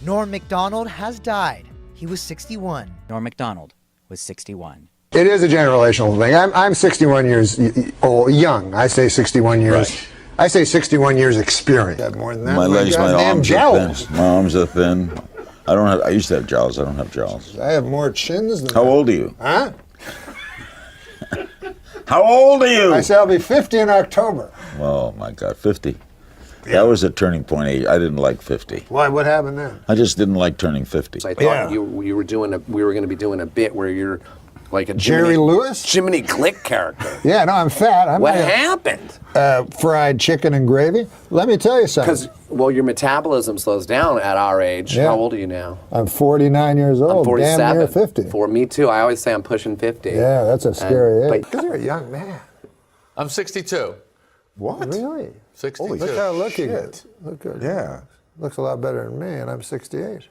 Norm MacDonald has died. He was 61. Norm MacDonald was 61. It is a generational thing. I'm 61 years old, young. I say 61 years. Right. I say 61 years experience. I have more than that. My legs, my arms jowls. are thin. My arms are thin. I used to have jowls. I don't have jowls. I have more chins than How old are you? Huh? How old are you? I say I'll be 50 in October. Oh my God, 50. That was a turning point age. I didn't like 50. Why? What happened then? I just didn't like turning 50. I thought we were going to be doing a bit where you're like a Jerry Lewis? Jiminy Glick character. Yeah, no, I'm fat. What happened? Fried chicken and gravy. Let me tell you something. Because, your metabolism slows down at our age. Yeah. How old are you now? I'm 49 years old. I'm 47. Damn near 50. For me too. I always say I'm pushing 50. Yeah, that's a scary age. Because you're a young man. I'm 62. What? Really? 62. Look how lucky you get. Look good. Yeah. Looks a lot better than me, and I'm 68.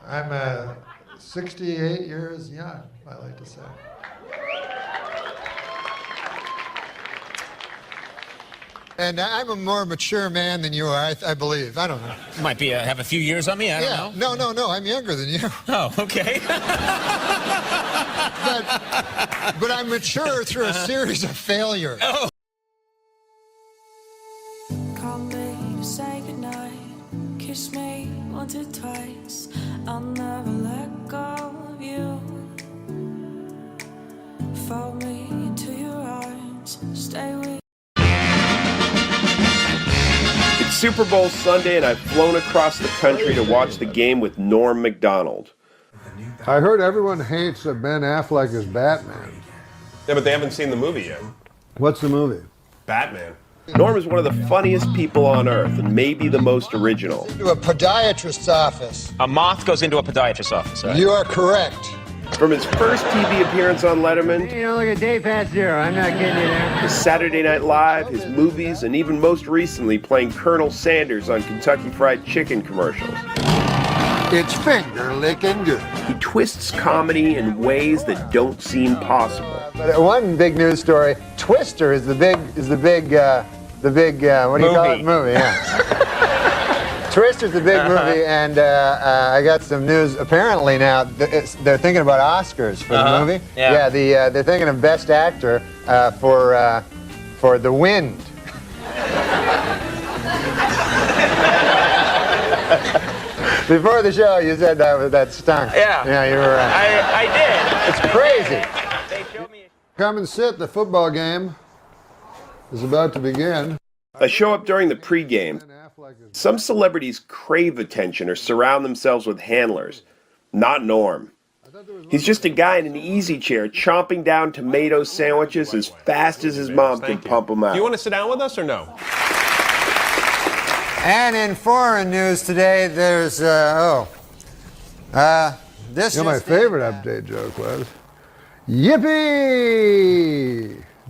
I'm 68 years young, I like to say. And I'm a more mature man than you are, I believe. I don't know. Might be have a few years on me. I don't know. No. I'm younger than you. Oh, okay. But I'm mature through a series of failures. Oh. Call me to say goodnight. Kiss me once or twice. I'll never let go of you. Fold me into your arms. Stay with. It's Super Bowl Sunday, and I've flown across the country to watch the game with Norm MacDonald. I heard everyone hates Ben Affleck as Batman. Yeah, but they haven't seen the movie yet. What's the movie? Batman. Norm is one of the funniest people on earth, and maybe the most original. To a podiatrist's office. A moth goes into a podiatrist's office. Right? You are correct. From his first TV appearance on Letterman, You don't look at day past zero. I'm not kidding you there. his Saturday Night Live, his movies, and even most recently playing Colonel Sanders on Kentucky Fried Chicken commercials. It's finger licking good. He twists comedy in ways that don't seem possible. But one big news story: Twister is the big what do you call it? Movie. Yeah. Twister's the big movie, and I got some news. Apparently now they're thinking about Oscars for the movie. Yeah. They're thinking of Best Actor for The Wind. Before the show, you said that stunk. Yeah. Yeah, you were right. I did. It's crazy. Come and sit. The football game is about to begin. I show up during the pregame. Some celebrities crave attention or surround themselves with handlers. Not Norm. He's just a guy in an easy chair chomping down tomato sandwiches as fast as his mom can pump them out. Do you want to sit down with us or no? And in foreign news today, there's this. My favorite update joke was, "Yippee!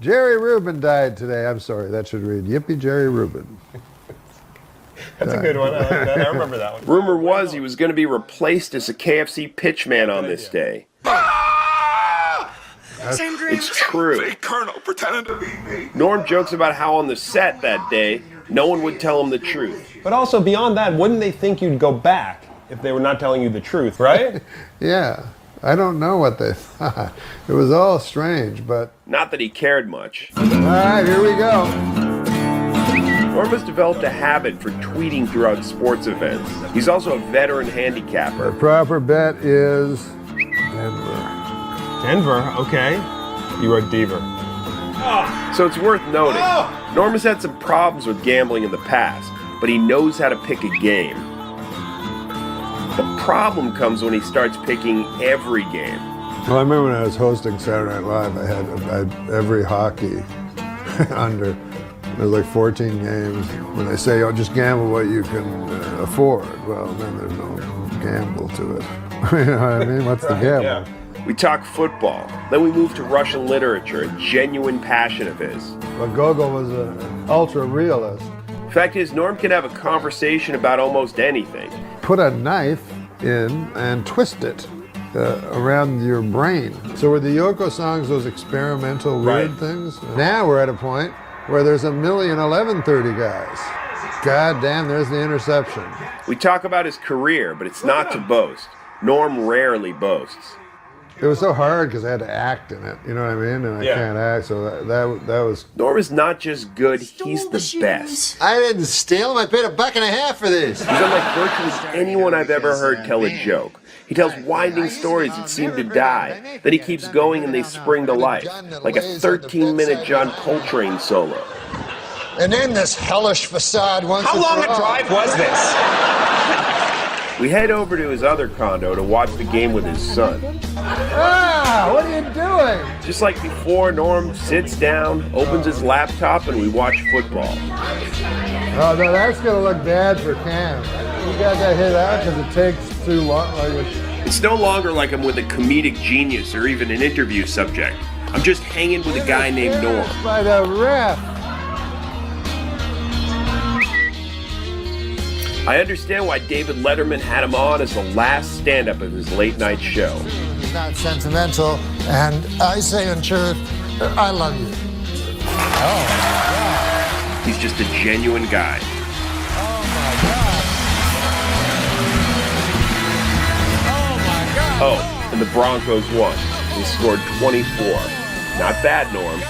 Jerry Rubin died today." I'm sorry, that should read, "Yippee, Jerry Rubin." That's a good one. I like that. I remember that one. Rumor was he was going to be replaced as a KFC pitchman on this day. It's true. Fake Colonel pretending to be me. Norm jokes about how on the set that day, no one would tell him the truth. But also, beyond that, wouldn't they think you'd go back if they were not telling you the truth, right? Yeah, I don't know what they thought. It was all strange, but... Not that he cared much. All right, here we go. Norm has developed a habit for tweeting throughout sports events. He's also a veteran handicapper. The proper bet is Denver. Denver, okay. You wrote Deaver. So it's worth noting, Norm has had some problems with gambling in the past, but he knows how to pick a game. The problem comes when he starts picking every game. Well, I remember when I was hosting Saturday Night Live, I had every hockey under. There's like 14 games. When they say, "Oh, just gamble what you can afford," well, then there's no gamble to it. You know what I mean? What's the gamble? Yeah. We talk football, then we move to Russian literature, a genuine passion of his. Well, Gogol was an ultra-realist. Fact is, Norm can have a conversation about almost anything. Put a knife in and twist it around your brain. So were the Yoko songs those experimental weird things? Now we're at a point where there's 1,011,30 guys. God damn, there's the interception. We talk about his career, but it's not to boast. Norm rarely boasts. It was so hard because I had to act in it, you know what I mean? And I can't act, so that was... Norm is not just good, he's the best. I didn't steal them, I paid $1.50 for this. He's unlike virtually anyone I've ever heard tell a joke. He tells winding stories that seem to die, then he keeps going and they spring to life, like a 13-minute John Coltrane solo. And then this hellish facade once. How long a drive was this? We head over to his other condo to watch the game with his son. Ah, what are you doing? Just like before, Norm sits down, opens his laptop, and we watch football. Oh, no, that's going to look bad for Cam. You got that hit out because it takes too long. It's no longer like I'm with a comedic genius or even an interview subject. I'm just hanging with a guy named Norm. By the ref. I understand why David Letterman had him on as the last stand-up of his late-night show. He's not sentimental, and I say in truth, I love you. Oh, my God. He's just a genuine guy. Oh, my God. Oh, my God. Oh, and the Broncos won. They scored 24. Not bad, Norm.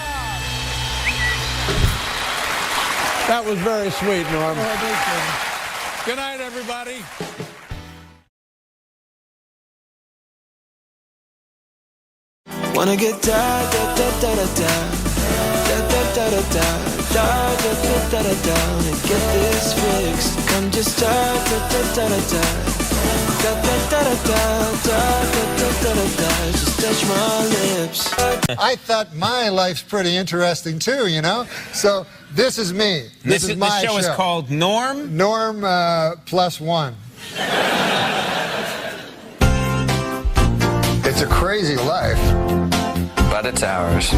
That was very sweet, Norm. Good night, everybody. Wanna get da da da da da da da da da da da da da da da and get this fixed. Come just da da da da da da da da da da da da. Just touch my lips. I thought my life's pretty interesting too, you know. So this is me. This is my show. The show is called Norm. Norm +1. It's a crazy life, But it's ours.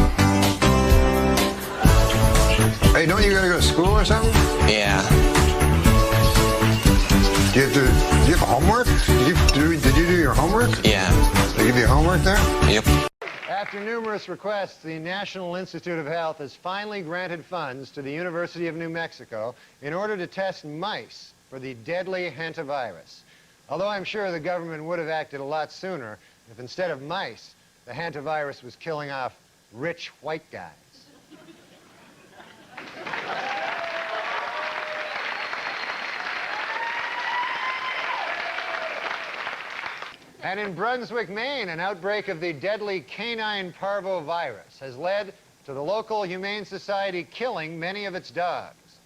Hey, don't you gotta go to school or something? Yeah. Do you have homework? Did you do your homework? Yeah. They give you homework there? Yep. After numerous requests, the National Institute of Health has finally granted funds to the University of New Mexico in order to test mice for the deadly hantavirus. Although I'm sure the government would have acted a lot sooner if instead of mice, the hantavirus was killing off rich white guys. And in Brunswick, Maine, an outbreak of the deadly canine parvovirus has led to the local Humane Society killing many of its dogs.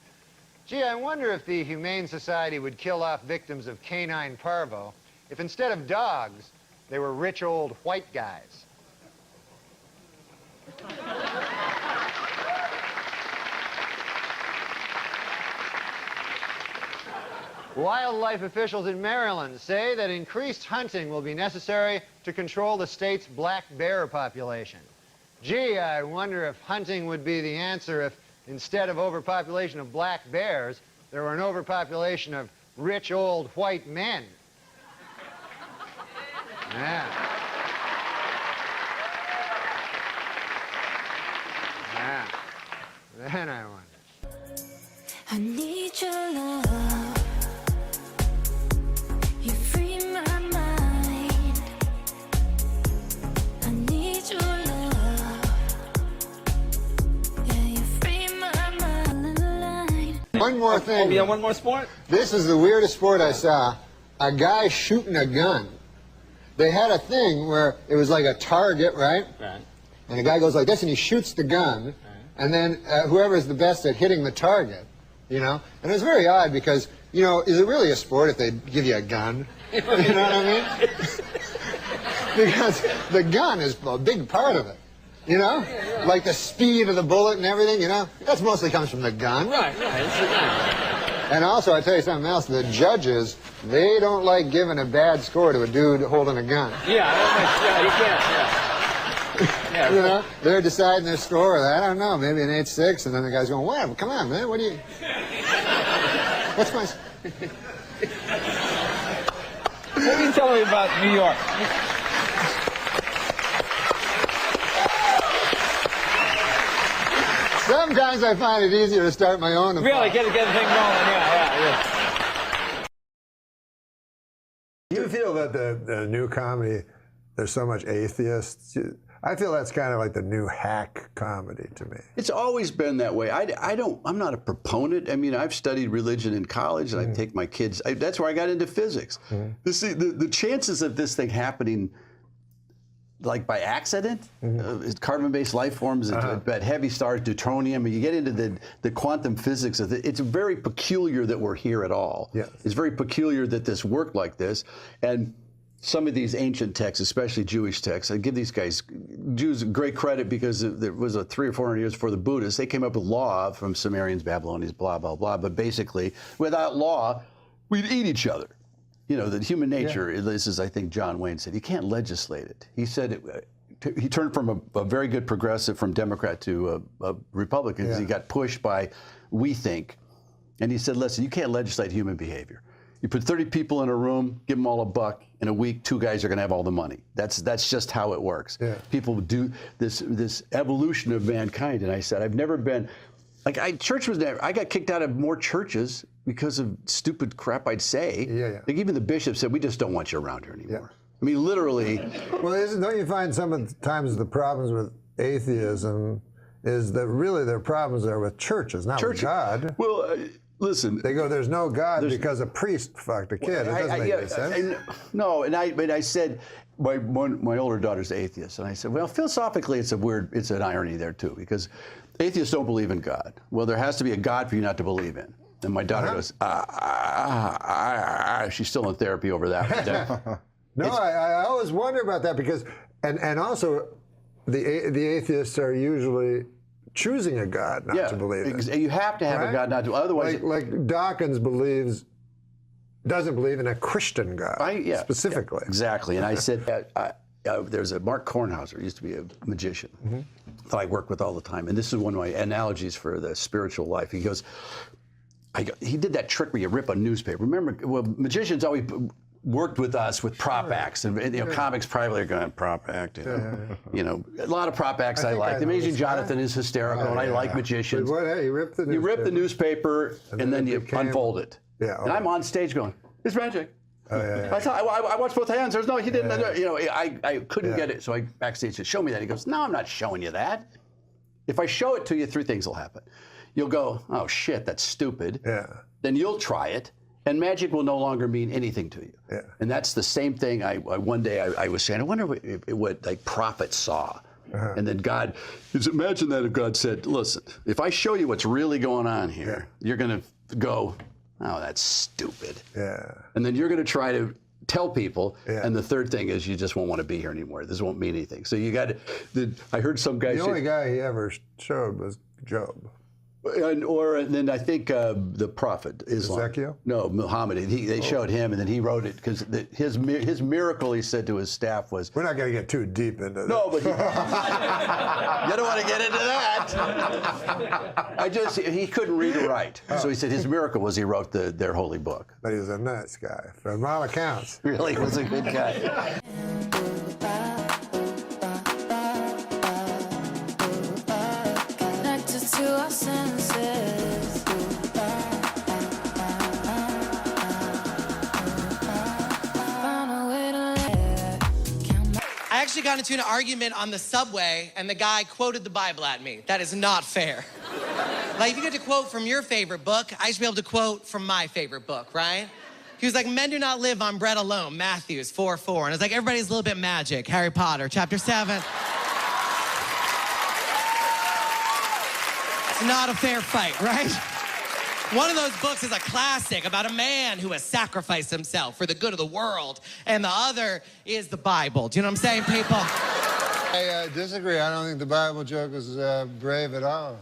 Gee, I wonder if the Humane Society would kill off victims of canine parvo if instead of dogs, they were rich old white guys. Wildlife officials in Maryland say that increased hunting will be necessary to control the state's black bear population. Gee, I wonder if hunting would be the answer if instead of overpopulation of black bears, there were an overpopulation of rich old white men. Yeah. Yeah. Then I wonder. I need your love. You free my mind. I need your love. Yeah, you free my mind. One more thing. Oh, yeah, one more sport? This is the weirdest sport I saw. A guy shooting a gun. They had a thing where it was like a target, right? Right. And the guy goes like this and he shoots the gun. Right. And then whoever is the best at hitting the target, you know? And it was very odd because, you know, is it really a sport if they give you a gun? You know what I mean? Because the gun is a big part of it, you know? Like the speed of the bullet and everything, you know? That mostly comes from the gun. Right, it's the gun. And also, I tell you something else, the judges, they don't like giving a bad score to a dude holding a gun. Yeah, you can't, yeah. You know, they're deciding their score. I don't know, maybe an 8-6, and then the guy's going, "What? Come on, man, what do you? What's my?" What are you telling me about New York? Sometimes I find it easier to start my own. Really, get the thing rolling, yeah. Do you feel that the new comedy, there's so much atheists? I feel that's kind of like the new hack comedy to me. It's always been that way. I'm not a proponent. I mean, I've studied religion in college, and I take my kids. That's where I got into physics. The chances of this thing happening, like by accident, carbon-based life forms at heavy stars, deuterium, you get into the quantum physics of it. It's very peculiar that we're here at all. Yes. It's very peculiar that this worked like this. And some of these ancient texts, especially Jewish texts, I give these guys, Jews, great credit because there was 300 or 400 years before the Buddhists. They came up with law from Sumerians, Babylonians, blah, blah, blah. But basically, without law, we'd eat each other. You know, that human nature, this is, I think John Wayne said, you can't legislate it. He said, he turned from a very good progressive, from Democrat to a Republican, because he got pushed by we think. And he said, listen, you can't legislate human behavior. You put 30 people in a room, give them all $1. In a week, 2 guys are going to have all the money. That's just how it works. People do this evolution of mankind. And I said, I've never been, like, I got kicked out of more churches because of stupid crap I'd say. Like, even the bishop said, we just don't want you around here anymore. I mean, literally. Well, don't you find sometimes the problems with atheism is that really their problems are with churches, not with God? Well, listen. They go, there's no God because a priest fucked a kid. It doesn't make any sense. No, but I said, my older daughter's atheist, and I said, well, philosophically, it's an irony there too, because atheists don't believe in God. Well, there has to be a God for you not to believe in. And my daughter goes, she's still in therapy over that. No, I always wonder about that because, and also, the atheists are usually choosing a God not to believe in. You have to have a God not to, otherwise. Like Dawkins doesn't believe in a Christian God specifically. Yeah, exactly, and I said, there's a Mark Kornhauser, used to be a magician that I work with all the time, and this is one of my analogies for the spiritual life. He goes, he did that trick where you rip a newspaper. Remember, well, magicians always worked with us with prop acts, and comics probably are going, prop act, you know, a lot of prop acts I like. The Amazing Jonathan is hysterical, and I like magicians. But what, you rip the newspaper, and then you unfold it. And I'm on stage going, it's magic. I watched both hands. There's no, he didn't, you know, I couldn't get it. So I backstage said, show me that. He goes, no, I'm not showing you that. If I show it to you, 3 things will happen. You'll go, oh shit, that's stupid. Then you'll try it, and magic will no longer mean anything to you. And that's the same thing. One day I was saying, I wonder what like prophets saw. And then God, imagine that if God said, listen, if I show you what's really going on here, you're going to go, oh, that's stupid. And then you're going to try to tell people, and the third thing is you just won't want to be here anymore. This won't mean anything. So you got to, I heard some guy say. The only guy he ever showed was Job. And then I think the prophet, Islam. Ezekiel? No, Muhammad. They showed him, and then he wrote it, because his miracle, he said to his staff, was... We're not going to get too deep into that. No, but you don't want to get into that. He couldn't read or write. So he said his miracle was he wrote their holy book. But he was a nice guy, from all accounts. Really, he was a good guy. I actually got into an argument on the subway, and the guy quoted the Bible at me. That is not fair. Like, if you get to quote from your favorite book, I should be able to quote from my favorite book, right? He was like, men do not live on bread alone, Matthew 4:4. And it's like, everybody's a little bit magic, Harry Potter, chapter 7. It's not a fair fight, right? One of those books is a classic about a man who has sacrificed himself for the good of the world, and the other is the Bible. Do you know what I'm saying, people? I disagree. I don't think the Bible joke is brave at all.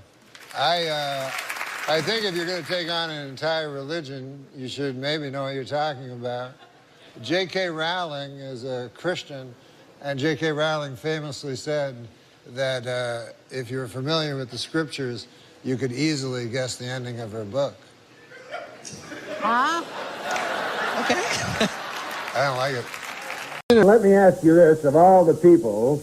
I think if you're going to take on an entire religion, you should maybe know what you're talking about. J.K. Rowling is a Christian, and J.K. Rowling famously said that if you're familiar with the scriptures, you could easily guess the ending of her book. Huh? Okay. I don't like it. Let me ask you this, of all the people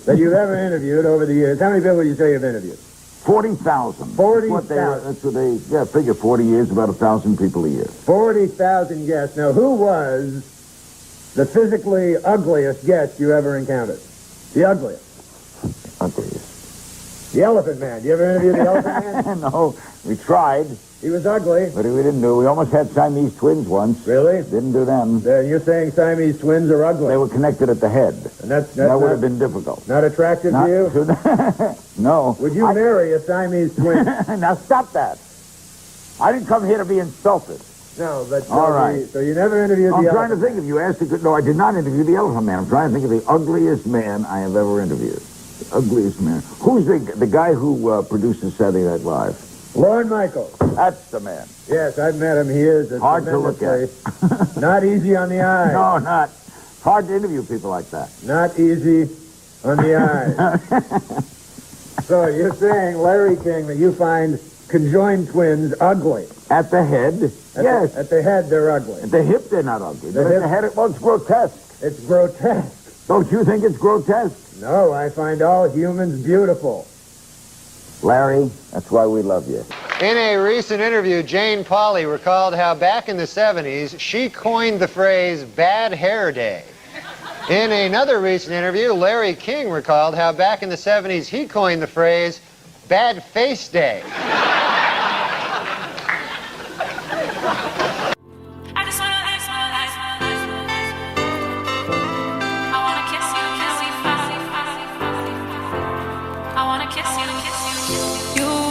that you've ever interviewed over the years, how many people would you say you've interviewed? 40,000. 40,000. That's what they, yeah, figure 40 years, about 1,000 people a year. 40,000 guests. Now, who was the physically ugliest guest you ever encountered? The ugliest. Ugliest. The Elephant Man. You ever interview the Elephant Man? No, we tried. He was ugly. But we didn't do. We almost had Siamese twins once. Really? Didn't do them. You're saying Siamese twins are ugly? They were connected at the head. And that would have been difficult. Not attractive to you? No. Would you marry a Siamese twin? Now stop that. I didn't come here to be insulted. No, but... All right. So you never interviewed the I'm Elephant trying to think Man. if you asked... No, I did not interview the Elephant Man. I'm trying to think of the ugliest man I have ever interviewed. The ugliest man. Who's the guy who produces Saturday Night Live? Lorne Michaels. That's the man. Yes, I've met him. He is hard to look at. Not easy on the eye. No, not. It's hard to interview people like that. Not easy on the eye. So you're saying, Larry King, that you find conjoined twins ugly? At the head, yes. At the head, they're ugly. At the hip, they're not ugly. But at the head, well, it's grotesque. It's grotesque. Don't you think it's grotesque? No, I find all humans beautiful. Larry, that's why we love you. In a recent interview, Jane Pauley recalled how back in the 70s, she coined the phrase bad hair day. In another recent interview, Larry King recalled how back in the 70s, he coined the phrase bad face day.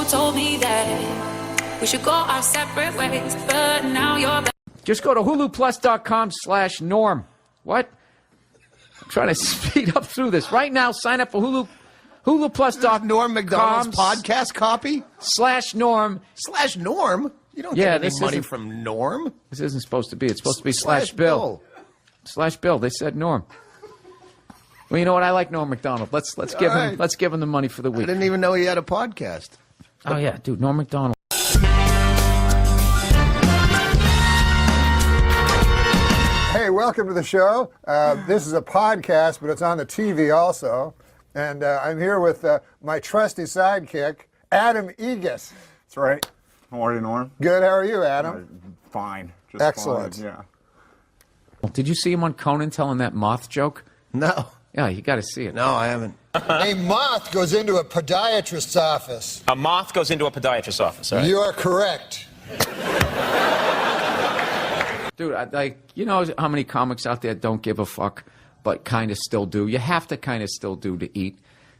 Told me that we should go our separate ways, but now you're back. Just go to huluplus.com/norm. What? I'm trying to speed up through this. Right now, sign up for huluplus.com. Norm MacDonald's podcast copy? /norm. /norm? You don't get any money isn't, from Norm. This isn't supposed to be. It's supposed to be /bill. /bill. They said Norm. Well, you know what? I like Norm MacDonald. Let's give him the money for the week. I didn't even know he had a podcast. Oh, yeah, dude, Norm MacDonald. Hey, welcome to the show. This is a podcast, but it's on the TV also. And I'm here with my trusty sidekick, Adam Egas. That's right. How are you, Norm? Good. How are you, Adam? Fine. Just excellent. Fine. Yeah. Did you see him on Conan telling that moth joke? No. Yeah, you got to see it. No, I haven't. A moth goes into a podiatrist's office. A moth goes into a podiatrist's office, all right? You are correct. Dude, you know how many comics out there don't give a fuck, but kind of still do? You have to kind of still do to eat.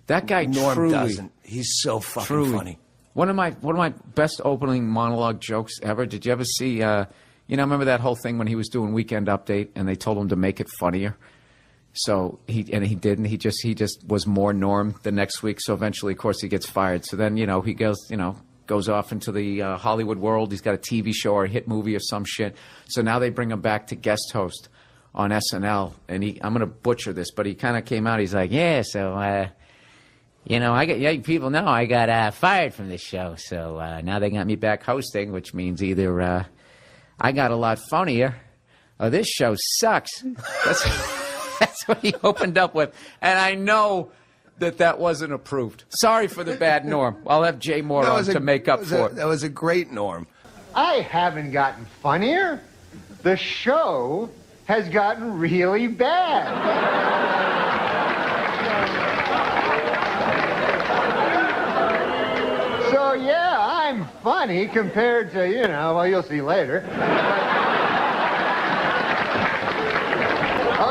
That guy Norm truly doesn't. He's so fucking funny. One of my best opening monologue jokes ever. Did you ever see? Remember that whole thing when he was doing Weekend Update and they told him to make it funnier. So he didn't. He just was more Norm the next week. So eventually, of course, he gets fired. So then, he goes off into the Hollywood world. He's got a TV show or a hit movie or some shit. So now they bring him back to guest host on SNL. And I'm going to butcher this, but he kind of came out. He's like, yeah, so, people know I got fired from this show. So now they got me back hosting, which means either I got a lot funnier or this show sucks. That's what he opened up with. And I know that wasn't approved. Sorry for the bad Norm. I'll have Jay Moore on to make up for it. That was a great Norm. I haven't gotten funnier. The show has gotten really bad. So, yeah, I'm funny compared to, you'll see later.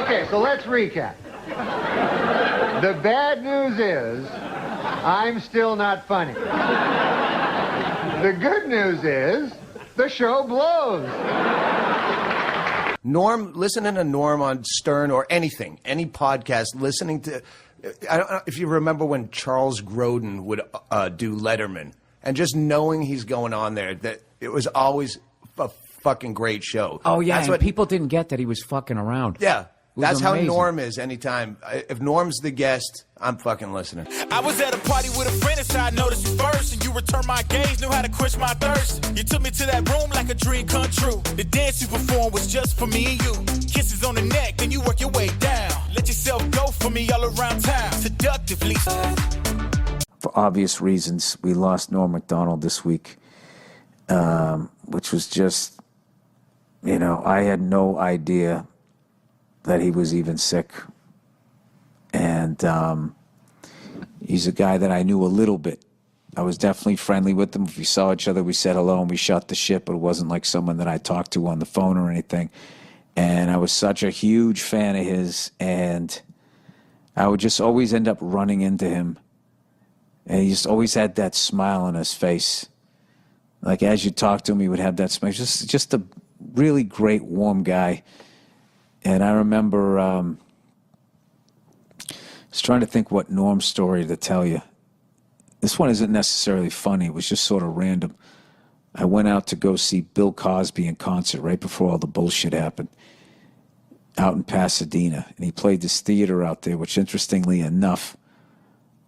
Okay, so let's recap. The bad news is I'm still not funny. The good news is the show blows. Norm, listening to Norm on Stern or anything, any podcast, listening to... I don't know if you remember when Charles Grodin would do Letterman, and just knowing he's going on there, that it was always a fucking great show. Oh, yeah, That's and what people didn't get that he was fucking around. Yeah. That's how amazing. Norm is anytime. If Norm's the guest, I'm fucking listening. I was at a party with a friend and I noticed you first. And you returned my gaze, knew how to quench my thirst. You took me to that room like a dream come true. The dance you performed was just for me and you. Kisses on the neck, then you work your way down. Let yourself go for me all around town. Seductively. for obvious reasons, we lost Norm MacDonald this week, which was just, I had no idea that he was even sick. And he's a guy that I knew a little bit. I was definitely friendly with him. If we saw each other, we said hello and we shot the shit, but it wasn't like someone that I talked to on the phone or anything. And I was such a huge fan of his, and I would just always end up running into him. And he just always had that smile on his face. Like, as you talk to him, he would have that smile. Just a really great, warm guy. And I remember, I was trying to think what Norm's story to tell you. This one isn't necessarily funny. It was just sort of random. I went out to go see Bill Cosby in concert right before all the bullshit happened out in Pasadena. And he played this theater out there, which interestingly enough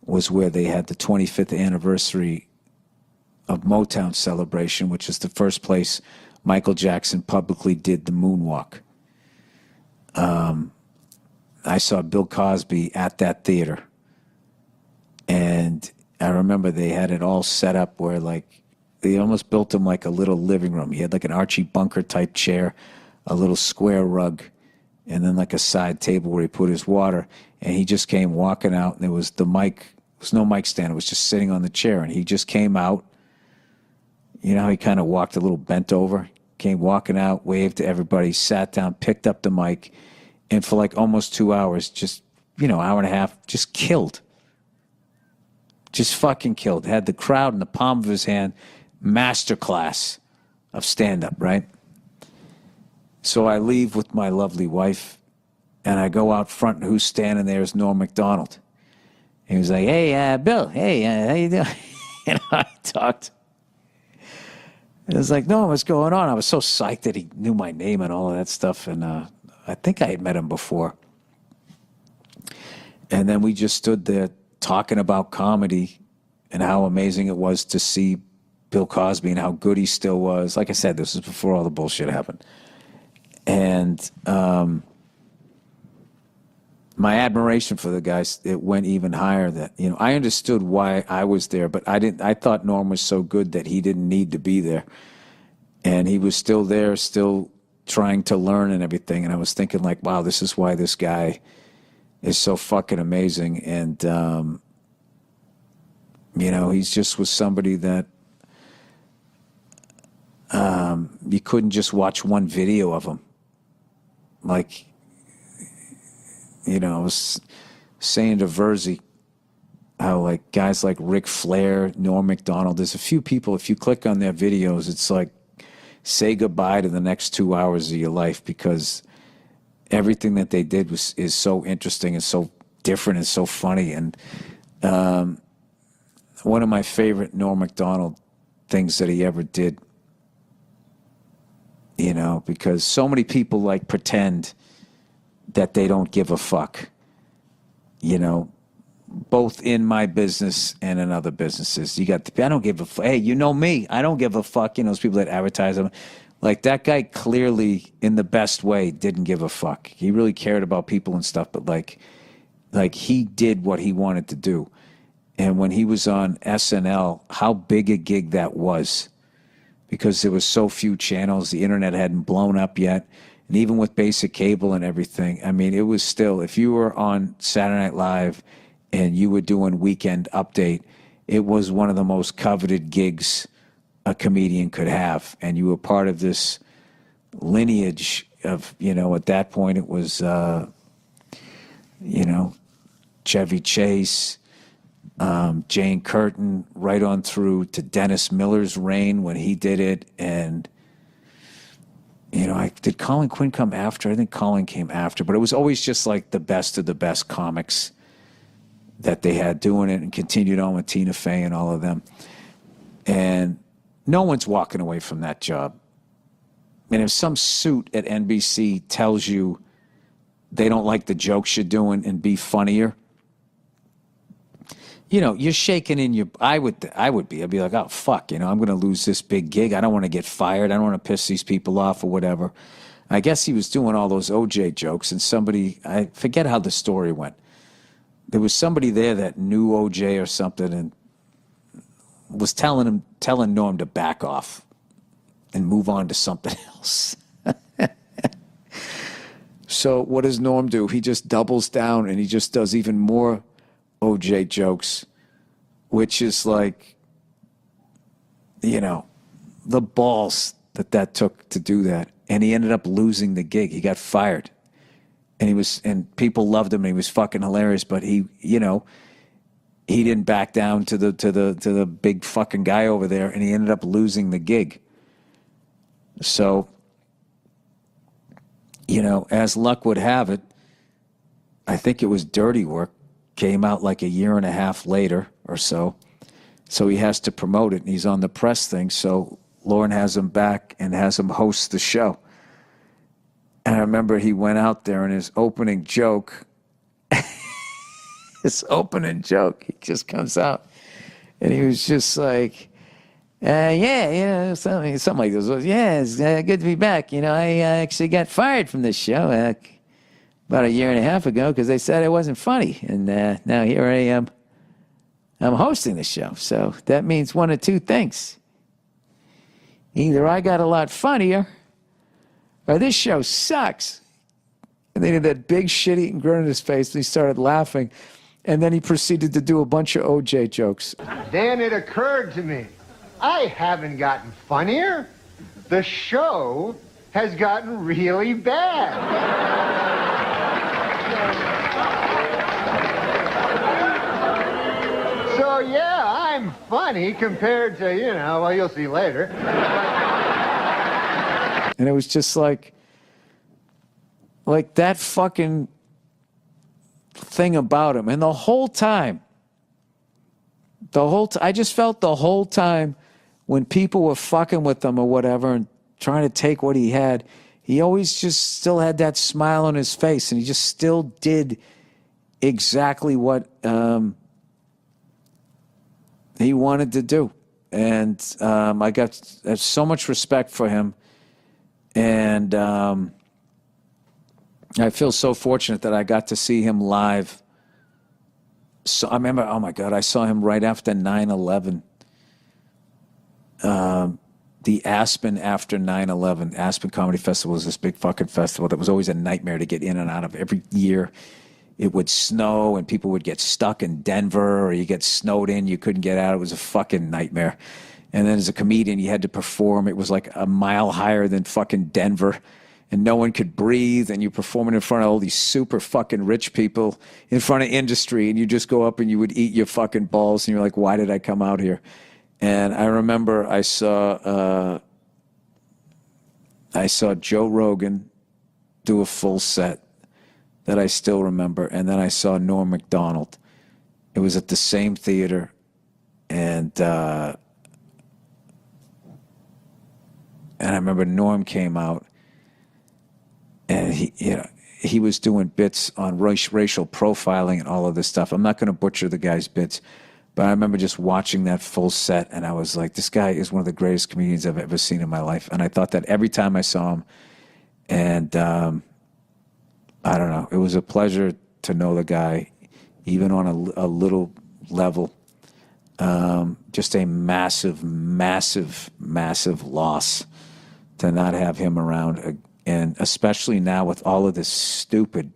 was where they had the 25th anniversary of Motown celebration, which is the first place Michael Jackson publicly did the moonwalk. I saw Bill Cosby at that theater. And I remember they had it all set up where, like, they almost built him like a little living room. He had like an Archie Bunker type chair, a little square rug, and then like a side table where he put his water. And he just came walking out, and there was the mic. There was no mic stand. It was just sitting on the chair. And he just came out. You know how he kind of walked a little bent over? Came walking out, waved to everybody, sat down, picked up the mic, and for like almost 2 hours, just, hour and a half, just killed. Just fucking killed. Had the crowd in the palm of his hand. Masterclass of stand-up, right? So I leave with my lovely wife, and I go out front, and who's standing there is Norm MacDonald. He was like, hey, Bill, hey, how you doing? And I talked. It was like, no, what's going on? I was so psyched that he knew my name and all of that stuff, and I think I had met him before. And then we just stood there talking about comedy and how amazing it was to see Bill Cosby and how good he still was. Like I said, this was before all the bullshit happened. And my admiration for the guys, it went even higher. That, I understood why I was there, but I thought Norm was so good that he didn't need to be there. And he was still there, still trying to learn and everything. And I was thinking, like, wow, this is why this guy is so fucking amazing. And, he's just was somebody that you couldn't just watch one video of him. Like, I was saying to Verzi how, like, guys like Ric Flair, Norm MacDonald, there's a few people, if you click on their videos, it's like, say goodbye to the next 2 hours of your life, because everything that they did is so interesting and so different and so funny. And one of my favorite Norm MacDonald things that he ever did, because so many people like pretend that they don't give a fuck, both in my business and in other businesses. You got I don't give a fuck. Hey, you know me. I don't give a fuck. Those people that advertise them. Like, that guy clearly, in the best way, didn't give a fuck. He really cared about people and stuff, but like he did what he wanted to do. And when he was on SNL, how big a gig that was, because there was so few channels. The internet hadn't blown up yet. And even with basic cable and everything, I mean, it was still, if you were on Saturday Night Live and you were doing Weekend Update, it was one of the most coveted gigs a comedian could have. And you were part of this lineage of, at that point it was, Chevy Chase, Jane Curtin, right on through to Dennis Miller's reign when he did it. And, did Colin Quinn come after? I think Colin came after, but it was always just like the best of the best comics that they had doing it, and continued on with Tina Fey and all of them. And no one's walking away from that job. And if some suit at NBC tells you they don't like the jokes you're doing and be funnier, you're shaking in your, I'd be like, oh, fuck, I'm going to lose this big gig. I don't want to get fired. I don't want to piss these people off or whatever. I guess he was doing all those OJ jokes, and I forget how the story went. There was somebody there that knew OJ or something, and was telling Norm to back off and move on to something else. So what does Norm do? He just doubles down and he just does even more OJ jokes, which is like, you know, the balls that took to do that. And he ended up losing the gig. He got fired. And people loved him and he was fucking hilarious, but he didn't back down to the big fucking guy over there, and he ended up losing the gig. So, as luck would have it, I think it was Dirty Work, came out like a year and a half later or so. So he has to promote it, and he's on the press thing. So Lauren has him back and has him host the show. And I remember he went out there, and his opening joke, he just comes out. And he was just like, something like this. Yeah, it's good to be back. I actually got fired from this show about a year and a half ago because they said I wasn't funny. And now here I am. I'm hosting the show. So that means one of two things. Either I got a lot funnier or this show sucks. And they did that big shit-eating grin on his face, and he started laughing. And then he proceeded to do a bunch of OJ jokes. Then it occurred to me, I haven't gotten funnier. The show has gotten really bad. So yeah, I'm funny compared to, well, you'll see later. And it was just like that fucking thing about him. And the whole time, I just felt the whole time when people were fucking with him or whatever and trying to take what he had, he always just still had that smile on his face, and he just still did exactly what he wanted to do. And I got so much respect for him. And I feel so fortunate that I got to see him live. So I remember, oh my God, I saw him right after 9/11. The Aspen after 9/11. Aspen Comedy Festival was this big fucking festival that was always a nightmare to get in and out of. Every year it would snow and people would get stuck in Denver, or you get snowed in, you couldn't get out. It was a fucking nightmare. And then as a comedian, you had to perform. It was like a mile higher than fucking Denver. And no one could breathe, and you're performing in front of all these super fucking rich people in front of industry, and you just go up and you would eat your fucking balls, and you're like, why did I come out here? And I remember I saw Joe Rogan do a full set that I still remember, and then I saw Norm MacDonald. It was at the same theater, and I remember Norm came out, and he was doing bits on racial profiling and all of this stuff. I'm not going to butcher the guy's bits, but I remember just watching that full set, and I was like, this guy is one of the greatest comedians I've ever seen in my life. And I thought that every time I saw him. And I don't know, it was a pleasure to know the guy, even on a little level. Just a massive, massive, massive loss to not have him around. And especially now with all of this stupid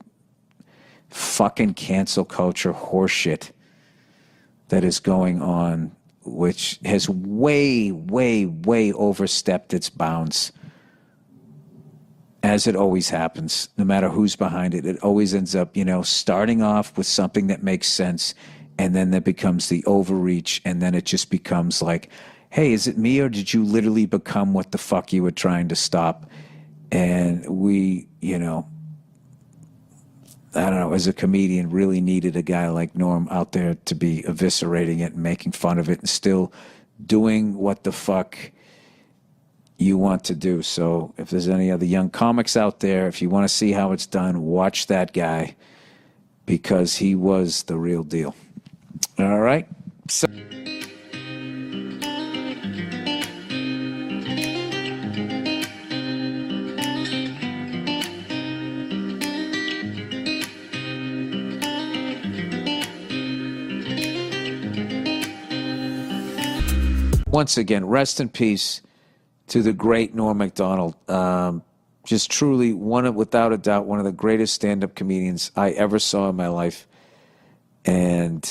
fucking cancel culture horseshit that is going on, which has way, way, way overstepped its bounds, as it always happens. No matter who's behind it, it always ends up, starting off with something that makes sense, and then that becomes the overreach, and then it just becomes like, hey, is it me, or did you literally become what the fuck you were trying to stop? And we, I don't know, as a comedian, really needed a guy like Norm out there to be eviscerating it and making fun of it and still doing what the fuck you want to do. So if there's any other young comics out there, if you want to see how it's done, watch that guy, because he was the real deal. All right? So once again, rest in peace to the great Norm MacDonald. Just truly, without a doubt, one of the greatest stand-up comedians I ever saw in my life. And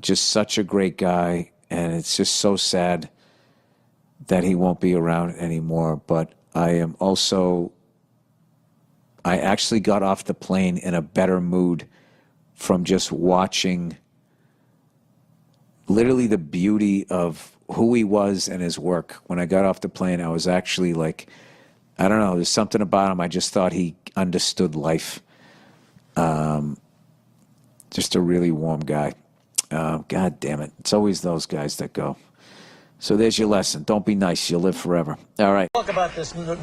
just such a great guy. And it's just so sad that he won't be around anymore. But I actually got off the plane in a better mood from just watching literally the beauty of who he was and his work. When I got off the plane, I was actually like, I don't know, there's something about him. I just thought he understood life. Just a really warm guy. God damn it. It's always those guys that go. So there's your lesson. Don't be nice. You'll live forever. All right. Talk about this new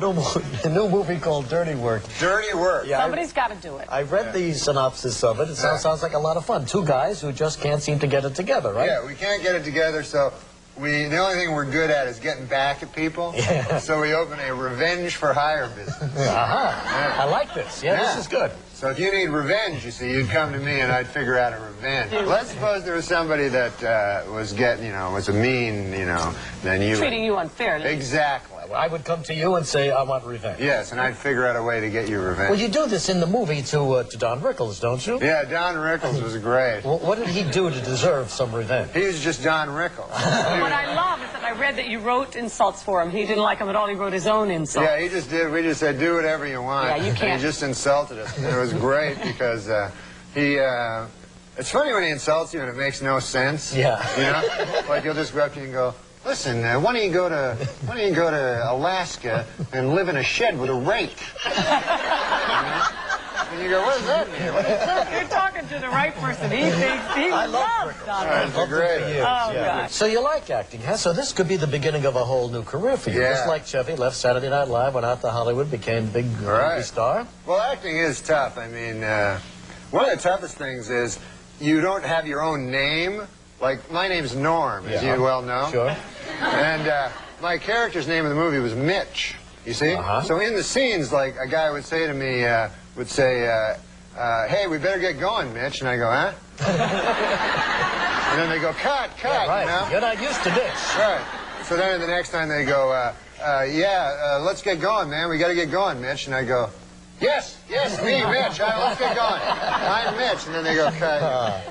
movie called Dirty Work. Dirty Work. Yeah, Somebody's got to do it. I read the synopsis of it. It sounds like a lot of fun. Two guys who just can't seem to get it together, right? Yeah, we can't get it together, so the only thing we're good at is getting back at people. Yeah. So we open a revenge for hire business. Yeah. I like this. Yeah, this is good. So if you need revenge, you see, you'd come to me and I'd figure out a revenge. Let's suppose there was somebody that was a mean, then you... Treating you unfairly. Exactly. I would come to you and say, I want revenge. Yes, and I'd figure out a way to get you revenge. Well, you do this in the movie to Don Rickles, don't you? Yeah, Don Rickles was great. Well, what did he do to deserve some revenge? He was just Don Rickles. What I love is that I read that you wrote insults for him. He didn't like them at all. He wrote his own insults. Yeah, he just did. We just said, do whatever you want. Yeah, you can't. And he just insulted us. And it was great because it's funny when he insults you and it makes no sense. Yeah. Like he'll just go up to you and go, listen, why don't you go to Alaska and live in a shed with a rake? And you go, what does that mean? You're talking to the right person. He thinks he loves Donald. That's great. Oh, God. So you like acting, huh? So this could be the beginning of a whole new career for you. Yeah. Just like Chevy left Saturday Night Live, went out to Hollywood, became a big movie star. Well, acting is tough. I mean, one of the toughest things is you don't have your own name. Like, my name's Norm, as you well know. Sure. And my character's name in the movie was Mitch, you see? So in the scenes, like, a guy would say to me, hey, we better get going, Mitch. And I go, huh? And then they go, cut, yeah, right. You're not used to this. Right. So then the next time they go, let's get going, man. We got to get going, Mitch. And I go, yes, me, Mitch. Let's get going. I'm Mitch. And then they go, cut.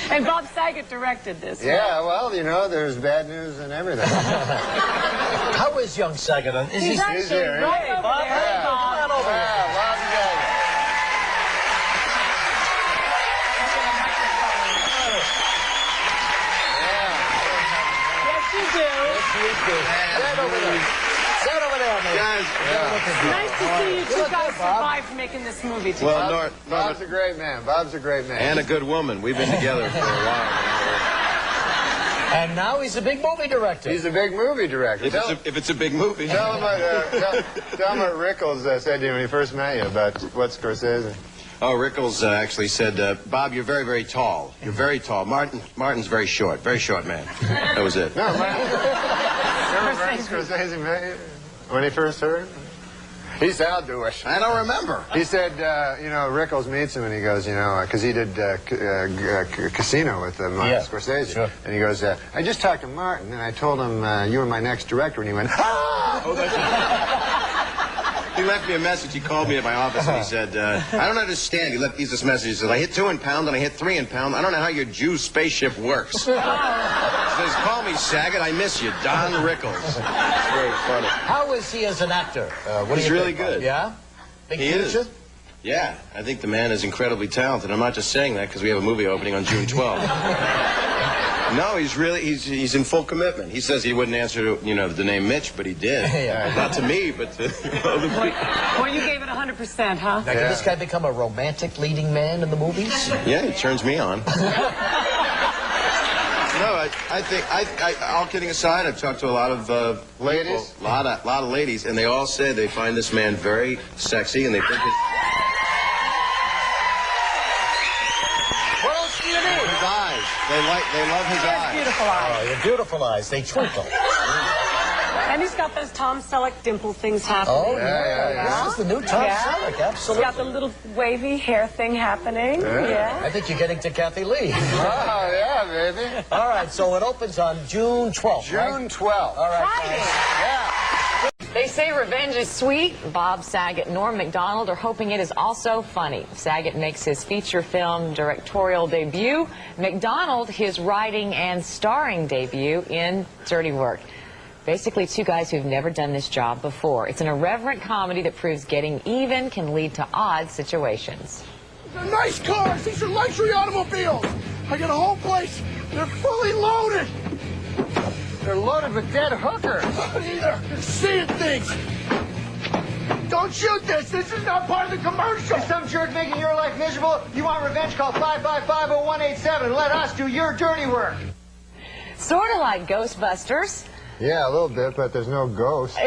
And Bob Saget directed this. Yeah, well, there's bad news and everything. How is young Saget? He's actually right over Bob? there. Hey, Bob. Come on over here. Bob Saget. Yes, you do. Stand over there. Stand over there, man. Guys, Nice to see you two guys survived making this movie together. Well, Bob's a great man. Bob's a great man. And a good woman. We've been together for a while. And now he's a big movie director. He's a big movie director. If it's a big movie. Tell him what Rickles said to you when he first met you about what Scorsese. Oh, Rickles actually said, Bob, you're very, very tall. You're very tall. Martin's very short man. That was it. No, remember Scorsese met you when he first heard him? He's outdoors. I don't remember. He said, Rickles meets him and he goes, because he did Casino with Martin Scorsese. Sure. And he goes, I just talked to Martin and I told him you were my next director. And he went, ah! Oh, that's He left me a message. He called me at my office and he said, I don't understand. He left this message. He said, I hit 2 in pound and I hit 3 in pound. I don't know how your Jew spaceship works. He says, call me Saget. I miss you. Don Rickles. It's very funny. How is he as an actor? He's really good. Yeah? Big he future? is. Yeah. I think the man is incredibly talented. I'm not just saying that because we have a movie opening on June 12th. No, he's in full commitment. He says he wouldn't answer to, the name Mitch, but he did. Yeah. Not to me, but to other people. Well, you gave it 100%, huh? Now, can this guy become a romantic leading man in the movies? Yeah, he turns me on. No, I think, all kidding aside, I've talked to a lot of ladies, a lot of ladies, and they all say they find this man very sexy, and they think his... What else do you need? His eyes. They love his eyes. Beautiful eyes. Oh, your beautiful eyes. They twinkle. And he's got those Tom Selleck dimple things happening. Oh, yeah. This is the new Tom Selleck, absolutely. He's got the little wavy hair thing happening. Yeah. I think you're getting to Kathy Lee. Oh, yeah, baby. All right, so it opens on June 12th, June 12th. All right. They say revenge is sweet. Bob Saget and Norm MacDonald are hoping it is also funny. Saget makes his feature film directorial debut. MacDonald his writing and starring debut in Dirty Work. Basically, two guys who've never done this job before. It's an irreverent comedy that proves getting even can lead to odd situations. They're nice cars. These are luxury automobiles. I got a whole place. They're fully loaded. They're loaded with dead hookers. They're seeing things. Don't shoot this. This is not part of the commercial. Is some jerk making your life miserable? You want revenge? Call 555-0187 and let us do your dirty work. Sort of like Ghostbusters. Yeah, a little bit, but there's no ghost.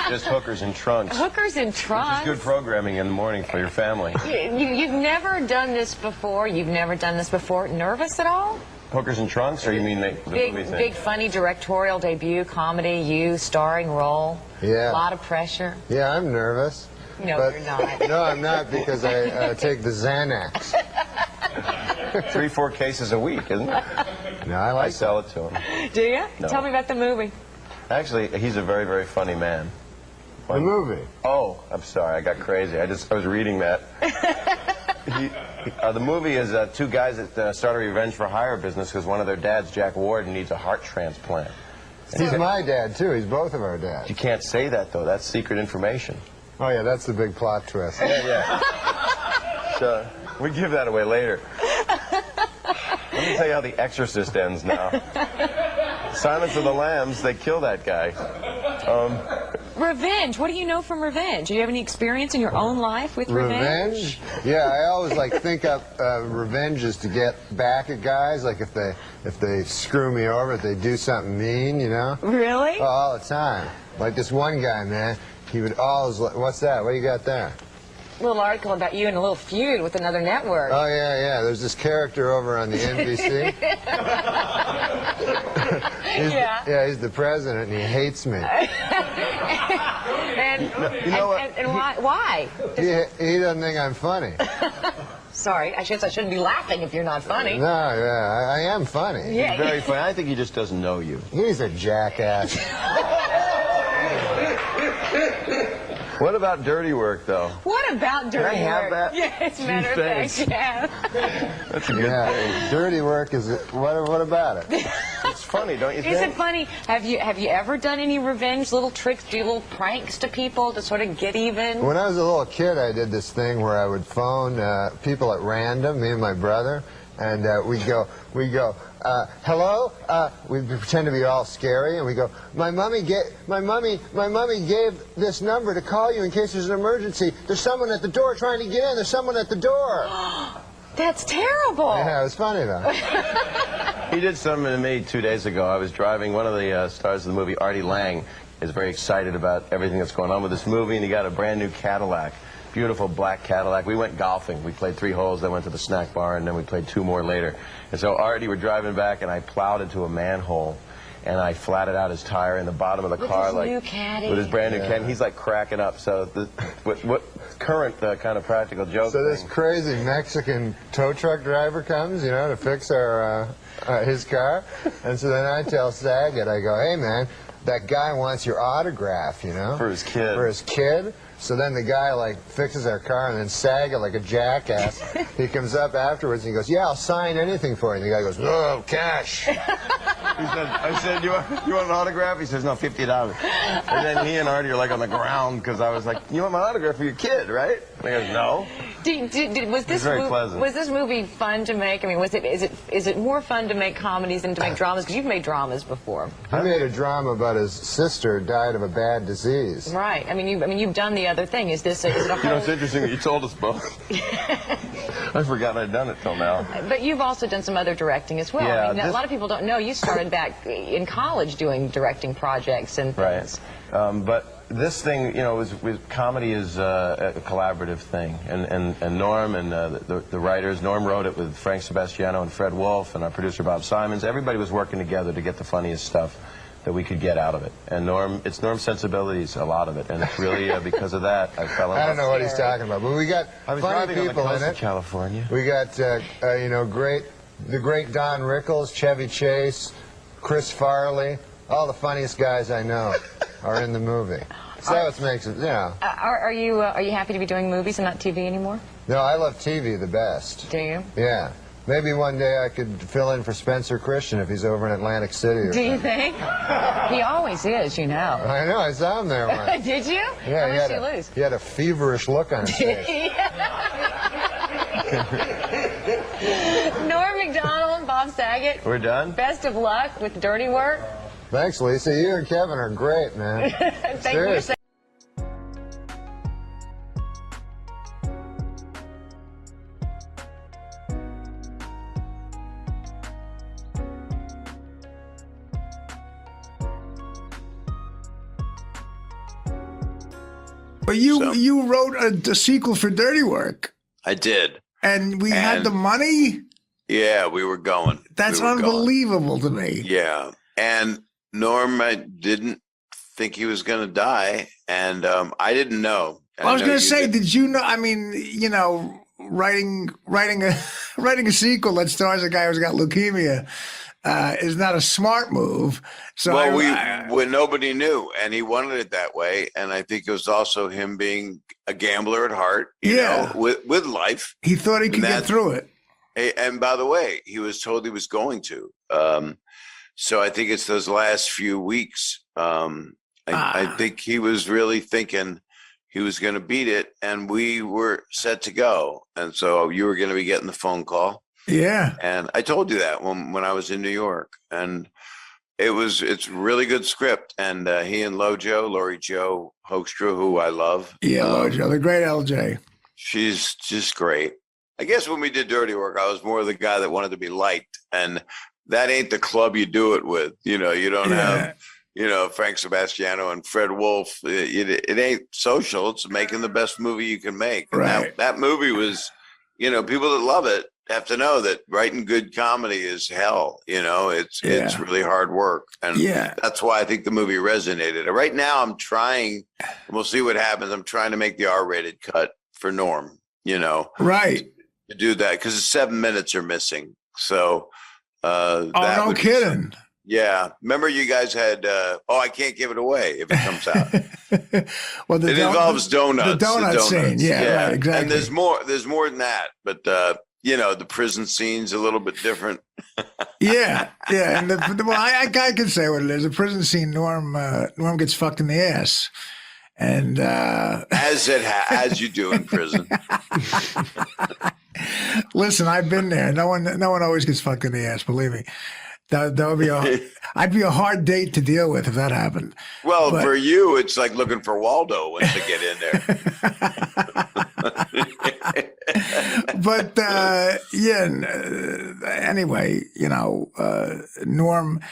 Just hookers in trunks. Hookers in trunks. Good programming in the morning for your family. You've never done this before. You've never done this before. Nervous at all? Hookers and trunks, or you mean the movie thing? Big funny directorial debut, comedy, you starring role. Yeah. A lot of pressure. Yeah, I'm nervous. No, but, you're not. No, I'm not, because I take the Xanax. 3-4 cases a week, isn't it? No, I sell it to him. Do you? No. Tell me about the movie. Actually, he's a very, very funny man. The movie? Oh, I'm sorry, I got crazy. I was reading that. The movie is two guys that start a revenge for hire business because one of their dads, Jack Warden, needs a heart transplant. He's my dad, too. He's both of our dads. You can't say that, though. That's secret information. Oh, yeah, that's the big plot twist. Yeah. So, we give that away later. Let me tell you how The Exorcist ends now. Silence of the Lambs, they kill that guy. Revenge. What do you know from revenge? Do you have any experience in your own life with revenge? Yeah, I always think up revenge is to get back at guys. Like if they screw me over, if they do something mean, you know. Really? Oh, all the time. Like this one guy, man. He would always. What's that? What do you got there? A little article about you in a little feud with another network. Oh yeah. There's this character over on the NBC. He's the president, and he hates me. And why? He doesn't think I'm funny. Sorry, I shouldn't be laughing if you're not funny. No, I am funny. Yeah. He's very funny. I think he just doesn't know you. He's a jackass. What about Dirty Work, though? What about Dirty Work? Can I have that? Yeah, as a matter of fact, yeah. That's a good thing. Dirty Work is what about it? It's funny, don't you think? Is it funny? Have you ever done any revenge, little tricks, do little pranks to people to sort of get even? When I was a little kid, I did this thing where I would phone people at random, me and my brother, and we'd go, hello? We'd pretend to be all scary, and we go, my mommy gave this number to call you in case there's an emergency. There's someone at the door trying to get in. There's someone at the door. That's terrible. Yeah, it was funny, though. He did something to me 2 days ago. I was driving. One of the stars of the movie, Artie Lang, is very excited about everything that's going on with this movie, and he got a brand new Cadillac. Beautiful black Cadillac. We went golfing. We played 3 holes, then went to the snack bar, and then we played 2 more later. And so Artie, we're driving back, and I plowed into a manhole, and I flatted out his tire in the bottom of the car. With his new caddy? With his brand new caddy. He's like cracking up. So what current kind of practical joke So this crazy Mexican tow truck driver comes, you know, to fix his car. And so then I tell Saget, I go, hey, man, that guy wants your autograph, you know? For his kid. For his kid. So then the guy, like, fixes our car, and then Saget, like a jackass, he comes up afterwards and he goes, yeah, I'll sign anything for you. And the guy goes, no, cash. I said, you want an autograph? He says, no, $50. And then he and Artie are like on the ground because I was like, you want my autograph for your kid, right? And he goes, no. Was this movie fun to make? I mean, is it more fun to make comedies than to make dramas? Because you've made dramas before. I made a drama about his sister died of a bad disease. Right. I mean, you've done the other thing. Is it a whole... You know, it's interesting that you told us both. I forgot I'd done it till now. But you've also done some other directing as well. Yeah, I mean, a lot of people don't know you started back in college doing directing projects and things. Right. But this thing, you know, comedy is a collaborative thing, and Norm and the writers. Norm wrote it with Frank Sebastiano and Fred Wolf, and our producer Bob Simons. Everybody was working together to get the funniest stuff that we could get out of it. And it's Norm's sensibilities, a lot of it, and it's really because of that I fell in love. I don't know what he's talking about, but we got funny people in it. California. We got you know, the great Don Rickles, Chevy Chase, Chris Farley, all the funniest guys I know are in the movie. So that's what makes it, you know. Are you happy to be doing movies and not TV anymore? No, I love TV the best. Do you? Yeah. Maybe one day I could fill in for Spencer Christian if he's over in Atlantic City. Or Do you think? He always is, you know. I know, I saw him there once. Did you? Yeah, How much did you lose? He had a feverish look on his face. Norm MacDonald, Bob Saget. We're done? Best of luck with Dirty Work. Thanks, Lisa. You and Kevin are great, man. Thank you. But you wrote a sequel for Dirty Work. I did. And we had the money? Yeah, we were going. That's unbelievable to me. Yeah. And Norm, I didn't think he was going to die. And I didn't know. I was going to say, did you know? I mean, you know, writing a sequel that stars a guy who's got leukemia is not a smart move. So when nobody knew, and he wanted it that way, and I think it was also him being a gambler at heart. You know, with life, he thought he could get through it. And by the way, he was told he was going to. So I think it's those last few weeks. I think he was really thinking he was going to beat it, and we were set to go. And so you were going to be getting the phone call. Yeah. And I told you that when I was in New York, and it's really good script. And he and Lori Jo Hoekstra, who I love. Yeah, Lojo, the great LJ. She's just great. I guess when we did Dirty Work, I was more the guy that wanted to be liked, and that ain't the club you do it with. You know, you don't have, you know, Frank Sebastiano and Fred Wolf. It ain't social. It's making the best movie you can make. And that movie was, you know, people that love it have to know that writing good comedy is hell. You know, it's really hard work. And that's why I think the movie resonated. Right now I'm trying, we'll see what happens. I'm trying to make the R-rated cut for Norm, you know. Right. To do that, because 7 minutes are missing. So no kidding. Yeah. Remember you guys had I can't give it away if it comes out. Well, it involves donuts. The donut scene. Yeah, right, exactly. And there's more than that. But you know, the prison scene's a little bit different. Yeah. And I can say what it is. The prison scene, Norm gets fucked in the ass. And as you do in prison. Listen, I've been there. No one always gets fucked in the ass. Believe me, that would be I'd be a hard date to deal with if that happened. Well, for you, it's like looking for Waldo once they get in there. But anyway, you know, Norm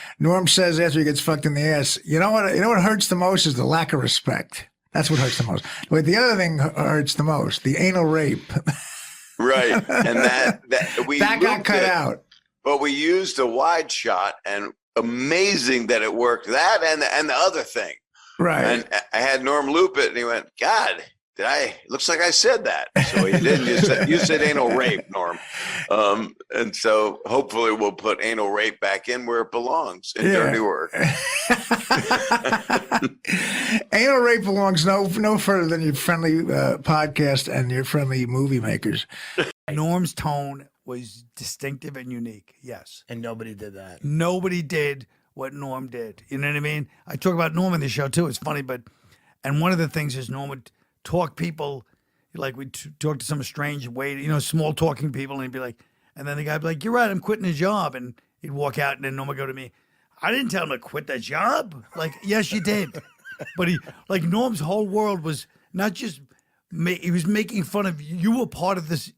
says after he gets fucked in the ass, you know what hurts the most is the lack of respect. That's what hurts the most. But the other thing hurts the most, the anal rape. Right. And that got cut out. But we used a wide shot, and amazing that it worked. That and the other thing. Right. And I had Norm loop it, and he went, God, looks like I said that. So he didn't. You said anal rape, Norm. And so hopefully we'll put anal rape back in where it belongs in Dirty Work. Anal rape belongs no further than your friendly podcast and your friendly movie makers. Norm's tone was distinctive and unique, yes. And nobody did that. Nobody did what Norm did. You know what I mean? I talk about Norm in the show, too. It's funny, and one of the things is Norm would talk people, like we'd talk to some strange waiter, you know, small talking people, and he'd be like, and then the guy'd be like, you're right, I'm quitting the job. And he'd walk out, and then Norm would go to me, I didn't tell him to quit the job. Like, yes, you did. But Norm's whole world was not just, he was making fun of you. You were part of this,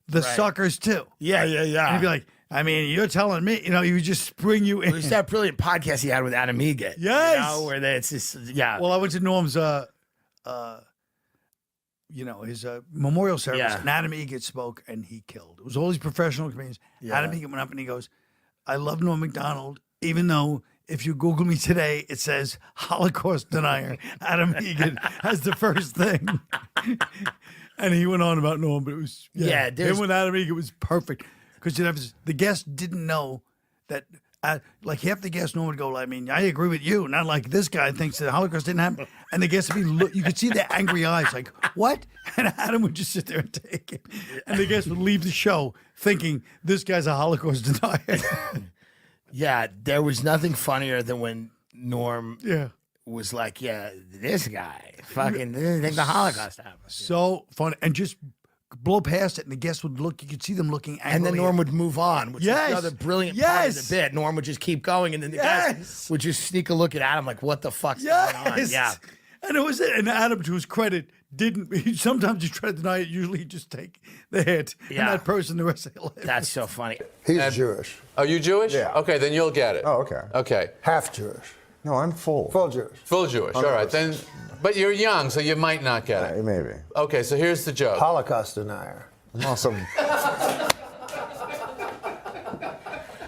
the suckers too. Yeah. And he'd be like, I mean, you're telling me, you know, he would just spring you in. It was that brilliant podcast he had with Adam Egget. Yes. You know, where it's just, Well, I went to Norm's, his memorial service, and Adam Egget spoke, and he killed. It was all these professional comedians. Yeah. Adam Egget went up and he goes, I love Norm MacDonald, even though if you Google me today, it says Holocaust denier. Adam Egan has the first thing. And he went on about Norm, but it was, him with Adam Egan was perfect. Because the guest didn't know that, like half the guests Norm would go, I mean, I agree with you. Not like this guy thinks that the Holocaust didn't happen. And the guests would be, you could see their angry eyes, like, what? And Adam would just sit there and take it. And the guests would leave the show thinking this guy's a Holocaust denier. Yeah, there was nothing funnier than when Norm was like, this guy fucking didn't think the Holocaust happened. So funny. And just blow past it, and the guests would look. You could see them looking angry. And then Norm would move on, which is another brilliant part of the bit. Norm would just keep going, and then the guys would just sneak a look at Adam like, what the fuck's going on? Yeah. And it was and Adam, to his credit, didn't. Sometimes you try to deny it. Usually, you just take the hit, and that person the rest of their life. That's so funny. He's Jewish. Are you Jewish? Yeah. Okay, then you'll get it. Oh, okay. Okay. Half Jewish. No, I'm full. Full Jewish. Full Jewish. All right, then. But you're young, so you might not get it. Maybe. Okay, so here's the joke. Holocaust denier. Awesome.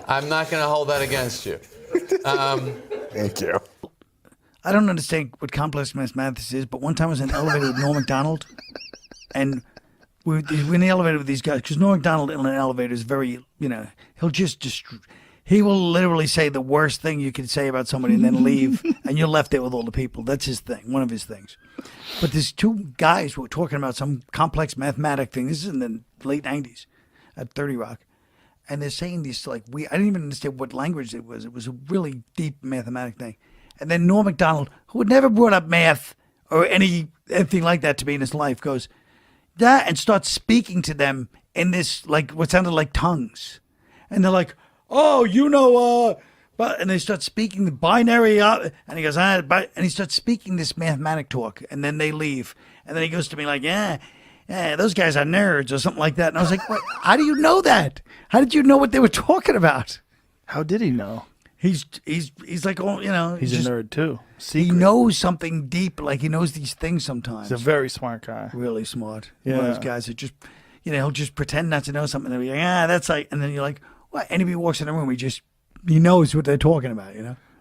I'm not going to hold that against you. Thank you. I don't understand what complex mathematics is, but one time I was in an elevator with Norm MacDonald, and we're in the elevator with these guys, because Norm MacDonald in an elevator is very, he'll just he will literally say the worst thing you can say about somebody and then leave, and you're left there with all the people. That's his thing, one of his things. But there's two guys who were talking about some complex mathematic thing. This is in the late 90s at 30 Rock. And they're saying this, like, I didn't even understand what language it was. It was a really deep mathematic thing. And then Norm MacDonald, who had never brought up math or anything like that to me in his life, goes, and starts speaking to them in this, like, what sounded like tongues. And they're like, oh, and they start speaking the binary, and he goes, and he starts speaking this mathematic talk, and then they leave. And then he goes to me like, yeah, those guys are nerds or something like that. And I was like, what? How do you know that? How did you know what they were talking about? How did he know? He's like, he's a nerd too. He knows something deep, like he knows these things sometimes. He's a very smart guy. Really smart. Yeah. One of those guys that just, he'll just pretend not to know something. And he'll be like, that's like, and then you're like, what? Anybody walks in the room, he knows what they're talking about,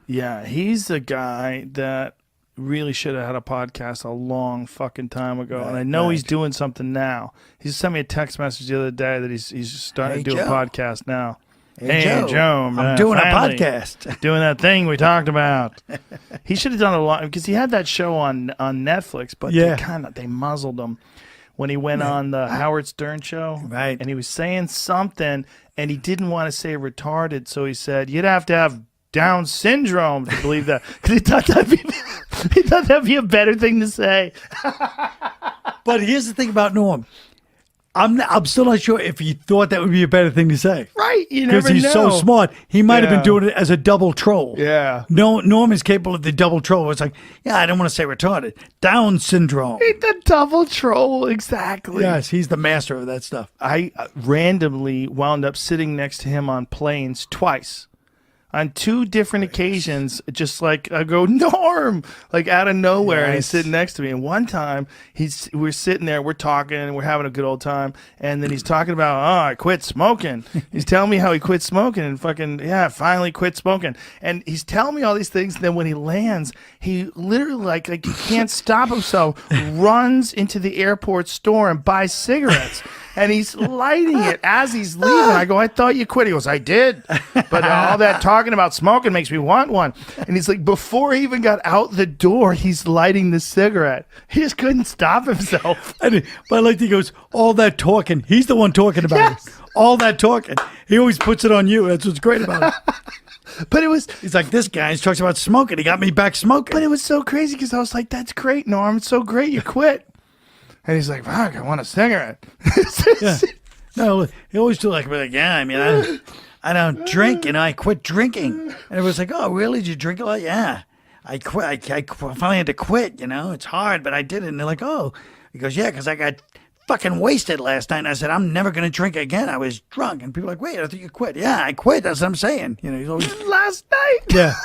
Yeah, he's the guy that really should have had a podcast a long fucking time ago. Right, and I know he's doing something now. He just sent me a text message the other day that he's starting to do a podcast now. Hey, Joe, I'm doing a podcast. Doing that thing we talked about. He should have done a lot, because he had that show on Netflix, but they muzzled him when he went on the Howard Stern show. Right. And he was saying something, and he didn't want to say retarded, so he said, you'd have to have Down syndrome to believe that. Because he thought that'd be a better thing to say. But here's the thing about Norm. I'm still not sure if he thought that would be a better thing to say. Right, you never know. Because he's so smart. He might have been doing it as a double troll. Yeah. No, Norm is capable of the double troll. It's like, I don't want to say retarded. Down syndrome. The double troll, exactly. Yes, he's the master of that stuff. I randomly wound up sitting next to him on planes twice. On two different occasions, just like I go, Norm, like out of nowhere, and he's sitting next to me. And one time, we're sitting there, we're talking, and we're having a good old time. And then he's talking about, I quit smoking. He's telling me how he quit smoking and finally quit smoking. And he's telling me all these things. And then when he lands, he literally like he can't stop himself, runs into the airport store and buys cigarettes. And he's lighting it as he's leaving. I go, I thought you quit. He goes, I did. But all that talking about smoking makes me want one. And he's like, before he even got out the door, he's lighting the cigarette. He just couldn't stop himself. But I like he goes, all that talking. He's the one talking about it. All that talking. He always puts it on you. That's what's great about it. But he's like, this guy talks about smoking. He got me back smoking. But it was so crazy because I was like, that's great, Norm. It's so great. You quit. And he's like, fuck, I want a cigarette. No, he always do like, I mean, I don't drink, I quit drinking. And it was like, oh, really? Did you drink a lot? Yeah. I quit. I finally had to quit, It's hard, but I did it. And they're like, oh. He goes, yeah, because I got fucking wasted last night. And I said, I'm never going to drink again. I was drunk. And people are like, wait, I thought you quit. Yeah, I quit. That's what I'm saying. He's always... Last night? Yeah.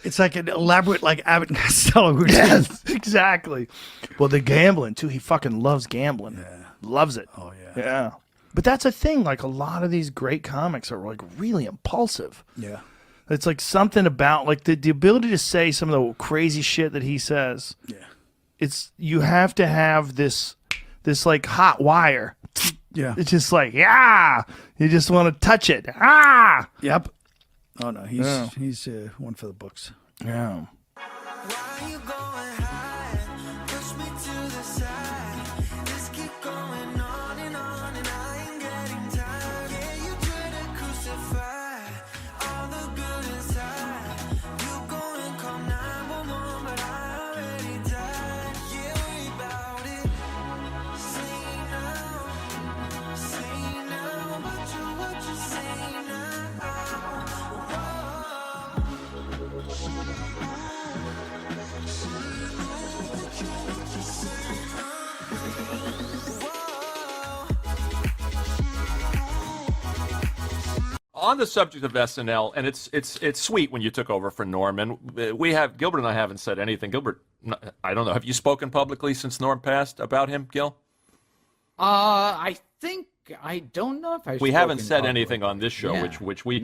It's like an elaborate, like Abbott and Costello routine. Yes, exactly. Well, the gambling, too. He fucking loves gambling. Yeah. Loves it. Oh, yeah. Yeah. But that's a thing. Like, a lot of these great comics are, like, really impulsive. Yeah. It's like something about like the ability to say some of the crazy shit that he says. Yeah. It's you have to have this like hot wire. Yeah. It's just like, yeah. You just want to touch it. Ah. Yep. Oh no, he's Yeah. he's one for the books. Yeah. On the subject of SNL, and it's sweet when you took over for Norm, and Gilbert and I haven't said anything. Gilbert, I don't know. Have you spoken publicly since Norm passed about him, Gil? I think I don't know if I. We haven't said anything on this show, Yeah. which we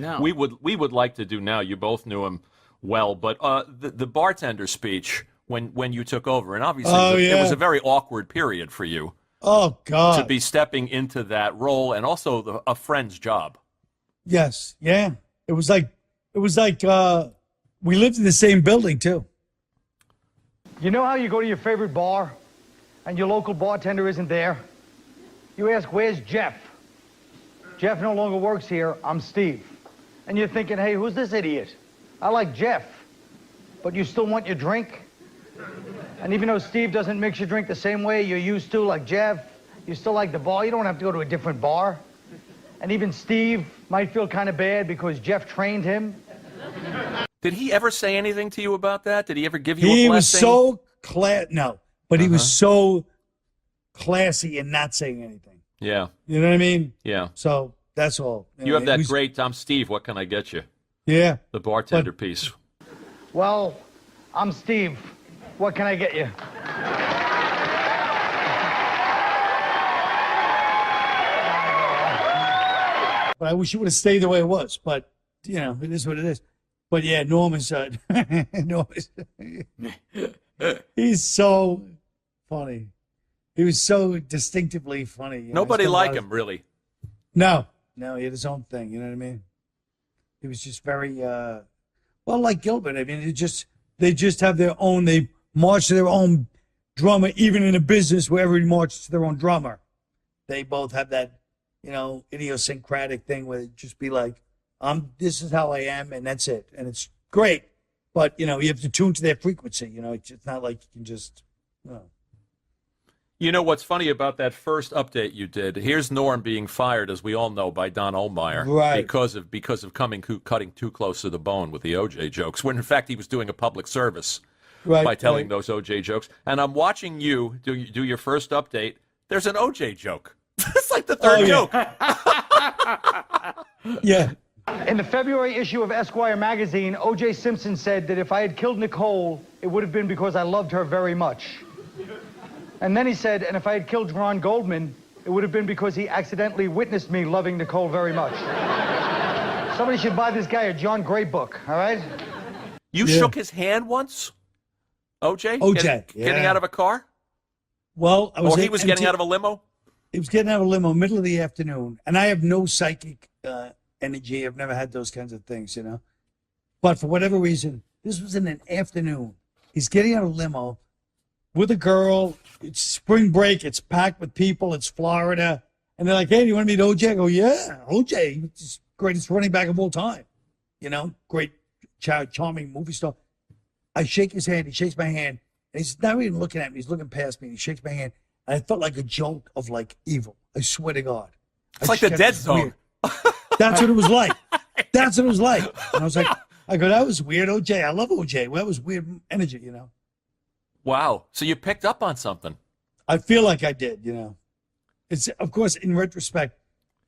would like to do now. You both knew him well, but the bartender speech when you took over, and obviously it was a very awkward period for you. Oh God! To be stepping into that role, and also a friend's job. Yes, yeah. It was like we lived in the same building too. You know how you go to your favorite bar and your local bartender isn't there? You ask, where's Jeff? Jeff no longer works here, I'm Steve. And you're thinking, hey, who's this idiot? I like Jeff, but you still want your drink? And even though Steve doesn't mix your drink the same way you're used to, like Jeff, you still like the bar, you don't have to go to a different bar. And even Steve might feel kind of bad because Jeff trained him. Did he ever say anything to you about that? Did he ever give you a He blessing? was so no, but he was so classy in not saying anything. Yeah. You know what I mean? Yeah. So that's all. You have that great I'm Steve, what can I get you? Yeah. The bartender piece. Well, I'm Steve. What can I get you? But I wish it would have stayed the way it was. But you know, it is what it is. But yeah, Norm is he's so funny. He was so distinctively funny. You know, Nobody like him, really. No, he had his own thing. You know what I mean? He was just very well, like Gilbert. I mean, they just have their own. They march to their own drummer, even in a business where everybody marches to their own drummer. They both have that, you know, idiosyncratic thing where it just be like, this is how I am, and that's it, and it's great. But you know, you have to tune to their frequency. You know, it's not like you can just. You know what's funny about that first update you did? Here's Norm being fired, as we all know, by Don Ohlmeyer, right? Because of cutting too close to the bone with the OJ jokes. When in fact he was doing a public service by telling those OJ jokes. And I'm watching you do your first update. There's an OJ joke. It's like the third joke. Yeah. In the February issue of Esquire magazine, O.J. Simpson said that if I had killed Nicole, it would have been because I loved her very much. And then he said, and if I had killed Ron Goldman, it would have been because he accidentally witnessed me loving Nicole very much. Somebody should buy this guy a John Gray book, all right? You shook his hand once, OJ? Getting out of a car? Well, he was getting out of a limo? He was getting out of a limo middle of the afternoon, and I have no psychic energy. I've never had those kinds of things, you know. But for whatever reason, this was in an afternoon. He's getting out of a limo with a girl. It's spring break. It's packed with people. It's Florida. And they're like, hey, do you want to meet OJ? I go, yeah, OJ, he's greatest running back of all time. You know, great, charming movie star. I shake his hand. He shakes my hand. And he's not even looking at me. He's looking past me. And he shakes my hand. And I felt like a jolt of, like, evil. I swear to God. It's like the Dead Zone. That's what it was like. That's what it was like. And I was like, I go, that was weird, OJ. I love OJ. Well, that was weird energy, you know. Wow. So you picked up on something. I feel like I did, you know. It's, of course, in retrospect.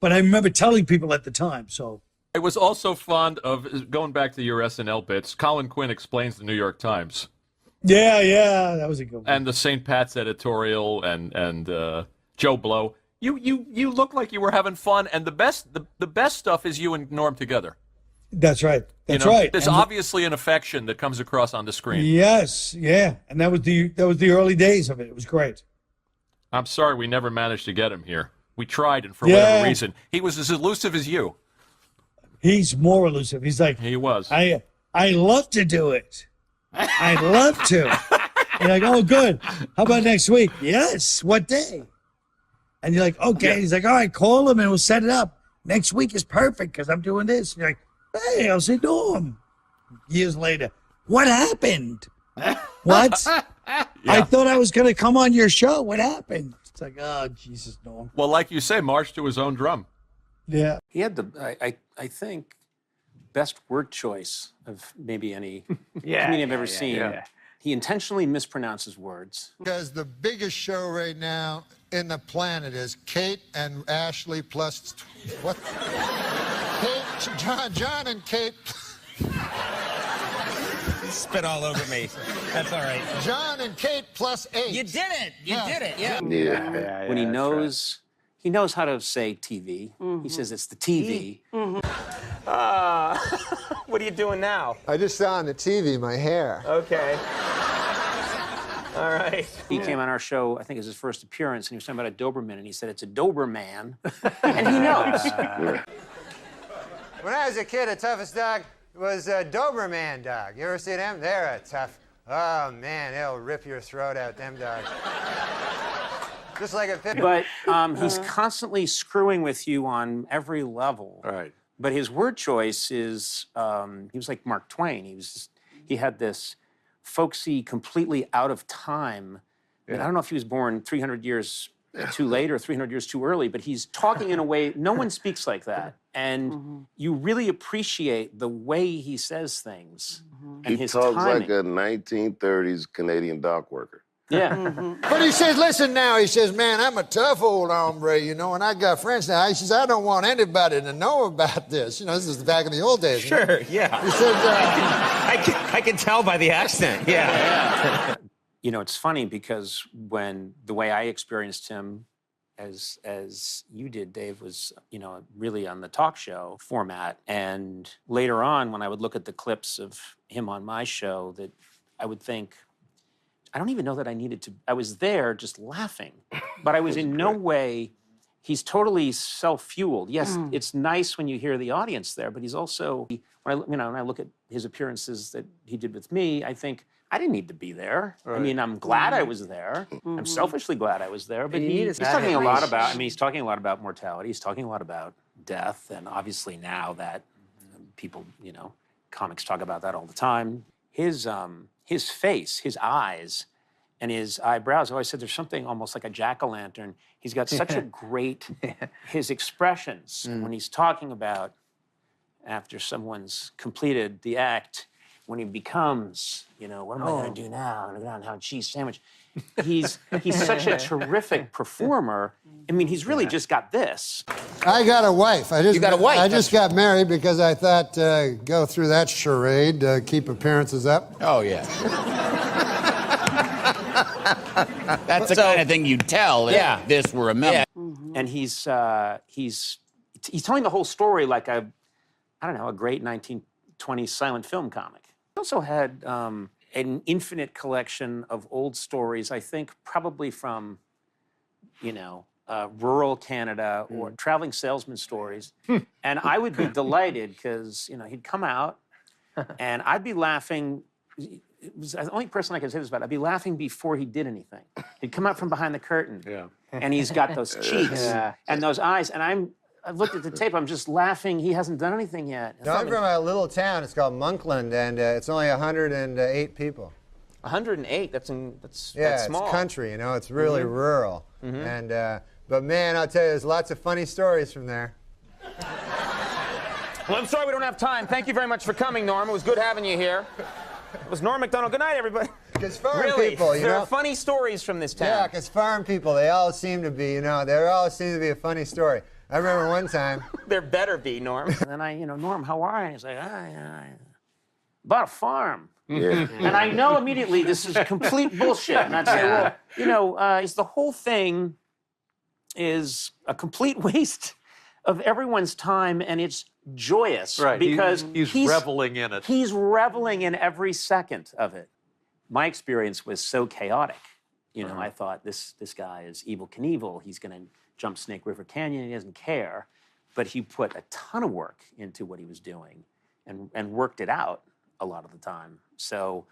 But I remember telling people at the time, so. I was also fond of, going back to your SNL bits, Colin Quinn Explains the New York Times. Yeah, that was a good one. And the St. Pat's editorial and Joe Blow. You look like you were having fun, and the best stuff is you and Norm together. That's right. That's right. There's obviously an affection that comes across on the screen. Yes, yeah, and that was the early days of it. It was great. I'm sorry we never managed to get him here. We tried, and for whatever reason, he was as elusive as you. He's more elusive. He's like, he was. I love to do it. I'd love to. You're like, oh, good. How about next week? Yes. What day? And you're like, okay. Yeah. He's like, all right, call him and we'll set it up. Next week is perfect because I'm doing this. And you're like, hey, I'll say Norm. Years later, what happened? What? I thought I was going to come on your show. What happened? It's like, oh, Jesus, Norm. Well, like you say, march to his own drum. Yeah. He had the, I think, best word choice of maybe any comedian I've ever seen. Yeah. He intentionally mispronounces words. Because the biggest show right now in the planet is Kate and Ashley plus what? Kate, John and Kate. Spit all over me. That's all right. John and Kate plus 8. You did it. You did it. Yeah. When he knows, he knows how to say TV. He says it's the TV. What are you doing now? I just saw on the TV my hair. Okay. All right. He came on our show, I think it was his first appearance, and he was talking about a Doberman, and he said it's a Doberman, and he knows. When I was a kid, the toughest dog was a Doberman dog. You ever see them? They're a tough. Oh man, they'll rip your throat out. Them dogs. Just like a pit. But he's constantly screwing with you on every level. Right. But his word choice is, he was like Mark Twain. He had this folksy, completely out of time. I mean, I don't know if he was born 300 years too late or 300 years too early, but he's talking in a way, no one speaks like that. And you really appreciate the way he says things and his talks timing. like a 1930s Canadian dock worker. Yeah. But he says, listen now, he says, man, I'm a tough old hombre, you know, and I got friends now. He says, I don't want anybody to know about this. You know, this is back in the old days. Sure, yeah. He says, I can tell by the accent, yeah. You know, it's funny because when the way I experienced him, as you did, Dave, was, you know, really on the talk show format. And later on, when I would look at the clips of him on my show, that I would think, I don't even know that I needed to. I was there just laughing, but I was in no way. He's totally self-fueled. Yes, it's nice when you hear the audience there, but he's also, when I look at his appearances that he did with me, I think I didn't need to be there. Right. I mean, I'm glad I was there. I'm selfishly glad I was there. But he's talking a lot about. I mean, he's talking a lot about mortality. He's talking a lot about death, and obviously now that people, you know, comics talk about that all the time. His face, his eyes, and his eyebrows. I always said there's something almost like a jack-o'-lantern. He's got such a great, his expressions when he's talking about after someone's completed the act, when he becomes, you know, what am I going to do now? I'm going to go down and have a cheese sandwich. He's such a terrific performer. I mean, he's really just got this. I got a wife. You got a wife? I just got married because I thought, go through that charade, keep appearances up. Oh, yeah. That's the kind of thing you tell if this were a memoir. And he's telling the whole story like a great 1920s silent film comic. He also had an infinite collection of old stories, I think probably from, you know, rural Canada or traveling salesman stories. And I would be delighted because, you know, he'd come out and I'd be laughing. It was the only person I could say this about. I'd be laughing before he did anything. He'd come out from behind the curtain and he's got those cheeks and those eyes. And I've looked at the tape. I'm just laughing. He hasn't done anything yet. No, I'm from a little town. It's called Monkland, and it's only 108 people. 108. That's small. It's country. You know, it's really rural. And but man, I'll tell you, there's lots of funny stories from there. Well, I'm sorry we don't have time. Thank you very much for coming, Norm. It was good having you here. It was Norm MacDonald. Good night, everybody. Because farm people, you know. There are funny stories from this town. Yeah, because farm people, they all seem to be, you know, there always seems to be a funny story. I remember one time. There better be, Norm. And then Norm, how are you? And he's like, about a farm. Yeah. And I know immediately this is complete bullshit. And I'd say, well, you know, the whole thing is a complete waste of everyone's time, and it's joyous Right. because He's reveling in it. He's reveling in every second of it. My experience was so chaotic. You know, I thought this guy is Evel Knievel. He's going to jump Snake River Canyon. He doesn't care. But he put a ton of work into what he was doing and worked it out a lot of the time. So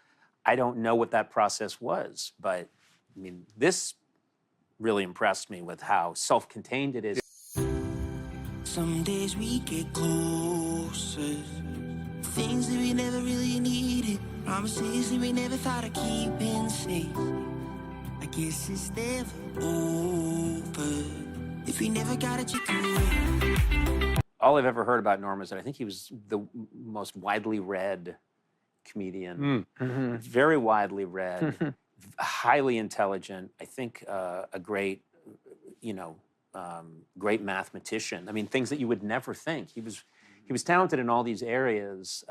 I don't know what that process was, but I mean, this really impressed me with how self-contained it is. Some days we get closer. Things that we never really needed. Promises that we never thought of keeping safe. I guess it's never over if we never got it together. All I've ever heard about Norm is that I think he was the most widely read comedian. Very widely read, highly intelligent. I think a great, great mathematician. I mean, things that you would never think. He was talented in all these areas.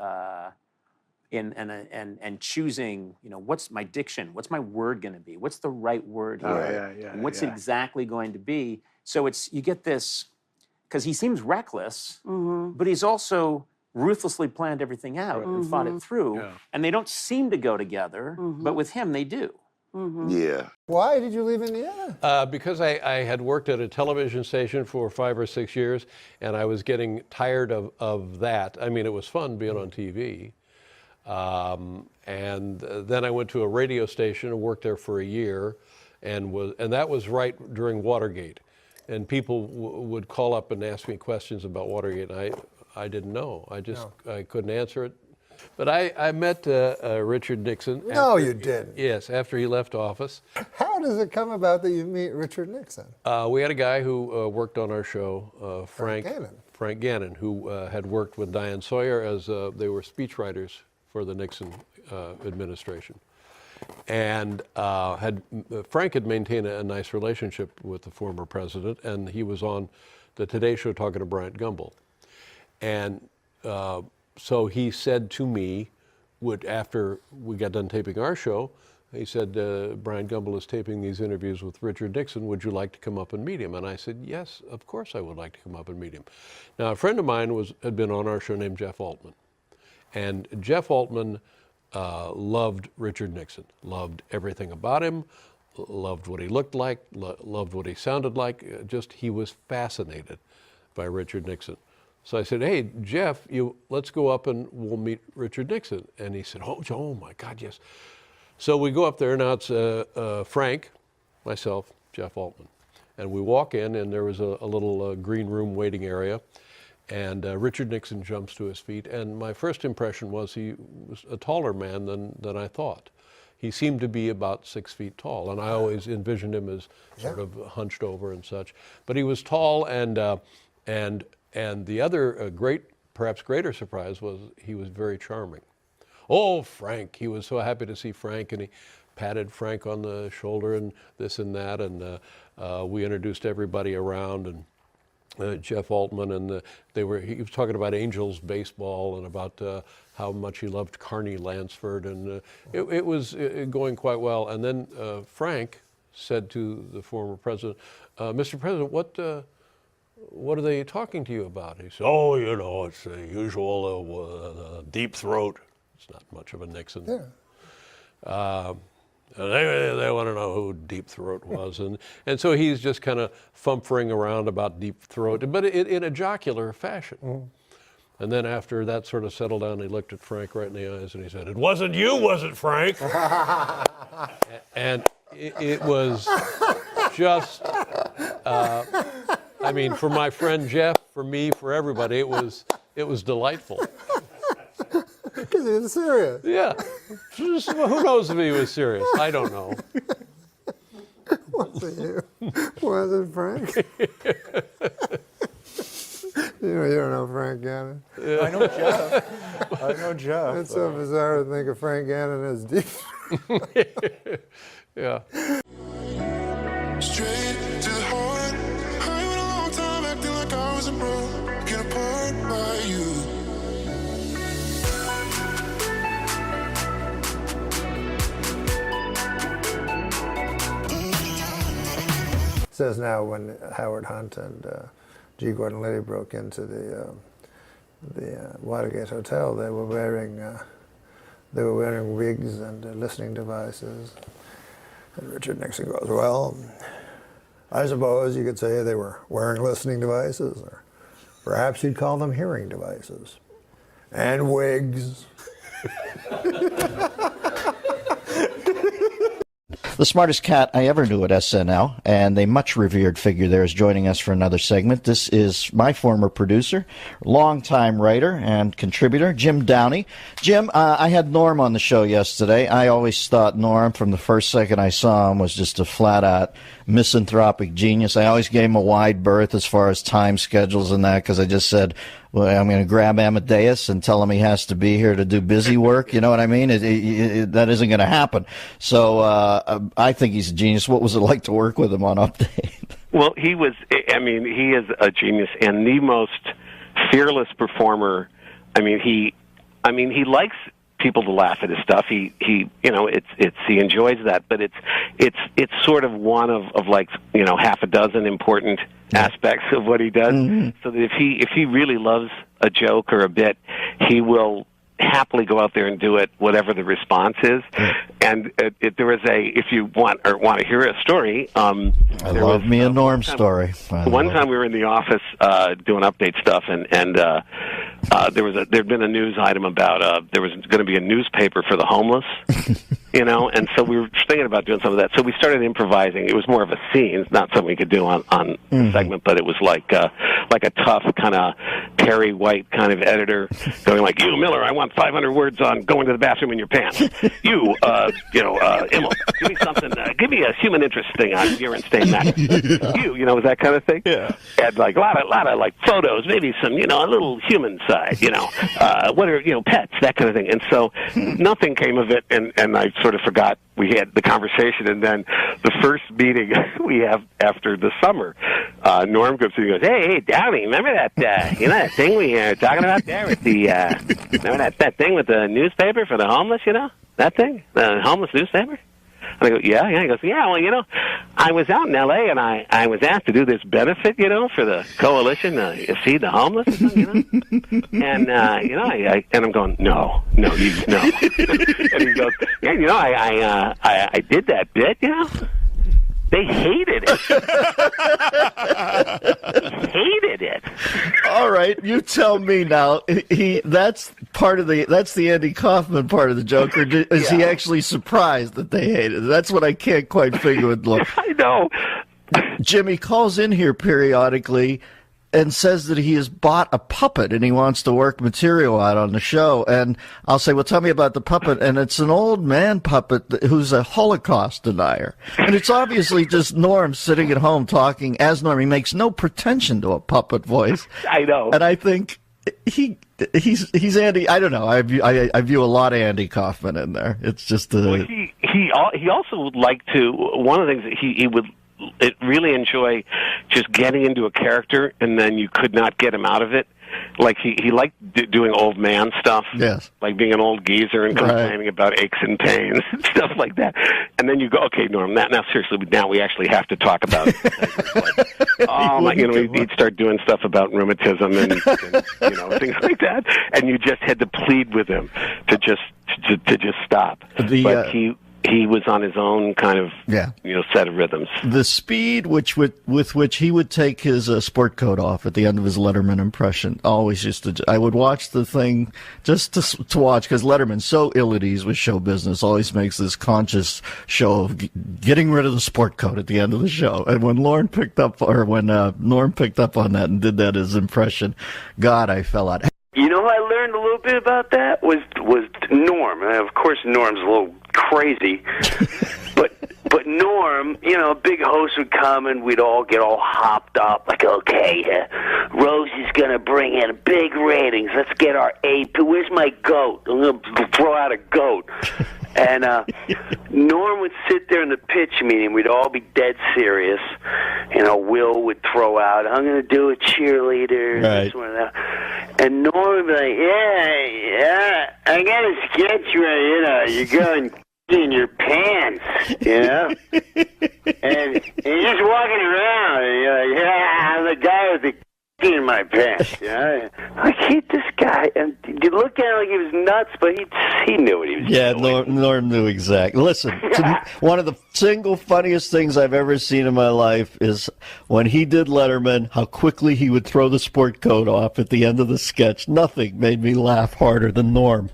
And choosing, what's my diction? What's my word going to be? What's the right word here? And what's it exactly going to be? So you get this, because he seems reckless, but he's also ruthlessly planned everything out and thought it through. Yeah. And they don't seem to go together, but with him, they do. Yeah. Why did you leave Indiana? Because I had worked at a television station for 5 or 6 years, and I was getting tired of that. I mean, it was fun being on TV. And then I went to a radio station and worked there for a year, and that was right during Watergate. And people would call up and ask me questions about Watergate, and I didn't know. I couldn't answer it. But I met Richard Nixon. No, you didn't. Yes, after he left office. How does it come about that you meet Richard Nixon? We had a guy who worked on our show, Frank Gannon, who had worked with Diane Sawyer as they were speechwriters for the Nixon administration. And Frank had maintained a nice relationship with the former president, and he was on the Today Show talking to Bryant Gumbel. And so he said to me, after we got done taping our show, he said, Bryant Gumbel is taping these interviews with Richard Nixon. Would you like to come up and meet him? And I said, yes, of course I would like to come up and meet him. Now, a friend of mine had been on our show named Jeff Altman. And Jeff Altman loved Richard Nixon, loved everything about him, loved what he looked like, loved what he sounded like. He was fascinated by Richard Nixon. So I said, hey, Jeff, let's go up and we'll meet Richard Nixon. And he said, oh my God, yes. So we go up there. Now it's Frank, myself, Jeff Altman. And we walk in, and there was a little green room waiting area. And Richard Nixon jumps to his feet. And my first impression was he was a taller man than I thought. He seemed to be about 6 feet tall. And I always envisioned him as sort of hunched over and such. But he was tall, and the other perhaps greater surprise was he was very charming. Oh, Frank, he was so happy to see Frank, and he patted Frank on the shoulder and this and that, and we introduced everybody around, and Jeff Altman, and he was talking about Angels baseball and about how much he loved Carney Lansford, and it was going quite well. And then Frank said to the former president, Mr. President, what are they talking to you about? He said, it's the usual deep throat. It's not much of a Nixon. Yeah. They want to know who Deep Throat was. And so he's just kind of fumphering around about Deep Throat, but in a jocular fashion. Mm. And then after that sort of settled down, he looked at Frank right in the eyes and he said, it wasn't you, was it, Frank? And it was just, for my friend Jeff, for me, for everybody, it was delightful. Because he was serious. Yeah. Who knows if he was serious? I don't know. Was it you? Was it Frank? You don't know Frank Gannon. Yeah. I know Jeff. It's so bizarre to think of Frank Gannon as deep. Yeah. Straight to the heart. I went a long time acting like I was a bro. Get apart by you. Says now when Howard Hunt and G. Gordon Liddy broke into the Watergate Hotel, they were wearing wigs and listening devices. And Richard Nixon goes, well, I suppose you could say they were wearing listening devices, or perhaps you'd call them hearing devices. And wigs. The smartest cat I ever knew at SNL, and a much revered figure there, is joining us for another segment. This is my former producer, longtime writer and contributor, Jim Downey. Jim, I had Norm on the show yesterday. I always thought Norm, from the first second I saw him, was just a flat-out misanthropic genius. I always gave him a wide berth as far as time schedules and that, because I just said, well, I'm going to grab Amadeus and tell him he has to be here to do busy work. You know what I mean? That isn't going to happen. So I think he's a genius. What was it like to work with him on Update? Well, he is a genius and the most fearless performer. He likes people to laugh at his stuff. He enjoys that, but it's sort of one of like, half a dozen important aspects of what he does. Mm-hmm. So that if he really loves a joke or a bit, he will happily go out there and do it, whatever the response is. And there was if you want to hear a story, I love me a Norm story. One time we were in the office doing Update stuff, and there'd been a news item about there was going to be a newspaper for the homeless, and so we were thinking about doing some of that. So we started improvising. It was more of a scene, not something we could do on the segment, but it was like a tough kind of Perry White kind of editor going like, "You, Miller, I want 500 words on going to the bathroom in your pants. You, Immel, give me something. Give me a human interest thing on urine stain matter. You, that kind of thing." Yeah. And like a lot of like photos, maybe some, a little human side, what are, pets, that kind of thing. And so nothing came of it, and I sort of forgot we had the conversation. And then the first meeting we have after the summer, Norm comes in and goes, hey, Downey, remember that, that thing we were talking about there with the, remember that thing with the newspaper for the homeless, that thing, the homeless newspaper? And I go, yeah. He goes, yeah, well, I was out in L.A. and I was asked to do this benefit, for the coalition to feed the homeless, and, and I'm going, no. And he goes, yeah, I did that bit, They hated it. Hated it. All right, you tell me now. That's the Andy Kaufman part of the joke, or is he actually surprised that they hated it? That's what I can't quite figure with Look. I know. Jimmy calls in here periodically and says that he has bought a puppet and he wants to work material out on the show. And I'll say, well, tell me about the puppet. And it's an old man puppet who's a Holocaust denier. And it's obviously just Norm sitting at home talking as Norm. He makes no pretension to a puppet voice. I know. And I think he's Andy. I don't know. I view a lot of Andy Kaufman in there. It's just he also would like to, one of the things that he would really enjoy just getting into a character, and then you could not get him out of it. Like he liked doing old man stuff, yes, like being an old geezer and complaining about aches and pains and stuff like that. And then you go, okay, Norm, now seriously, now we actually have to talk about it. He'd start doing stuff about rheumatism and things like that, and you just had to plead with him to just stop. But he was on his own kind of, set of rhythms. The speed with which he would take his sport coat off at the end of his Letterman impression, always I would watch the thing just to watch, because Letterman's so ill at ease with show business, always makes this conscious show of getting rid of the sport coat at the end of the show. And when Norm picked up on that and did that as impression, God, I fell out. I learned a little bit about that was Norm. And of course, Norm's a little crazy, but Norm, a big host would come and we'd all get all hopped up, like, okay, Rosie's gonna bring in big ratings. Let's get our AP. Where's my goat? I'm gonna throw out a goat. And Norm would sit there in the pitch meeting. We'd all be dead serious. Will would throw out, I'm going to do a cheerleader. Right. This one and that. And Norm would be like, yeah, I got a sketch ready. You're going in your pants, and you're just walking around. And you're like, yeah, I'm the guy with the in my pants. I hate this guy, and you look at him like he was nuts, but he knew what he was doing. Norm knew exactly. Listen, one of the single funniest things I've ever seen in my life is when he did Letterman, how quickly he would throw the sport coat off at the end of the sketch. Nothing made me laugh harder than Norm.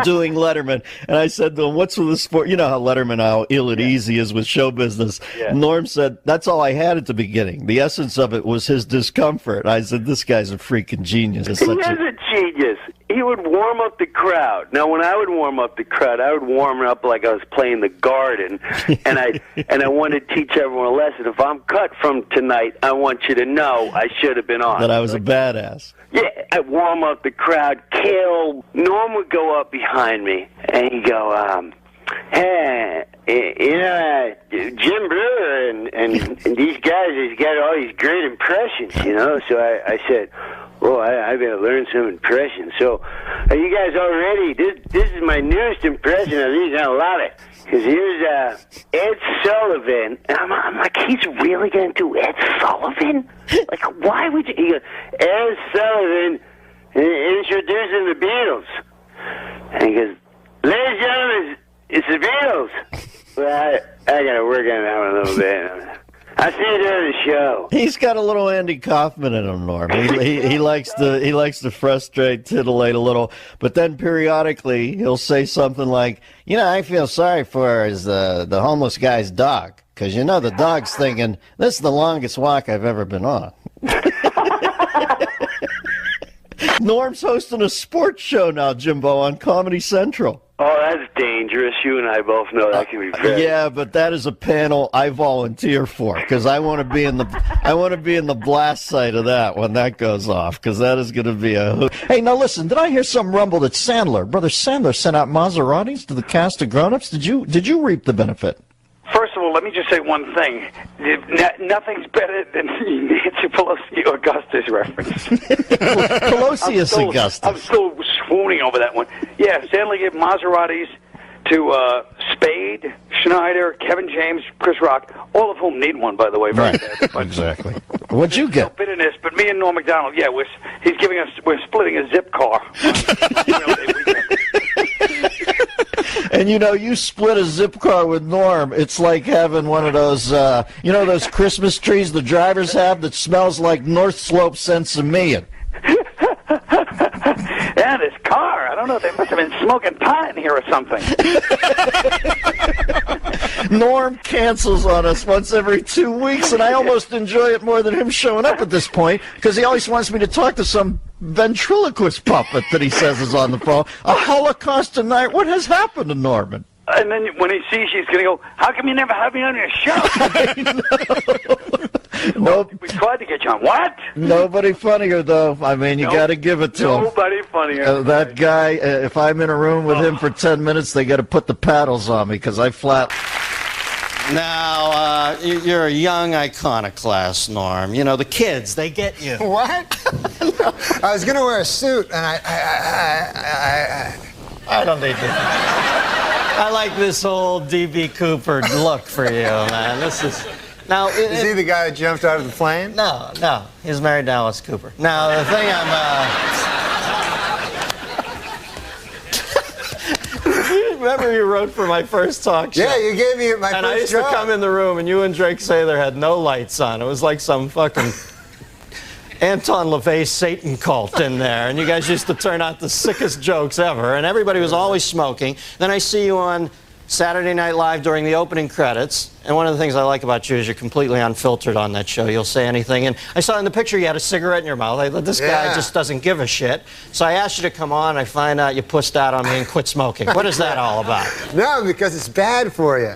Doing Letterman, and I said to him, "What's with the sport?" You know how Letterman, how ill at ease he is with show business. Yeah. Norm said, "That's all I had at the beginning. The essence of it was his discomfort." I said, "This guy's a freaking genius." He is a genius. He would warm up the crowd. Now, when I would warm up the crowd, I would warm it up like I was playing the Garden, and I wanted to teach everyone a lesson. If I'm cut from tonight, I want you to know I should have been on. That I was a badass. Yeah, I'd warm up the crowd. Norm would go up behind me, and he'd go, hey, Jim Brewer and these guys, he's got all these great impressions, So I said, well, I better learn some impressions. So, are you guys all ready? This is my newest impression of these. I love it. Because here's Ed Sullivan. And I'm like, he's really going to do Ed Sullivan? Like, why would you? He goes, Ed Sullivan introducing the Beatles. And he goes, ladies and gentlemen, it's the Beatles. Well, I got to work on that one a little bit. I see you during the show. He's got a little Andy Kaufman in him, Norm. He likes to frustrate, titillate a little, but then periodically he'll say something like, I feel sorry for the homeless guy's dog, because the dog's thinking, this is the longest walk I've ever been on. Norm's hosting a sports show now, Jimbo, on Comedy Central. Oh, that's dangerous. You and I both know that can be very. Yeah, but that is a panel I volunteer for, because I want to be in the blast side of that when that goes off, because that is going to be a hoot. Hey, now listen, did I hear some rumble that Brother Sandler sent out Maseratis to the cast of Grown Ups? Did you reap the benefit? First of all, let me just say one thing. Nothing's better than Nancy Pelosi Augustus reference. Pelosi Augustus. I'm still swooning over that one. Yeah, Sandler gave Maseratis to Spade, Schneider, Kevin James, Chris Rock, all of whom need one, by the way. Right, exactly. What'd you get? No bitterness, but me and Norm MacDonald, yeah, we're splitting a zip car. And you split a zip car with Norm. It's like having one of those, those Christmas trees the drivers have that smells like North Slope Sensimilla. Yeah, this car, I don't know, they must have been smoking pot in here or something. Norm cancels on us once every 2 weeks, and I almost enjoy it more than him showing up at this point, because he always wants me to talk to some ventriloquist puppet that he says is on the phone. A Holocaust tonight. What has happened to Norman? And then when he sees, he's going to go, how come you never have me on your show? Nope. We tried to get you on. What? Nobody funnier, though. I mean, you got to give it to him. Nobody funnier. That guy, if I'm in a room with him for 10 minutes, they got to put the paddles on me, because I flat... Now, you're a young iconoclast, Norm. The kids, they get you. What? I was going to wear a suit, and I don't need to. I like this whole D.B. Cooper look for you, man. This is... Now, is he the guy that jumped out of the plane? No. He's married to Alice Cooper. Now, the thing Remember you wrote for my first talk show? Yeah, you gave me my first job. And I used to come in the room, and you and Drake Sather had no lights on. It was like some fucking Anton LaVey Satan cult in there, and you guys used to turn out the sickest jokes ever, and everybody was always smoking. Then I see you on Saturday Night Live during the opening credits, and one of the things I like about you is you're completely unfiltered on that show. You'll say anything, and I saw in the picture you had a cigarette in your mouth. I thought, this guy just doesn't give a shit. So I asked you to come on. I find out you pussed out on me and quit smoking. What is that all about? No, because it's bad for you.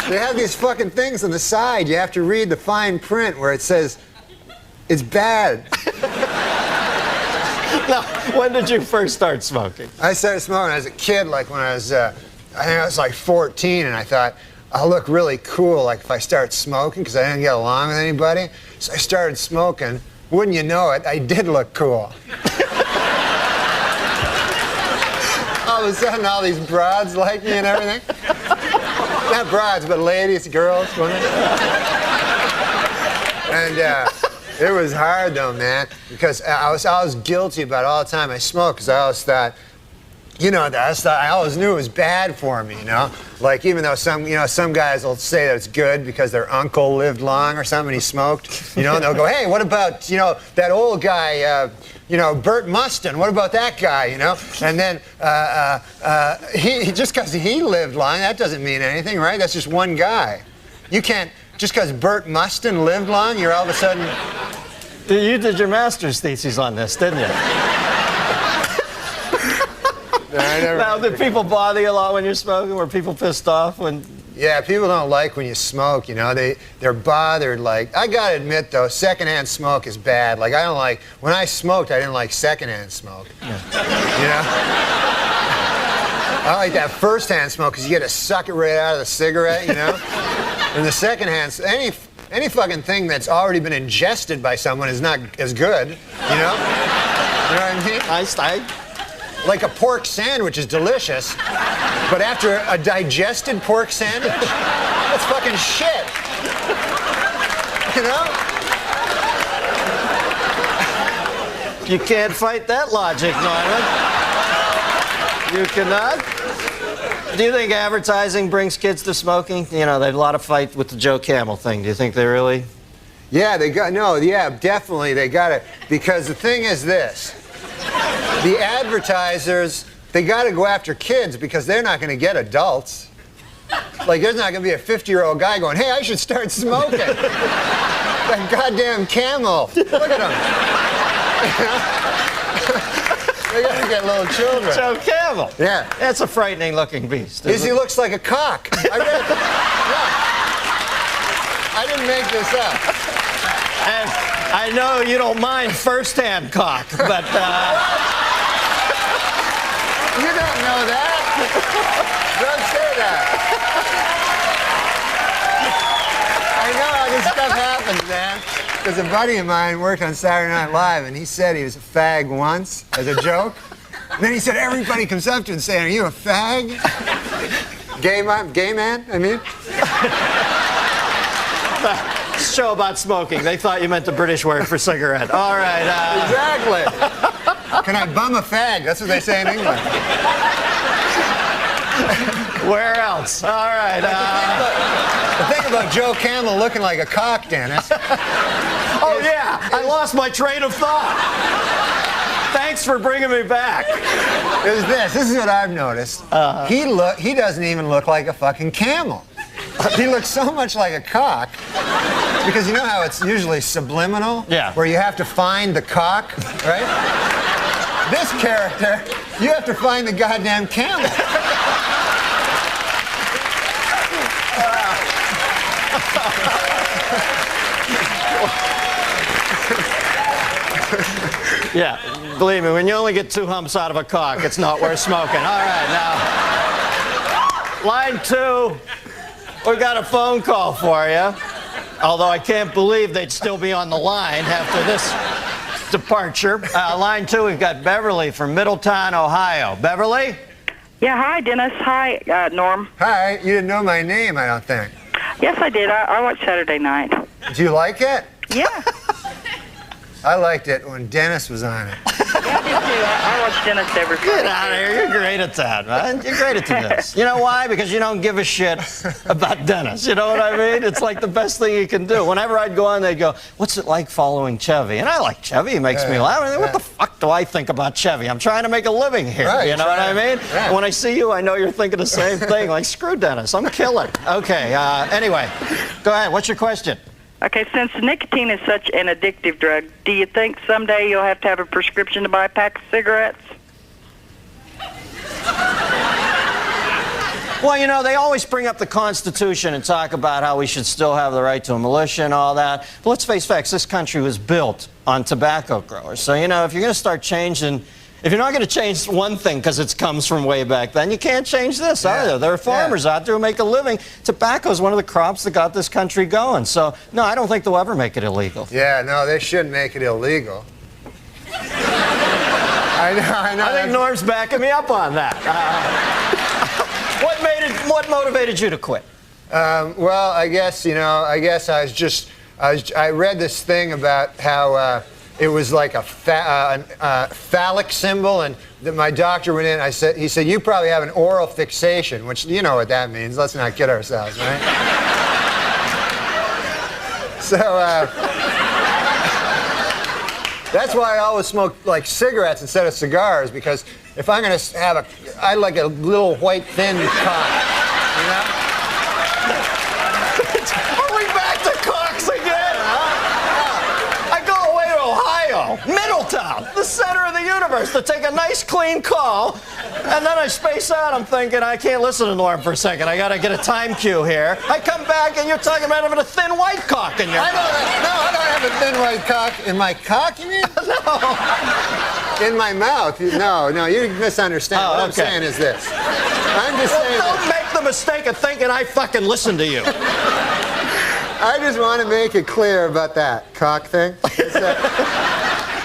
They have these fucking things on the side. You have to read the fine print where it says, it's bad. Now, when did you first start smoking? I started smoking when I was a kid, like when I was, I think I was like 14, and I thought, I'll look really cool, like if I start smoking, because I didn't get along with anybody. So I started smoking. Wouldn't you know it, I did look cool. All of a sudden, all these broads like me and everything. Not broads, but ladies, girls, women. And it was hard though, man, because I was guilty about it all the time I smoked, because I always thought, I always knew it was bad for me, Like, even though some guys will say that it's good because their uncle lived long or something and he smoked, and they'll go, hey, what about, that old guy, Bert Mustin, what about that guy, And then he just because he lived long, that doesn't mean anything, right? That's just one guy. You can't, just because Bert Mustin lived long, you're all of a sudden... You did your master's thesis on this, didn't you? Now, did people bother you a lot when you're smoking? Were people pissed off when... Yeah, people don't like when you smoke, They're bothered, like... I gotta admit, though, secondhand smoke is bad. Like, I don't like... When I smoked, I didn't like secondhand smoke. Yeah. I like that first-hand smoke, because you get to suck it right out of the cigarette, And the secondhand... Any fucking thing that's already been ingested by someone is not as good, You know what I mean? Like a pork sandwich is delicious, but after a digested pork sandwich, that's fucking shit. You can't fight that logic, Norman. You cannot. Do you think advertising brings kids to smoking? There's a lot of fight with the Joe Camel thing. Do you think they really? Yeah, definitely. They got it. Because the thing is this. The advertisers, they got to go after kids because they're not going to get adults. Like, there's not going to be a 50-year-old guy going, hey, I should start smoking. That goddamn Camel. Look at him. They got to get little children. Joe Camel. Yeah. That's a frightening-looking beast. He looks like a cock. I didn't make this up. And I know you don't mind first-hand cock, but... You don't know that. Don't say that. I know how this stuff happens, man. Because a buddy of mine worked on Saturday Night Live, and he said he was a fag once as a joke. And then he said everybody comes up to him and saying, "Are you a fag?" Gay man? I mean. Show about smoking. They thought you meant the British word for cigarette. All right. Exactly. Can I bum a fag? That's what they say in England. Where else? All right. The thing about Joe Camel looking like a cock, Dennis. I lost my train of thought. Thanks for bringing me back. Is this is what I've noticed. He doesn't even look like a fucking camel. He looks so much like a cock. Because you know how it's usually subliminal? Yeah. Where you have to find the cock, right? This character, you have to find the goddamn camel. Yeah, believe me, when you only get 2 humps out of a cock, it's not worth smoking. All right, now, line 2, we got a phone call for you. Although I can't believe they'd still be on the line after this departure. Line 2, we've got Beverly from Middletown, Ohio. Beverly? Yeah, hi, Dennis. Hi, Norm. Hi, you didn't know my name, I don't think. Yes, I did. I watched Saturday Night. Do you like it? Yeah. I liked it when Dennis was on it. I watch Dennis every Friday. Get out of here. You're great at that, man. You're great at this. You know why? Because you don't give a shit about Dennis. You know what I mean? It's like the best thing you can do. Whenever I'd go on, they'd go, what's it like following Chevy? And I like Chevy. He makes me laugh. What the fuck do I think about Chevy? I'm trying to make a living here. Right, you know what I mean? Yeah. When I see you, I know you're thinking the same thing. Like, screw Dennis. I'm killing. Okay. Anyway, go ahead. What's your question? Okay, since nicotine is such an addictive drug, do you think someday you'll have to have a prescription to buy a pack of cigarettes? Well, you know, they always bring up the Constitution and talk about how we should still have the right to a militia and all that. But let's face facts, this country was built on tobacco growers. So, you know, if you're going to start changing... If you're not going to change one thing because it comes from way back then, you can't change this either. There are farmers out there who make a living. Tobacco is one of the crops that got this country going. So, no, I don't think they'll ever make it illegal. Yeah, no, they shouldn't make it illegal. I know. I think Norm's backing me up on that. What motivated you to quit? Well, I guess I was just I read this thing about how it was like a phallic symbol, and my doctor went in. He said, you probably have an oral fixation, which you know what that means. Let's not kid ourselves, right? So that's why I always smoke like cigarettes instead of cigars, because if I'm gonna have I like a little white thin cock, you know? Are we back to cocks again? I go away to Ohio, Middletown, the center of the universe, to take a nice clean call, and then I space out. I'm thinking I can't listen to Norm for a second. I gotta get a time cue here. I come back and you're talking about having a thin white cock in your mouth. I don't have a thin white cock in my cock. You mean? No. In my mouth. No, you misunderstand. What I'm saying is this. I'm just saying. Don't make the mistake of thinking I fucking listen to you. I just want to make it clear about that cock thing.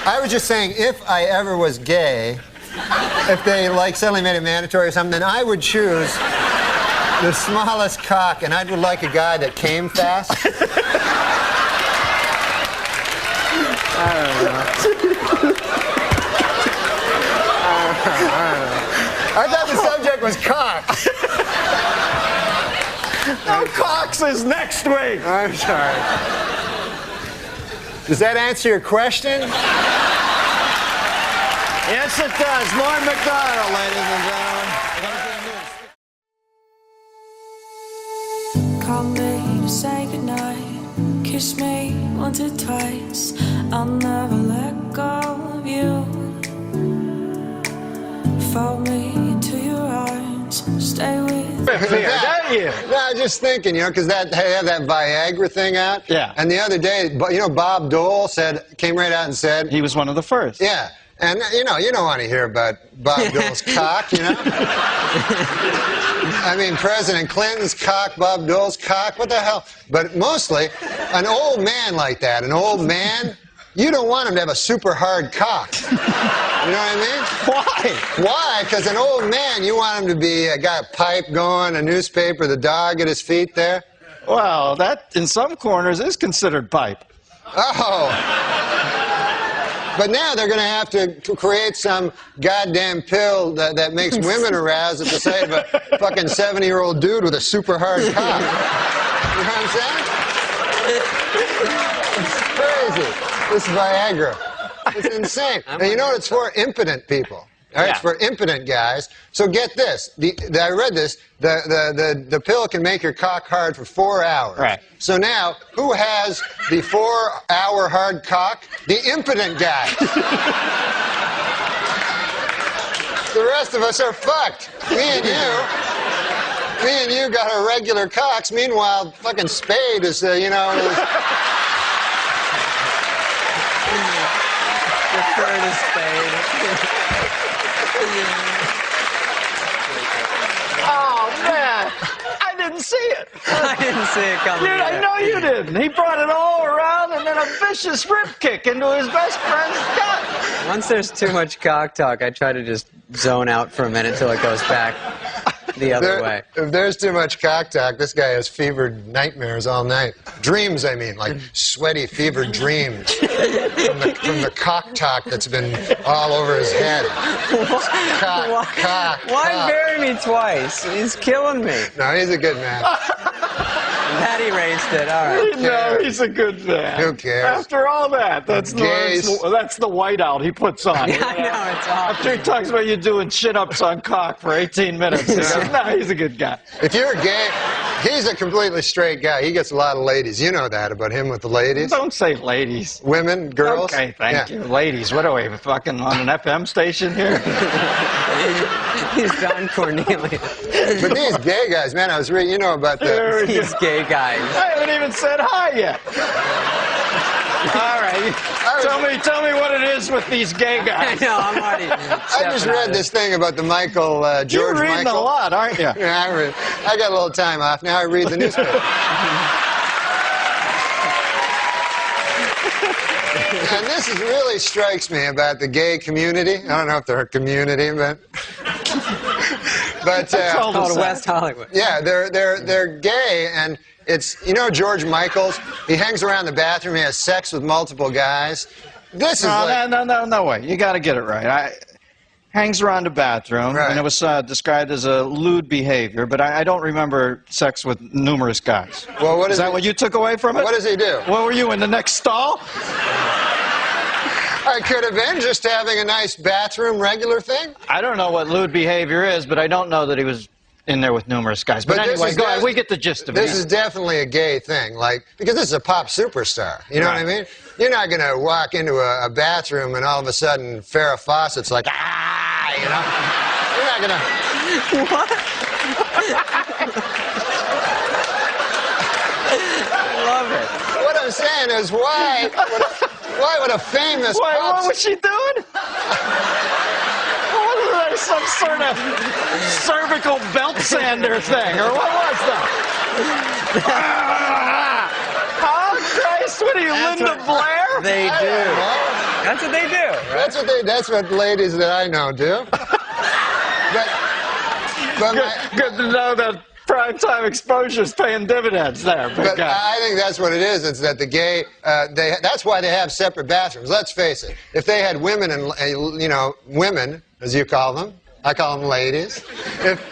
I was just saying, if I ever was gay, if they like suddenly made it mandatory or something, then I would choose the smallest cock, and I would like a guy that came fast. I don't know. I thought the subject was cock. No, cocks is next week. I'm sorry. Does that answer your question? Yes, it does. Norm MacDonald, ladies and gentlemen. Call me to say goodnight. Kiss me once or twice. I'll never let go of you. Fold me into your arms. Stay with me. No, I was just thinking, because they have that Viagra thing out. Yeah. And the other day, Bob Dole came right out and said he was one of the first. Yeah. And you don't want to hear about Bob Dole's cock, I mean, President Clinton's cock, Bob Dole's cock, what the hell? But mostly, an old man like that, you don't want him to have a super hard cock. You know what I mean? Why? Why? Because an old man, you want him to be got a pipe going, a newspaper, the dog at his feet there. Well, that in some corners is considered pipe. Oh. But now they're going to have to create some goddamn pill that makes women aroused at the sight of a fucking 70-year-old dude with a super hard cock. You know what I'm saying? It's crazy. This Viagra. It's insane. And you know what it's for? Impotent people. All right, it's for impotent guys. So get this. I read this. The pill can make your cock hard for 4 hours. Right. So now, who has the 4-hour hard cock? The impotent guy. The rest of us are fucked. Me and you got our regular cocks. Meanwhile, fucking Spade is, Refer to Spade. Oh, man. I didn't see it. I didn't see it coming. Dude, I know you didn't. He brought it all around and then a vicious rip kick into his best friend's gut. Once there's too much cock talk, I try to just zone out for a minute till it goes back the other way. If there's too much cock talk, this guy has fevered nightmares all night. Dreams, I mean, like sweaty, fevered dreams from the cock talk that's been all over his head. Why bury me twice? He's killing me. No, he's a good man. That erased it. All right. No, he's a good man. Who cares? After all that, that's the whiteout he puts on. Yeah, I know, it's awesome. After he talks about you doing chin-ups on cock for 18 minutes. No, he's a good guy. If you're gay, he's a completely straight guy. He gets a lot of ladies. You know that about him with the ladies. Don't say ladies. Women, girls. Okay, thank you. Ladies, what are we, fucking on an FM station here? He's Don Cornelius. But these gay guys, man, I was reading, about these gay guys. I haven't even said hi yet. All right. Tell me what it is with these gay guys. I know, I'm already. I just read this thing about the George You're reading Michael. a lot, aren't you? Yeah, I got a little time off. Now I read the newspaper. And this really strikes me about the gay community. I don't know if they're a community, but But called West Hollywood. Yeah, they're gay, and it's George Michaels. He hangs around the bathroom. He has sex with multiple guys. This is no way. You got to get it right. Hangs around the bathroom, and it was described as a lewd behavior, but I don't remember sex with numerous guys. Well, is that what you took away from it? What does he do? What were you, in the next stall? I could have been just having a nice bathroom regular thing. I don't know what lewd behavior is, but I don't know that he was in there with numerous guys. But anyway, go ahead. We get the gist of it. This is definitely a gay thing, because this is a pop superstar. You know what I mean? You're not going to walk into a bathroom and all of a sudden Farrah Fawcett's like, You're not going to... What? I love it. What I'm saying is, why would a famous what was she doing? Some sort of cervical belt sander thing, or what was that? Oh, Christ, what are you, Linda Blair? They do. That's what they do. Right? That's what ladies that I know do. Good to know that primetime exposure's paying dividends there. But I think that's what it is. It's that the gay, that's why they have separate bathrooms. Let's face it. If they had women and, women, as you call them, I call them ladies.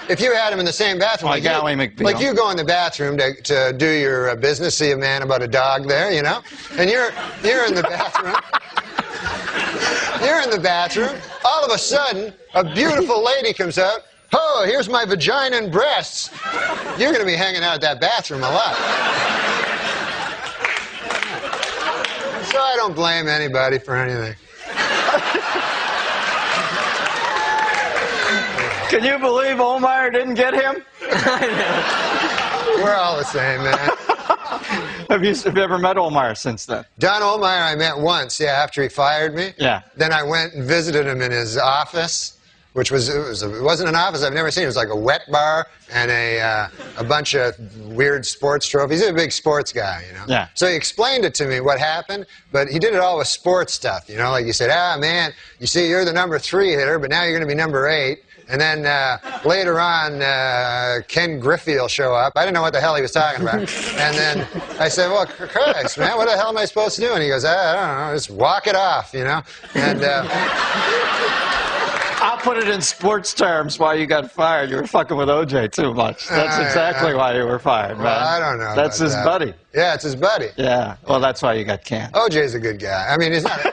If you had them in the same bathroom, like you go in the bathroom to do your business, see a man about a dog there, and you're in the bathroom. You're in the bathroom. All of a sudden, a beautiful lady comes out. Oh, here's my vagina and breasts. You're going to be hanging out at that bathroom a lot. So I don't blame anybody for anything. Can you believe Olmeyer didn't get him? We're all the same, man. Have you ever met Olmeyer since then? Don Olmeyer I met once, after he fired me. Yeah. Then I went and visited him in his office, which it wasn't an office I've never seen. It was like a wet bar and a bunch of weird sports trophies. He's a big sports guy, Yeah. So he explained it to me what happened, but he did it all with sports stuff, like he said, man, you see, you're the number 3 hitter, but now you're going to be number 8. And then later on, Ken Griffey will show up. I didn't know what the hell he was talking about. And then I said, well, Christ, man, what the hell am I supposed to do? And he goes, I don't know, just walk it off, And I'll put it in sports terms why you got fired. You were fucking with OJ too much. That's exactly why you were fired, man. Well, I don't know. That's his buddy. Yeah, it's his buddy. Yeah, well, that's why you got canned. OJ's a good guy. I mean, he's not...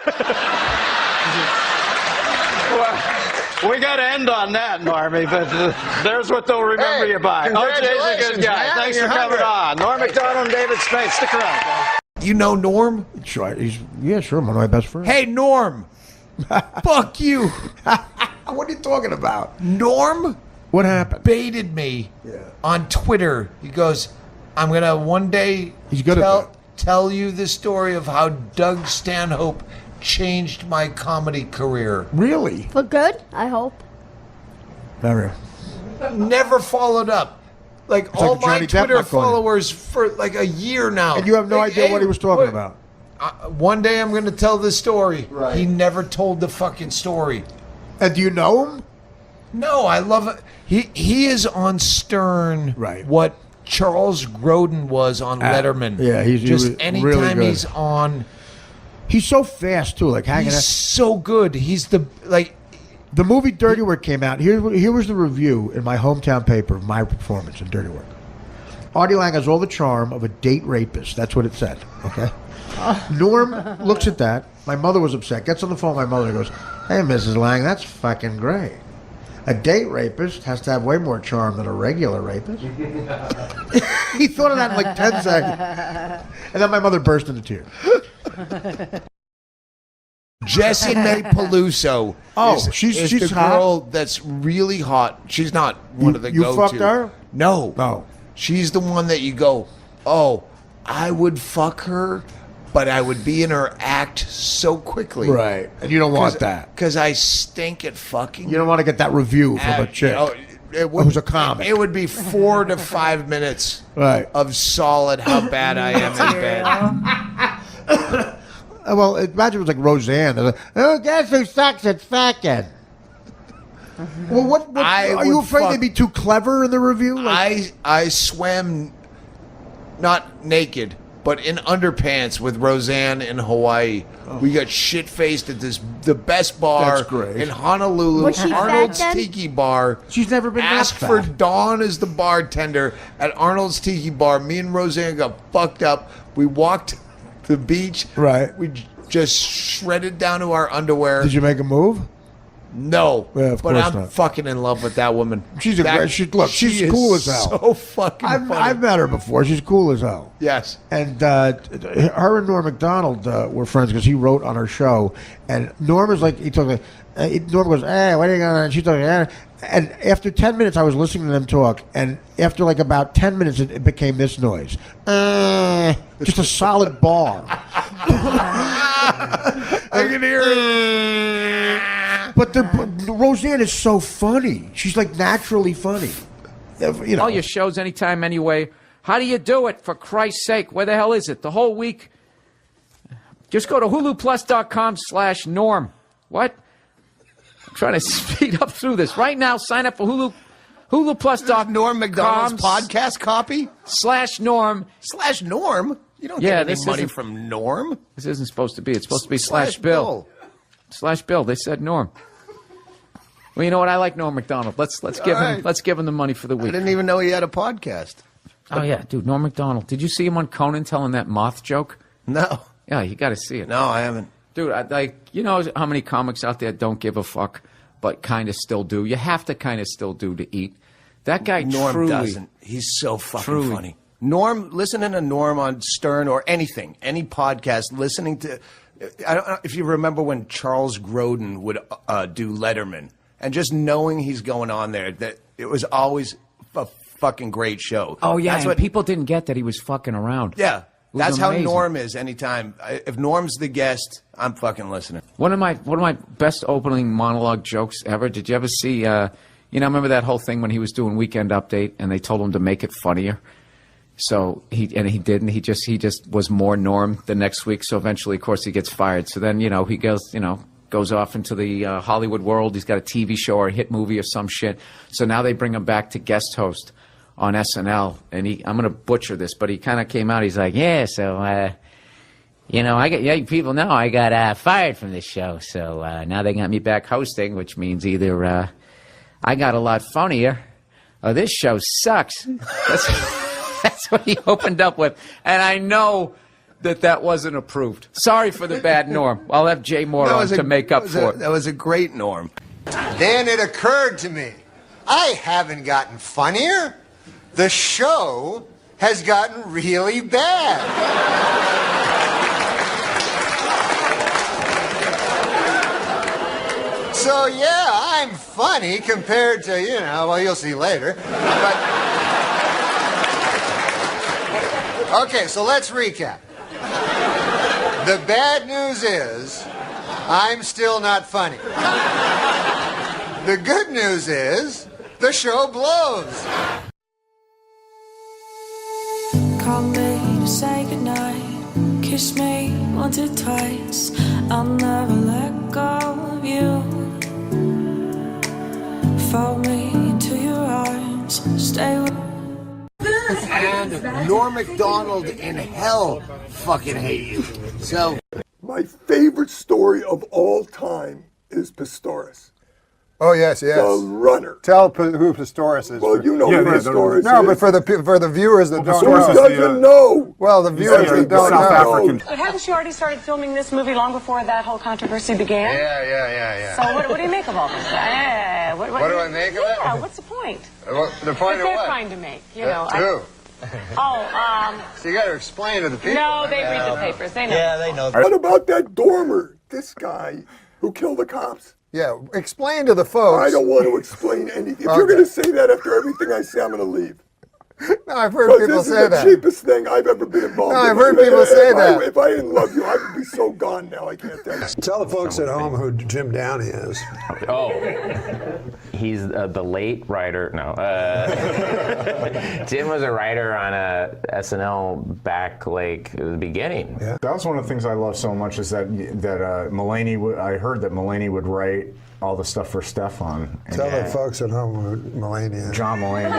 We got to end on that, Normie, but there's what they'll remember you by. OJ's a good guy. Man, Thanks for coming on. Norm MacDonald and David Spade. Stick around, guys. You know Norm? Sure, sure, one of my best friends. Hey, Norm. Fuck you. What are you talking about? Norm? What happened? Baited me on Twitter. He goes, I'm going to one day tell you the story of how Doug Stanhope changed my comedy career. Really? For good, I hope. Very. Never followed up. Like all my Twitter followers for like a year now. And you have no idea what he was talking about. One day I'm going to tell this story. Right. He never told the fucking story. And do you know him? No, I love it. He is on Stern. Right. What Charles Grodin was on Letterman. Yeah, just anytime really good. He's on. He's so fast too. Like hanging. He's so good. He's the movie Dirty Work came out. Here was the review in my hometown paper of my performance in Dirty Work. Artie Lang has all the charm of a date rapist. That's what it said. Okay. Norm looks at that. My mother was upset. Gets on the phone with my mother and goes, "Hey, Mrs. Lang, that's fucking great. A date rapist has to have way more charm than a regular rapist." He thought of that in like 10 seconds. And then my mother burst into tears. Jessie May Peluso. She's the hot? girl that's really hot. She's not one of the you go-to. fucked her? No. She's the one that you go, oh, I would fuck her, but I would be in her act so quickly. Right. And you don't want that. Because I stink at fucking. You don't want to get that review from a chick. Who's a comic. It would be 4 to 5 minutes of solid how bad I am in bed. Well, imagine it was like Roseanne. Oh, guess who sucks at fucking? Well, what are you afraid they'd be too clever in the review? I swam not naked, but in underpants with Roseanne in Hawaii. We got shit-faced at the best bar That's great. in Honolulu, Was she Arnold's fat then? Tiki Bar. She's never been that Asked fat. for Dawn as the bartender at Arnold's Tiki Bar. Me and Roseanne got fucked up. We walked to the beach. Right. We just shredded down to our underwear. Did you make a move? No, Yeah, of but course I'm not. fucking in love with that woman. She's a great. She's is cool as hell. So fucking I've funny. met her before. She's cool as hell. Yes. And her and Norm MacDonald were friends because he wrote on her show. And Norm is like, Norm goes, hey, what are you going to, and she's like, eh. And after 10 minutes, I was listening to them talk. And after like about 10 minutes, it became this noise. Just a solid bar. I can hear it. But Roseanne is so funny. She's like naturally funny. You know. All your shows anytime, anyway. How do you do it, for Christ's sake? Where the hell is it? The whole week? Just go to huluplus.com/norm. What? I'm trying to speed up through this. Right now, sign up for huluplus.com. Norm MacDonald's podcast copy? /norm. /norm? You don't get any money from Norm. This isn't supposed to be. It's supposed to be /bill. /bill. They said Norm. Well, you know what? I like Norm MacDonald. Let's give him the money for the week. I didn't even know he had a podcast. Oh yeah, dude, Norm MacDonald. Did you see him on Conan telling that moth joke? No. Yeah, you got to see it. No, I haven't. Dude, you know how many comics out there don't give a fuck, but kind of still do. You have to kind of still do to eat. That guy Norm truly doesn't. He's so fucking truly funny. Norm, listening to Norm on Stern or anything, any podcast, listening to. I don't know if you remember when Charles Grodin would do Letterman, and just knowing he's going on there, that it was always a fucking great show. Oh yeah, That's and what people didn't get that he was fucking around. Yeah, It was that's how amazing. Norm is. Anytime if Norm's the guest, I'm fucking listening. One of my best opening monologue jokes ever. Did you ever see? Remember that whole thing when he was doing Weekend Update and they told him to make it funnier. So he didn't. He just was more Norm the next week. So eventually, of course, he gets fired. So then he goes off into the Hollywood world. He's got a TV show or a hit movie or some shit. So now they bring him back to guest host on SNL. And I'm going to butcher this, but he kind of came out. He's like, yeah, so people know I got fired from this show. So now they got me back hosting, which means either I got a lot funnier or this show sucks. That's what he opened up with. And I know that wasn't approved. Sorry for the bad Norm. I'll have Jay Moore on to make up for it. That was a great Norm. Then it occurred to me, I haven't gotten funnier. The show has gotten really bad. So yeah, I'm funny compared to, well, you'll see later. But okay, so let's recap. The bad news is I'm still not funny. The good news is the show blows. Call me to say goodnight. Kiss me once or twice. I'll never let go of you. Fold me into your arms. Stay with And Norm MacDonald in hell fucking hate you. So my favorite story of all time is Pistorius. Oh yes, yes. The runner. Tell who Pistorius is. Well, you know who Pistorius is. No, but for the viewers that don't Pistorius know. doesn't know. Well, the viewers that don't know. But haven't you already started filming this movie long before that whole controversy began? Yeah. So what do you make of all this? What do I make of it? Yeah, what's the point? The point of they're what? trying to make, Who? Oh, So you got to explain to the people. no, they read the papers. They know. Yeah, they know. What about that Dormer? This guy who killed the cops. Yeah, explain to the folks. I don't want to explain anything. If you're going to say that after everything I say, I'm going to leave. No, I've heard people say that. This is the cheapest thing I've ever been involved in. No, I've heard people say that. If I didn't love you, I would be so gone now. I can't tell you. Tell the folks at home who Jim Downey is. Oh, he's the late writer. No, Jim was a writer on SNL back like at the beginning. Yeah. That was one of the things I love so much is that Mulaney. I heard that Mulaney would write all the stuff for Stefan. Tell the folks at home who Mulaney is. John Mulaney.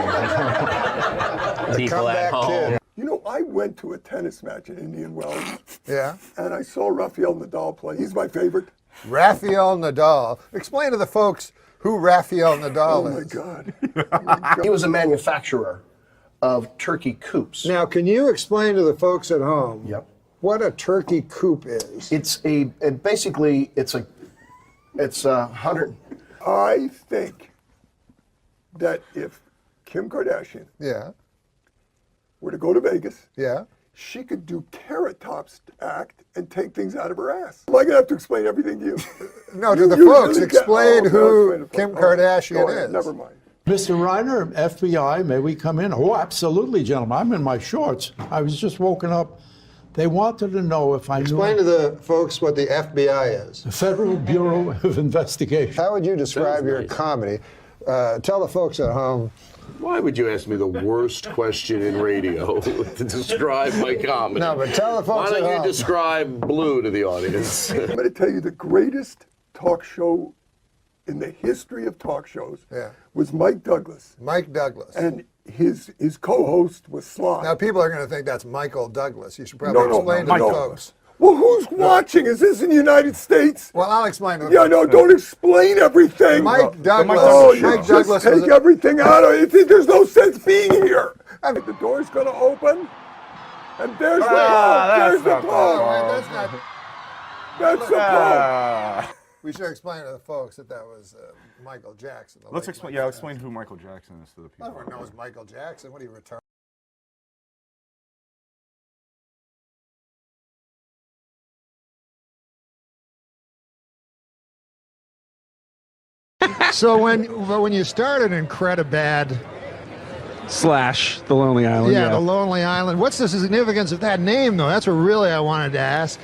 The People at comeback home. kid. You know, I went to a tennis match in Indian Wells. Yeah. And I saw Rafael Nadal play. He's my favorite. Rafael Nadal. Explain to the folks who Rafael Nadal Oh, my is. God. He was a manufacturer of turkey coops. Now, can you explain to the folks at home what a turkey coop is? It's basically it's a 100. I think that if Kim Kardashian were to go to Vegas, she could do Carrot Top's act and take things out of her ass. Am I going to have to explain everything to you? No, to the You folks, really explain no, who explain Kim it. Go Kardashian ahead, is. Never mind. Mr. Reiner, FBI, may we come in? Oh, absolutely, gentlemen. I'm in my shorts. I was just woken up. They wanted to know if I Explain to the folks what the FBI is. The Federal Bureau of Investigation. How would you describe your comedy? Tell the folks at home. Why would you ask me the worst question in radio to describe my comedy? No, but tell the folks Why at don't you home. describe Blue to the audience? I'm going to tell you the greatest talk show in the history of talk shows was Mike Douglas. Mike Douglas. And his co-host was Sly. Now, people are going to think that's Michael Douglas. You should probably explain to the folks. Well, who's watching? Is this in the United States? Well, I'll explain to the Yeah, folks. no, don't explain everything. Mike Douglas. Oh, you Mike just Douglas was take a- everything out of it. There's no sense being here. I mean, the door's going to open, and there's the Pope. There's the Pope. That's the Pope. We should explain to the folks that was Michael Jackson. Let's explain. Yeah, explain who Michael Jackson is to the people. Everyone knows Michael Jackson. What are you retarded? So when you started in Incredibad / The Lonely Island. the Lonely Island. What's the significance of that name, though? That's what really I wanted to ask.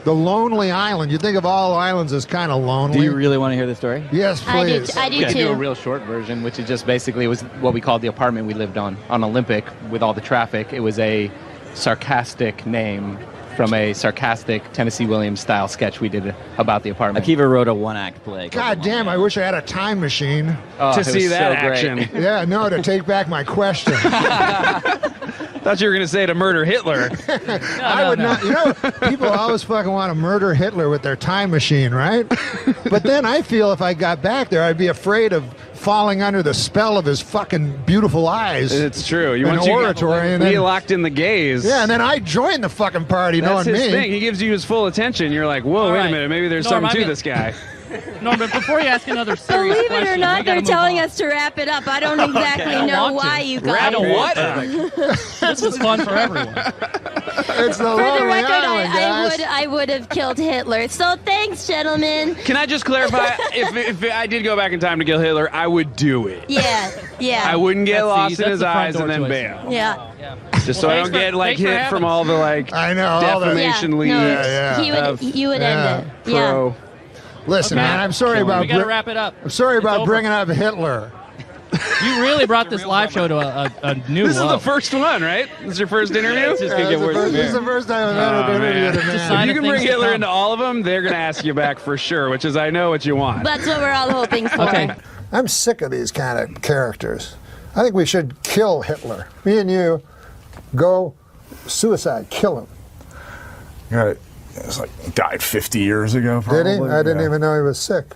The Lonely Island. You think of all islands as kind of lonely. Do you really want to hear the story? Yes, please. I do too. A real short version, which is just basically it was what we called the apartment we lived on Olympic with all the traffic. It was a sarcastic name from a sarcastic Tennessee Williams style sketch we did about the apartment. Akiva wrote a one-act play. God damn, I wish I had a time machine. To see that action. Yeah, no, to take back my question. Thought you were going to say to murder Hitler. I would not. You know, people always fucking want to murder Hitler with their time machine, right? But then I feel if I got back there, I'd be afraid of falling under the spell of his fucking beautiful eyes. It's true. You and want oratory, and then be locked in the gaze. Yeah, and then I join the fucking party, That's knowing his me. thing. He gives you his full attention. You're like, whoa, All wait right. a minute. Maybe there's Norm, something to I'm this guy. No, but before you ask another serious Believe question, it or not, we gotta they're move telling on. us to wrap it up. I don't exactly I know want to. why you Wrap guys. what? This is fun for everyone. It's the For the Lonely record, Island, guys. I would have killed Hitler. So thanks, gentlemen. Can I just clarify? if I did go back in time to kill Hitler, I would do it. Yeah. I wouldn't get That's lost the- in his that's the front eyes and door then choice. bail. Yeah. Just so I don't get like thanks for hit having from us. all the like I know, all the- defamation Yeah, leads. no, you would end it. Yeah. Pro. Listen, Okay. man, I'm sorry about We gotta wrap it up. I'm sorry It's about over. bringing up Hitler. You really brought this live show to a new This is low. the first one, right? This is your first interview? It's just gonna get worse from This is here. the first time I've ever been interviewed a man. If you can bring things to Hitler come. into all of them, they're going to ask you back for sure, which is I know what you want. That's what we're all hoping for. Okay. I'm sick of these kind of characters. I think we should kill Hitler. Me and you go suicide, kill him. Yeah, it was like he died 50 years ago. Probably. Did he? I didn't Yeah. even know he was sick.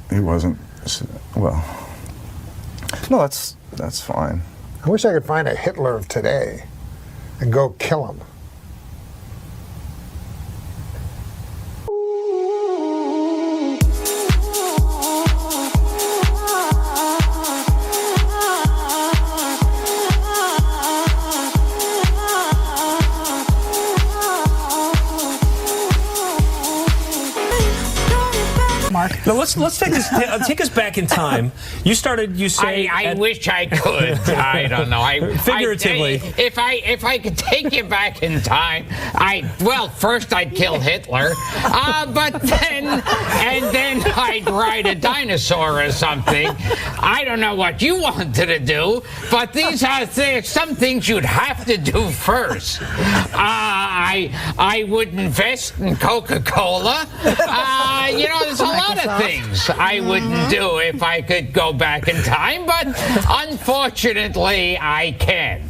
He wasn't. Well, no, that's fine. I wish I could find a Hitler of today and go kill him. Mark. Now let's take this. Take us back in time. You started. You say. I wish I could. I don't know. Figuratively. If I could take you back in time, first I'd kill Hitler, but then I'd ride a dinosaur or something. I don't know what you wanted to do, but these are some things you'd have to do first. I would invest in Coca-Cola. There's a lot of things I wouldn't do if I could go back in time, but unfortunately, I can't.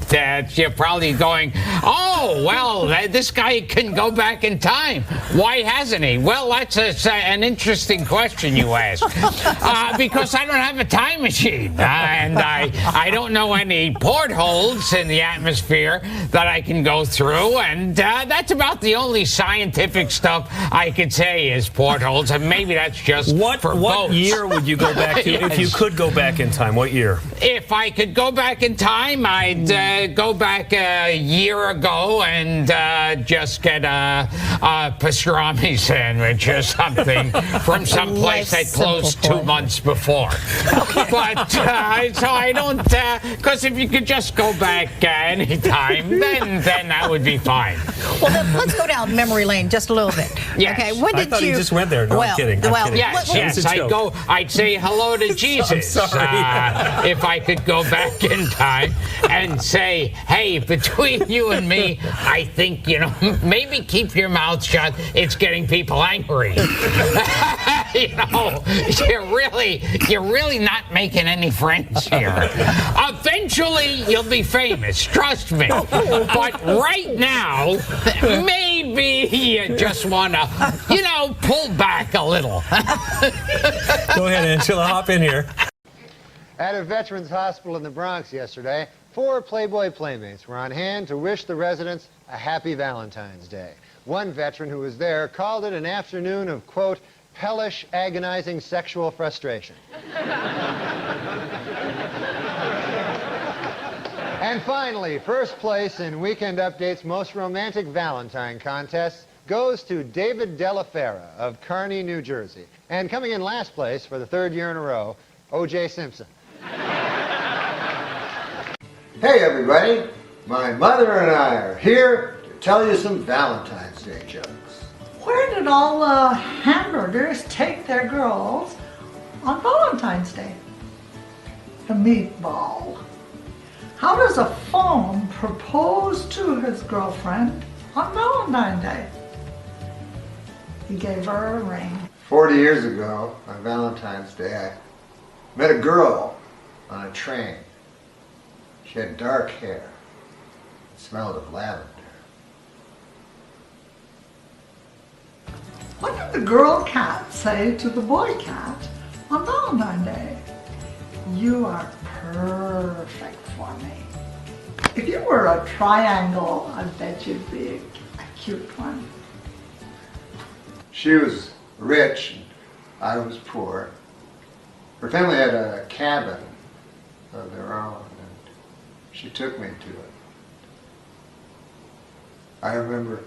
You're probably going, oh, well, this guy can go back in time. Why hasn't he? Well, that's an interesting question you ask. Because I don't have a time machine, and I don't know any portholes in the atmosphere that I can go through, and that's about the only scientific stuff I could say is portholes, and maybe that's just for What boats. year would you go back to if you could go back in time? What year? If I could go back in time, I'd go back a year ago and just get a pastrami sandwich or something from some place that closed 2 months before. But so I don't, because if you could just go back anytime, then that would be fine. Well, then let's go down memory lane just a little bit. Yes. Okay, when did I thought he just went there. No, I'm kidding. Yes, I'd say hello to Jesus. I'm sorry. If I could go back in time and say, hey, between you and me, I think, maybe keep your mouth shut. It's getting people angry. You're really not making any friends here. Eventually, you'll be famous. Trust me. But right now, maybe you just want to, pull back a little. Go ahead, Angela. Hop in here. At a veterans hospital in the Bronx yesterday, 4 Playboy playmates were on hand to wish the residents a happy Valentine's Day. One veteran who was there called it an afternoon of, quote, hellish, agonizing sexual frustration. And finally, first place in Weekend Update's most romantic Valentine contest goes to David Delafera of Kearney, New Jersey. And coming in last place for the 3rd year in a row, O.J. Simpson. Hey everybody, my mother and I are here to tell you some Valentine's Day jokes. Where did all the hamburgers take their girls on Valentine's Day? The meatball. How does a fawn propose to his girlfriend on Valentine's Day? He gave her a ring. 40 years ago, on Valentine's Day, I met a girl on a train. She had dark hair. It smelled of lavender. What did the girl cat say to the boy cat on Valentine's Day? You are perfect for me. If you were a triangle, I bet you'd be a cute one. She was rich, and I was poor. Her family had a cabin of their own, and she took me to it. I remember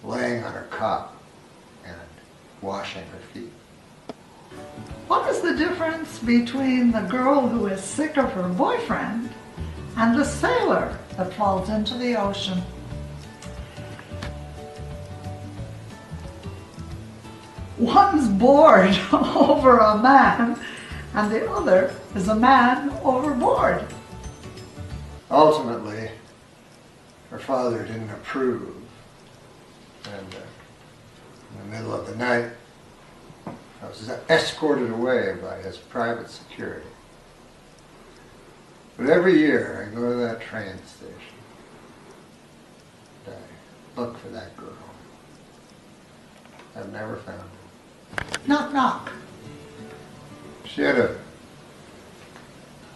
laying on her cot and washing her feet. What is the difference between the girl who is sick of her boyfriend and the sailor that falls into the ocean? One's bored over a man, and the other is a man overboard. Ultimately, her father didn't approve, and in the middle of the night, I was escorted away by his private security. But every year I go to that train station and I look for that girl. I've never found her. Knock, knock. She had a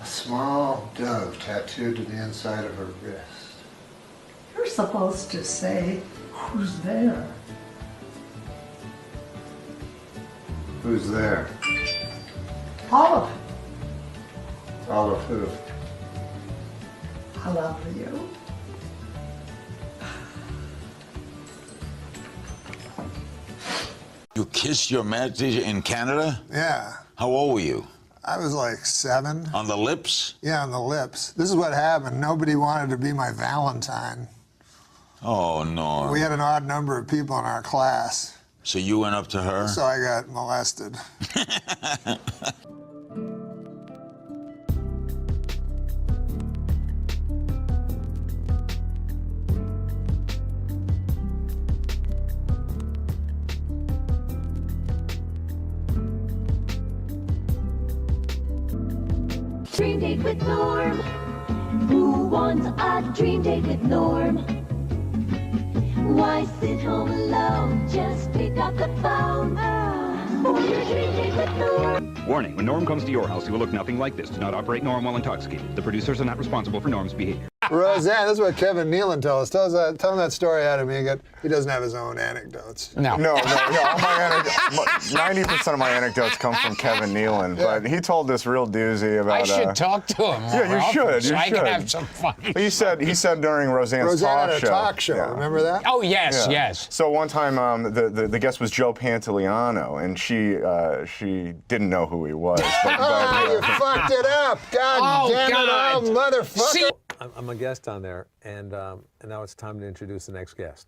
small dove tattooed to the inside of her wrist. You're supposed to say, who's there? Who's there? Olive. Olive who? I love you. You kissed your marriage teacher in Canada? Yeah. How old were you? I was like 7. On the lips? Yeah, on the lips. This is what happened. Nobody wanted to be my Valentine. Oh, no. We had an odd number of people in our class. So you went up to her? So I got molested. dream date with Norm? Who wants a dream date with Norm? Why sit home alone? Just pick up the phone for your dream date with Norm. Warning, when Norm comes to your house, he will look nothing like this. Do not operate Norm while intoxicated. The producers are not responsible for Norm's behavior. Roseanne, this is what Kevin Nealon tells us. Tell him that story, Adam. He doesn't have his own anecdotes. No. All my 90% of my anecdotes come from Kevin Nealon, but he told this real doozy about. I should talk to him. Yeah, you Ralph, should. So You I should. can have some fun. He said during Roseanne's Roseanne talk had a show. talk show. Remember that? Oh yes, Yeah. yes. So one time, the guest was Joe Pantoliano, and she didn't know who he was. Oh, you fucked it up! God damn it, oh, motherfucker! See? I'm a guest on there, and now it's time to introduce the next guest.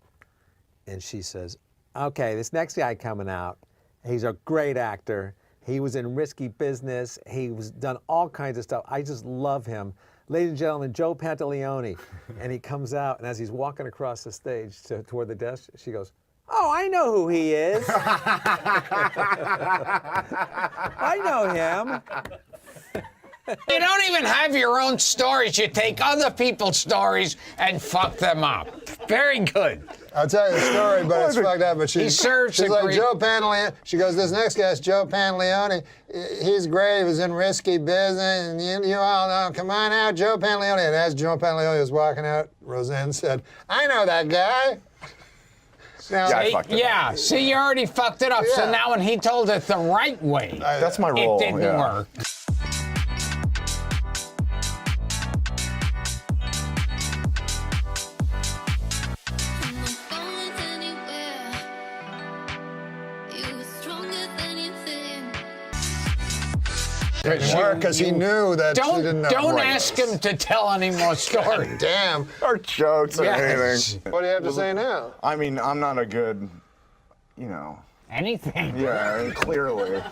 And she says, okay, this next guy coming out, he's a great actor. He was in Risky Business. He was done all kinds of stuff. I just love him. Ladies and gentlemen, Joe Pantoliano. And he comes out, and as he's walking across the stage toward the desk, she goes, oh, I know who he is. I know him. You don't even have your own stories. You take other people's stories and fuck them up. Very good. I'll tell you the story, but it's fucked up. But she's like Joe Pantoliano. She goes, this next guy's Joe Pantoliano. He's great. He was in Risky Business, and you all know. Come on out, Joe Pantoliano. And as Joe Pantoliano was walking out, Roseanne said, I know that guy. Now, See, you already fucked it up. So now when he told it the right way, that's my role. It didn't work. Because he knew that she didn't know. Don't ask him to tell any more stories. Damn. Or jokes or anything. What do you have to say now? I mean, I'm not a good, Anything. Yeah, clearly.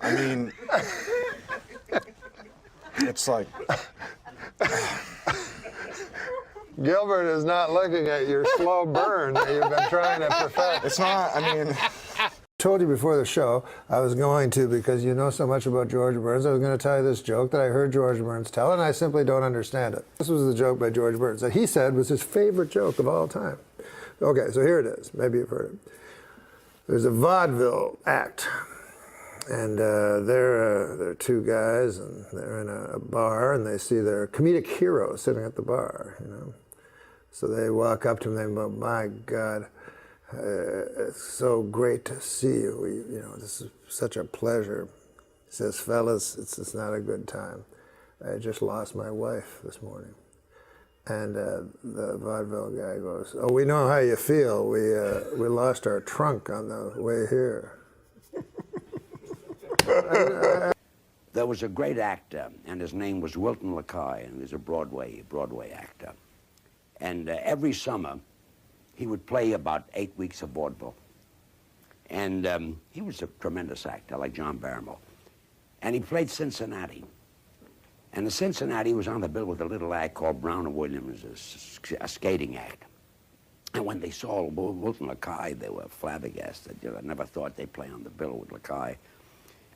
I mean, it's like... Gilbert is not looking at your slow burn that you've been trying to perfect. It's not, I mean... I told you before the show I was going to, because you know so much about George Burns, I was going to tell you this joke that I heard George Burns tell, and I simply don't understand it. This was the joke by George Burns that he said was his favorite joke of all time. Okay, so here it is. Maybe you've heard it. There's a vaudeville act, and they're two guys, and they're in a bar, and they see their comedic hero sitting at the bar, So they walk up to him and they go, my God, it's so great to see you. This is such a pleasure. He says, fellas, it's not a good time. I just lost my wife this morning. And the vaudeville guy goes, oh, we know how you feel. We lost our trunk on the way here. There was a great actor, and his name was Wilton LaCoy, and he was a Broadway actor. And every summer, he would play about 8 weeks of vaudeville. And he was a tremendous actor, like John Barrymore. And he played Cincinnati. And the Cincinnati was on the bill with a little act called Brown and Williams, a skating act. And when they saw Wilton LaCoy, they were flabbergasted. I never thought they'd play on the bill with LaCoy.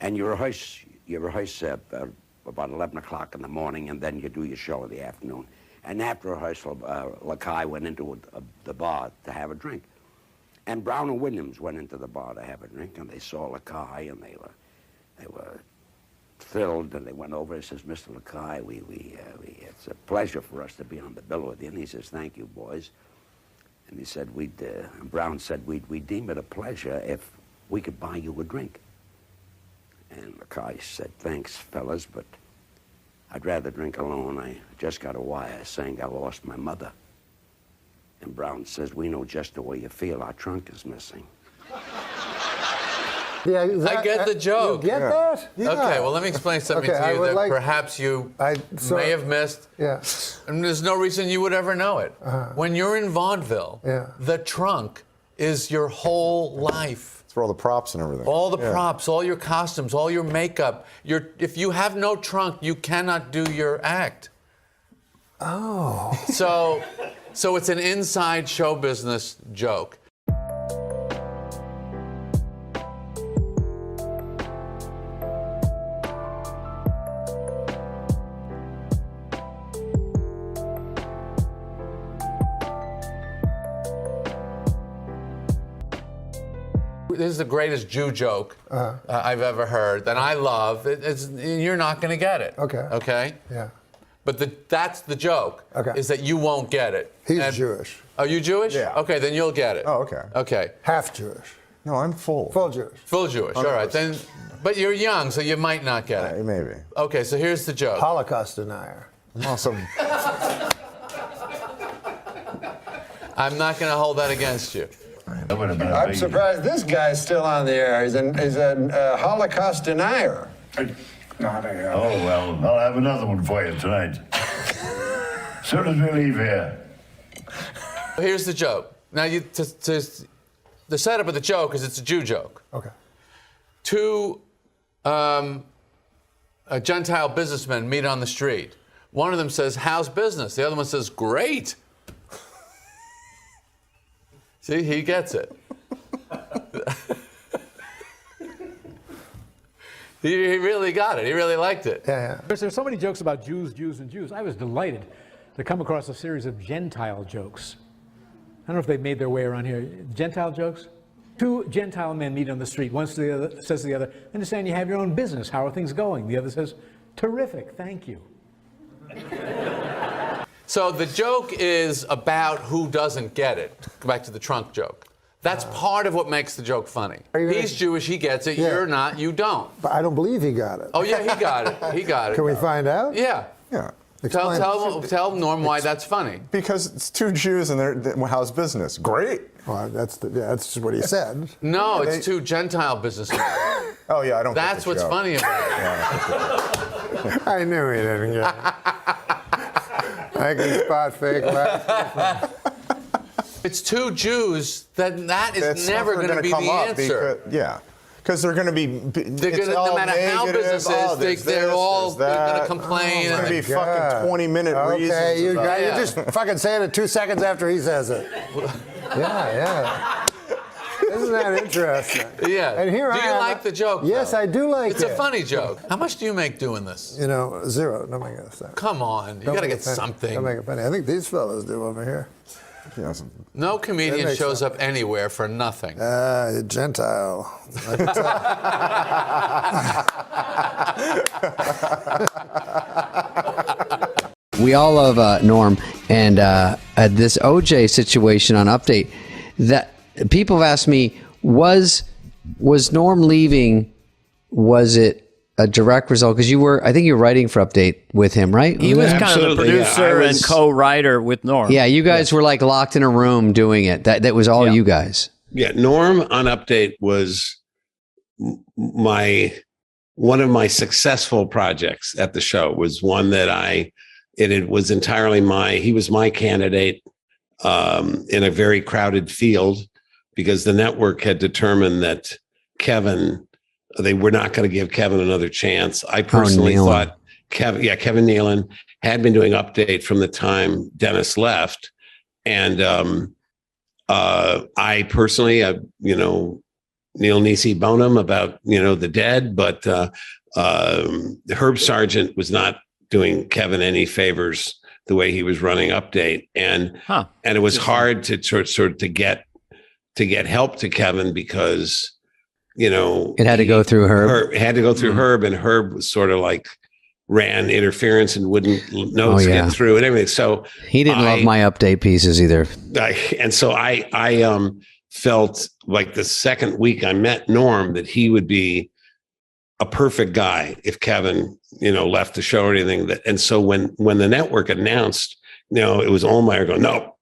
And you rehearse about 11 o'clock in the morning, and then you do your show in the afternoon. And after rehearsal, LaCoy went into the bar to have a drink. And Brown and Williams went into the bar to have a drink, and they saw LaCoy, and they were thrilled, and they went over and says, Mr. LaCoy, it's a pleasure for us to be on the bill with you. And he says, thank you, boys. And he said, and Brown said, we'd deem it a pleasure if we could buy you a drink. And LaCoy said, thanks, fellas, but I'd rather drink alone. I just got a wire saying I lost my mother. And Brown says, we know just the way you feel. Our trunk is missing. Yeah, I get the joke. You get that? Yeah. Okay, well, let me explain something to you that perhaps you may have missed. Yeah. And there's no reason you would ever know it. When you're in vaudeville, the trunk is your whole life. It's for all the props and everything. All the props, all your costumes, all your makeup. If you have no trunk, you cannot do your act. Oh. So it's an inside show business joke. this is the greatest Jew joke I've ever heard, that I love. You're not going to get it. Okay. Okay? Yeah. But that's the joke, is that you won't get it. He's Jewish. Are you Jewish? Yeah. Okay, then you'll get it. Oh, okay. Okay. Half Jewish. No, I'm full. Full Jewish. Full Jewish. 100%. All right, then. But you're young, so you might not get it. Maybe. Okay, so here's the joke. Holocaust denier. Awesome. I'm not going to hold that against you. I'm surprised this guy's still on the air. He's a Holocaust denier. Oh, well, I'll have another one for you tonight. As soon as we leave here. Here's the joke. Now, the setup of the joke is it's a Jew joke. Okay. Two Gentile businessmen meet on the street. One of them says, "How's business?" The other one says, "Great." See, he gets it. He really got it. He really liked it. Yeah. There's so many jokes about Jews, Jews, and Jews. I was delighted to come across a series of Gentile jokes. I don't know if they've made their way around here. Gentile jokes? Two Gentile men meet on the street. One says to the other, "Understand you have your own business. How are things going?" The other says, "Terrific, thank you." So the joke is about who doesn't get it. Go back to the trunk joke. That's part of what makes the joke funny. He's Jewish, he gets it. Yeah. You're not, you don't. But I don't believe he got it. Oh yeah, he got it. He got it. Can we find out? Yeah. Yeah. Tell Norm why that's funny. Because it's two Jews and how's business? Great. Well, that's just what he said. No, it's two Gentile businessmen. Oh yeah, I don't. That's what's funny about it. Yeah, I knew he didn't get it. I can spot fake laughs. It's two Jews. That is never going to be the answer. Because they're going to be. No matter how business is, they're all going to complain. It's going to be fucking 20-minute reasons. Okay, you just fucking saying it 2 seconds after he says it. Yeah. Isn't that interesting? Yeah. And here do you like the joke? Yes, though? I do like it. It's a funny joke. How much do you make doing this? You know, zero. Don't make it a cent. Come on, you got to get something. Don't make it funny. I think these fellas do over here. Yes. No comedian shows up anywhere for nothing. Gentile. We all love Norm, and this OJ situation on Update, that people have asked me, was Norm leaving? Was it a direct result? Because I think you were writing for Update with him, right? He was kind of the producer and co-writer with Norm. Yeah, you guys were like locked in a room doing it. That was all you guys. Yeah, Norm on Update was one of my successful projects at the show. Was one that it was entirely he was my candidate in a very crowded field, because the network had determined that they were not going to give Kevin another chance. I personally thought Kevin Nealon had been doing Update from the time Dennis left. And I personally, Neil Nisi Bonham about, the dead, but Herb Sargent was not doing Kevin any favors the way he was running Update. And it was hard to sort of to get help to Kevin, because it had to go through Herb. It had to go through Herb, and Herb was sort of like ran interference and wouldn't notes get through and everything. So he didn't love my Update pieces either. I felt like the second week I met Norm that he would be a perfect guy if Kevin, left the show or anything. And so when the network announced, it was Ohlmeyer going, no,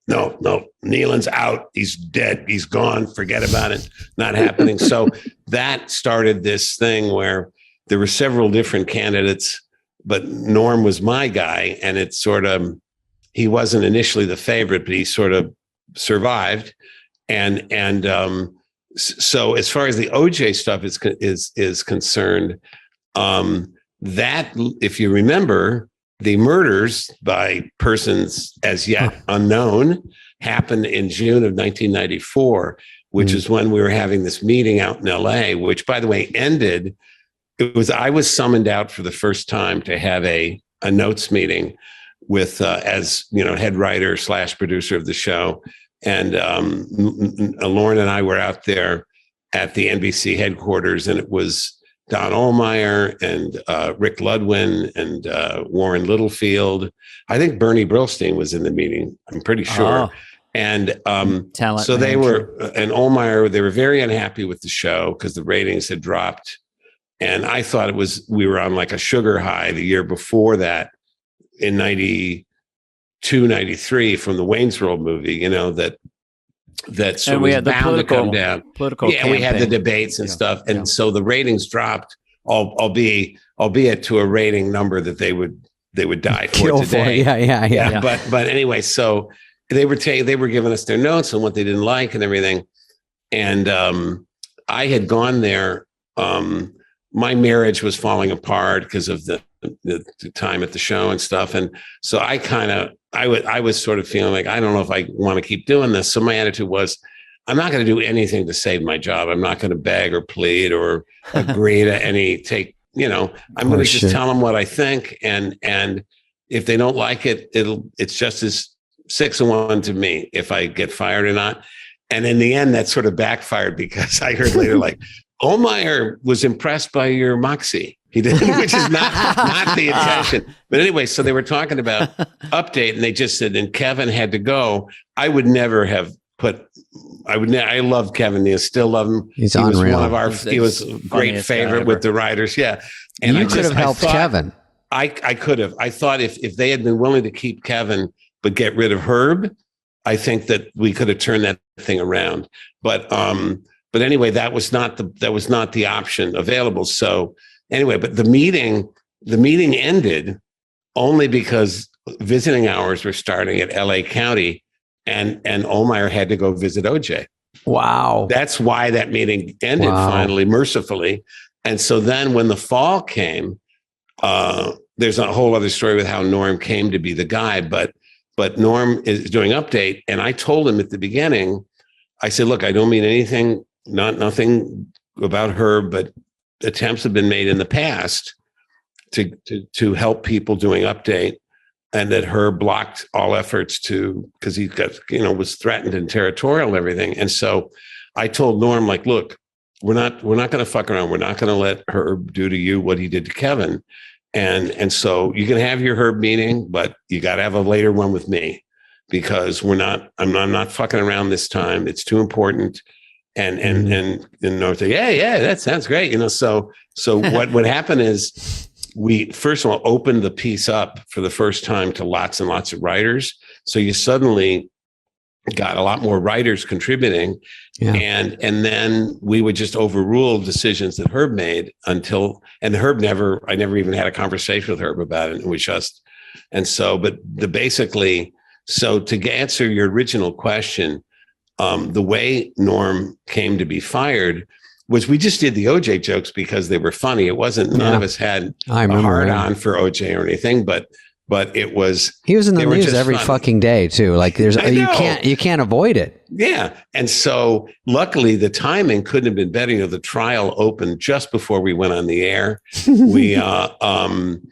Nealon's out. He's dead. He's gone. Forget about it. Not happening. So that started this thing where there were several different candidates, but Norm was my guy. And it's sort of, he wasn't initially the favorite, but he sort of survived. And so as far as the OJ stuff is concerned, that, if you remember, the murders by persons as yet unknown happened in June of 1994, which is when we were having this meeting out in LA, which, by the way, ended. I was summoned out for the first time to have a notes meeting with, as head writer / producer of the show. And Lauren and I were out there at the NBC headquarters, and it was Don Ohlmeyer and Rick Ludwin and Warren Littlefield. I think Bernie Brillstein was in the meeting. I'm pretty sure. And so they were, and Ohlmeyer, they were very unhappy with the show because the ratings had dropped. And I thought we were on like a sugar high the year before that in 92, 93 from the Wayne's World movie, you know, that sort of was bound to come down. Yeah, we had the debates and stuff. And so the ratings dropped, albeit to a rating number that they would die for today. Yeah. But anyway, so they were giving us their notes on what they didn't like and everything. And I had gone there. My marriage was falling apart because of the time at the show and stuff. And so I was sort of feeling like, I don't know if I want to keep doing this. So my attitude was, I'm not going to do anything to save my job. I'm not going to beg or plead or agree to I'm going to just tell them what I think. And if they don't like it, it's just as 6 of 1 to me if I get fired or not. And in the end, that sort of backfired because I heard later, like, Ohlmeyer was impressed by your moxie. He did, which is not the intention. But anyway, so they were talking about Update, and they just said, and Kevin had to go. I would never have I loved Kevin. I still love him. He's he was unreal. One of our. He was a great favorite with the writers. Yeah, and you could have helped Kevin. I could have. I thought if they had been willing to keep Kevin but get rid of Herb, I think that we could have turned that thing around. But anyway, that was not the option available. So anyway, but the meeting ended only because visiting hours were starting at LA County, and Ohlmeyer had to go visit OJ. Wow. That's why that meeting ended finally, mercifully. And so then when the fall came, there's a whole other story with how Norm came to be the guy, but Norm is doing Update. And I told him at the beginning, I said, look, I don't mean anything, nothing about her, but attempts have been made in the past to help people doing Update, and that Herb blocked all efforts because he got, was threatened and territorial and everything. And so I told Norm, like, look, we're not going to fuck around. We're not going to let Herb do to you what he did to Kevin. And so you can have your Herb meeting, but you got to have a later one with me, because I'm not fucking around this time. It's too important. And Norm said, yeah, that sounds great. So what happened is, we first of all opened the piece up for the first time to lots and lots of writers. So you suddenly got a lot more writers contributing. Yeah. And then we would just overrule decisions that Herb made I never even had a conversation with Herb about it. So to answer your original question, the way Norm came to be fired was we just did the OJ jokes because they were funny. It wasn't, none of us had a hard on for OJ or anything, but it was. He was in the news every fucking day too. Like you can't avoid it. Yeah. And so luckily the timing couldn't have been better. The trial opened just before we went on the air. And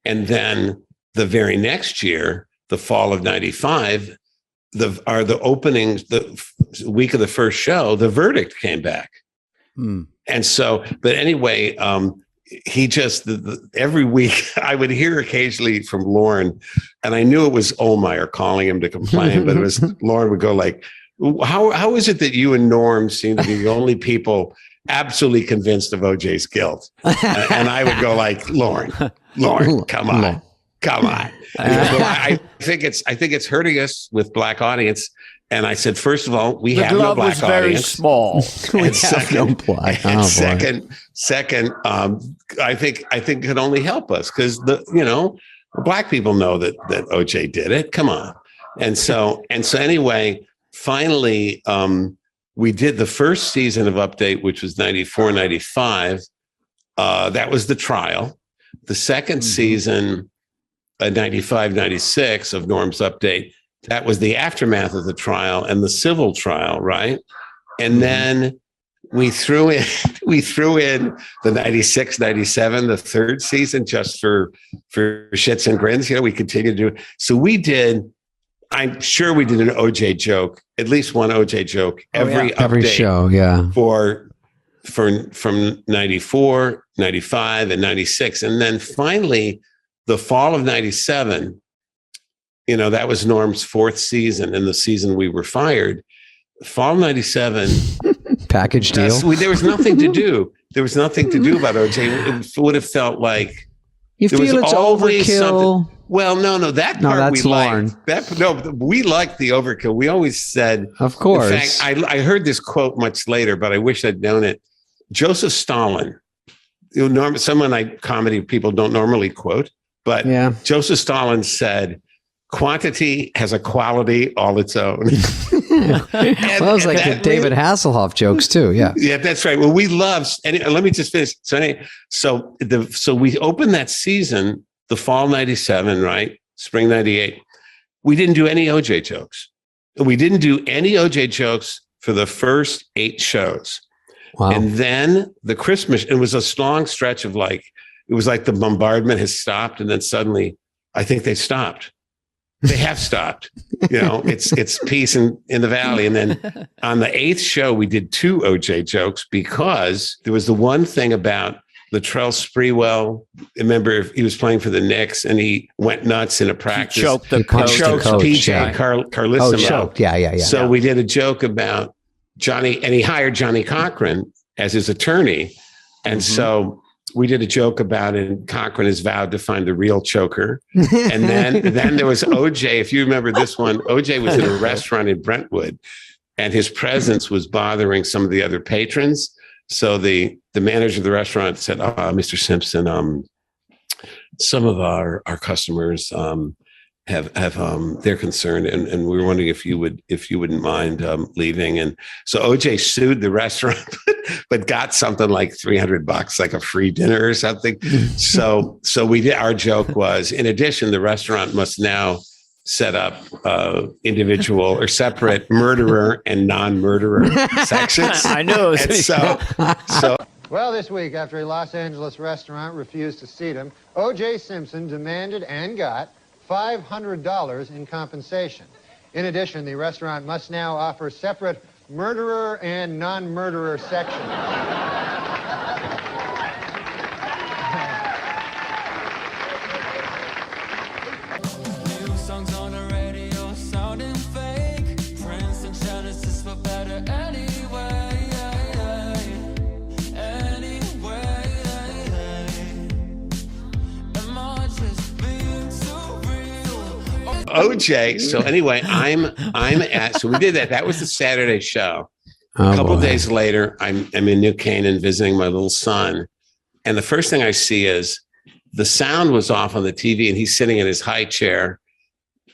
then the very next year, the fall of 95, the openings, the week of the first show, the verdict came back. And so, but anyway, he just, every week I would hear occasionally from Lauren, and I knew it was Ohlmeyer calling him to complain, but it was Lauren would go like, how is it that you and Norm seem to be the only people absolutely convinced of OJ's guilt? And I would go like, Lauren, come on. I think it's hurting us with black audience. And I said, first of all, we have no black audience. The glove was very small. And second, I think it could only help us because black people know that OJ did it. Come on. And so anyway, finally, we did the first season of Update, which was 94, 95. That was the trial. The second season, 95, 96 of Norm's Update, that was the aftermath of the trial and the civil trial, right? And then we threw in the 96, 97, the third season, just for shits and grins. We continued to do it. So I'm sure we did an OJ joke, at least one OJ joke every show, yeah. For from 94, 95, and 96. And then finally, the fall of 97, that was Norm's 4th season and the season we were fired. Fall 97. Package deal. There was nothing to do. There was nothing to do about OJ. It would have felt like you feel it's overkill. Well, no, that part that's we Lauren. liked. We liked the overkill. We always said, of course. In fact, I heard this quote much later, but I wish I'd known it. Joseph Stalin, someone comedy people don't normally quote, but Joseph Stalin said, "Quantity has a quality all its own." That was like the David Hasselhoff jokes too. Yeah. Yeah, that's right. Well, we love, and let me just finish. So we opened that season, the fall 97, right? Spring 98. We didn't do any OJ jokes. We didn't do any OJ jokes for the first 8 shows. Wow. And then the Christmas, it was a long stretch of it was like the bombardment has stopped. And then suddenly I think they stopped. They have stopped. It's peace in the valley. And then on the 8th show, we did 2 OJ jokes because there was the one thing about Latrell Sprewell. Remember, he was playing for the Knicks and he went nuts in a practice. He choked the coach. PJ Carlissimo. Oh, choked. Yeah. So we did a joke about Johnny, and he hired Johnny Cochran as his attorney. And so we did a joke about it, and Cochran has vowed to find the real choker. And then there was OJ. If you remember this one, OJ was in a restaurant in Brentwood, and his presence was bothering some of the other patrons. So the manager of the restaurant said, "Mr. Simpson, some of our customers have they're concerned, and we were wondering if you wouldn't mind leaving." And so OJ sued the restaurant, but got something like $300, like a free dinner or something. So we did. Our joke was, in addition, the restaurant must now set up individual or separate murderer and non-murderer sections. I know. So. Well, this week, after a Los Angeles restaurant refused to seat him, O.J. Simpson demanded and got $500 in compensation. In addition, the restaurant must now offer separate murderer and non-murderer sections. OJ. So anyway, so we did that. That was the Saturday show. A couple of days later, I'm in New Canaan visiting my little son. And the first thing I see is the sound was off on the TV and he's sitting in his high chair.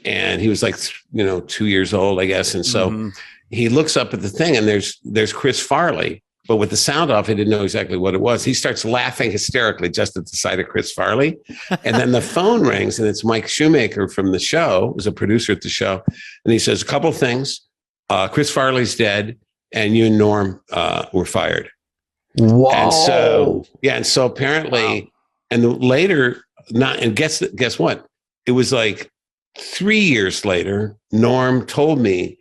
And he was like, 2 years old, I guess. And so he looks up at the thing and there's Chris Farley. But with the sound off, he didn't know exactly what it was. He starts laughing hysterically just at the sight of Chris Farley. And then the phone rings, and it's Mike Shoemaker from the show, who's a producer at the show. And he says, a couple things. Chris Farley's dead, and you and Norm were fired. Wow. And so apparently, and later, guess what? It was like 3 years later, Norm told me,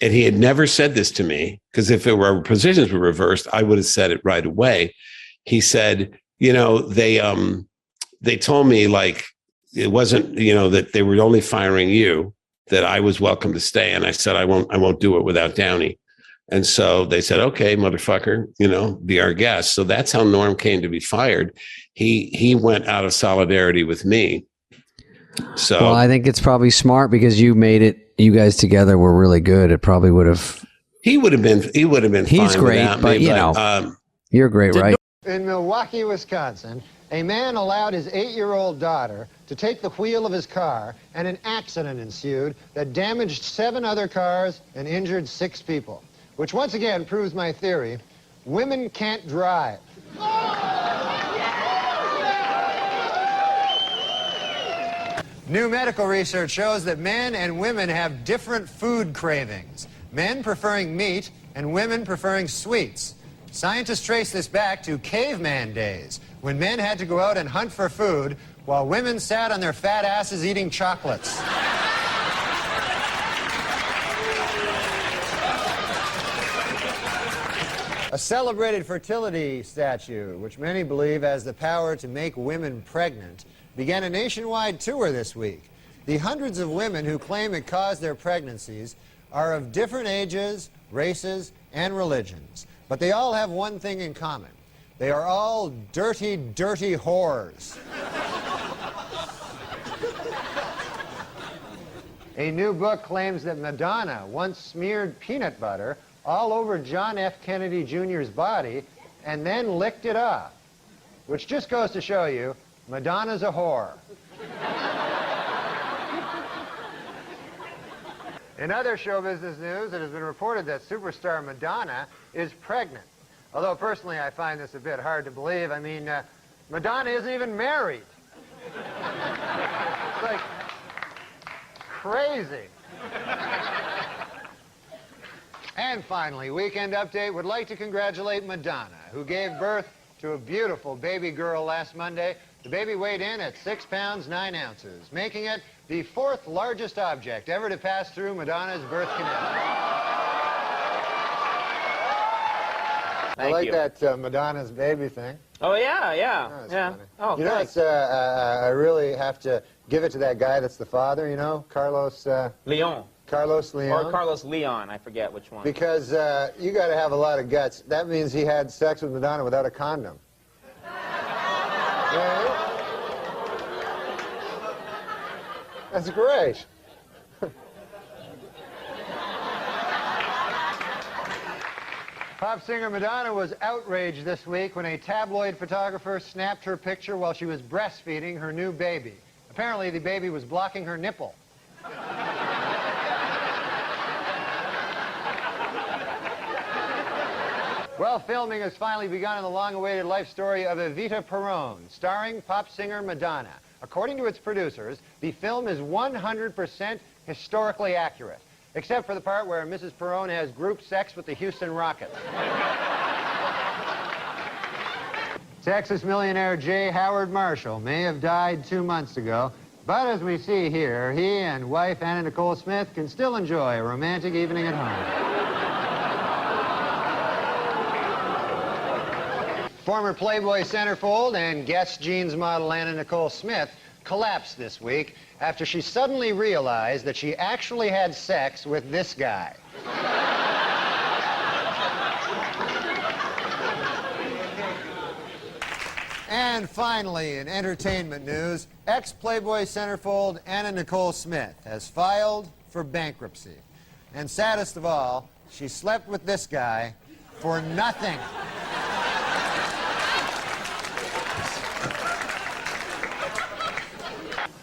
and he had never said this to me, because if our positions were reversed, I would have said it right away. He said, they told me like it wasn't, that they were only firing you, that I was welcome to stay. And I said, I won't do it without Downey. And so they said, okay, motherfucker, be our guest. So that's how Norm came to be fired. He went out of solidarity with me. So well, I think it's probably smart because you made it. You guys together were really good. It probably would have. He would have been. He's fine great, but you're great, right? In Milwaukee, Wisconsin, a man allowed his 8-year-old daughter to take the wheel of his car, and an accident ensued that damaged 7 other cars and injured 6 people. Which once again proves my theory: women can't drive. New medical research shows that men and women have different food cravings. Men preferring meat and women preferring sweets. Scientists trace this back to caveman days, when men had to go out and hunt for food while women sat on their fat asses eating chocolates. A celebrated fertility statue, which many believe has the power to make women pregnant, began a nationwide tour this week. The hundreds of women who claim it caused their pregnancies are of different ages, races, and religions. But they all have one thing in common. They are all dirty, dirty whores. A new book claims that Madonna once smeared peanut butter all over John F. Kennedy Jr.'s body and then licked it off, which just goes to show you Madonna's a whore. In other show business news, it has been reported that superstar Madonna is pregnant. Although personally I find this a bit hard to believe. I mean, Madonna isn't even married. It's like crazy. And finally, Weekend Update would like to congratulate Madonna, who gave birth to a beautiful baby girl last Monday. The baby weighed in at 6 pounds, 9 ounces, making it the 4th largest object ever to pass through Madonna's birth canal. I like that Madonna's baby thing. Oh, yeah, yeah. Oh, yeah. funny. Oh, you know, thanks. I really have to give it to that guy that's the father, you know, Carlos... Leon. Carlos Leon. Or Carlos Leon, I forget which one. Because you got to have a lot of guts. That means he had sex with Madonna without a condom. Right? That's great. Pop singer Madonna was outraged this week when a tabloid photographer snapped her picture while she was breastfeeding her new baby. Apparently, the baby was blocking her nipple. Well, filming has finally begun in the long-awaited life story of Evita Peron, starring pop singer Madonna. According to its producers, the film is 100% historically accurate, except for the part where Mrs. Peron has group sex with the Houston Rockets. Texas millionaire J. Howard Marshall may have died 2 months ago, but as we see here, he and wife Anna Nicole Smith can still enjoy a romantic evening at home. Former Playboy centerfold and Guess jeans model Anna Nicole Smith collapsed this week after she suddenly realized that she actually had sex with this guy. And finally, in entertainment news, ex-Playboy centerfold Anna Nicole Smith has filed for bankruptcy. And saddest of all, she slept with this guy for nothing.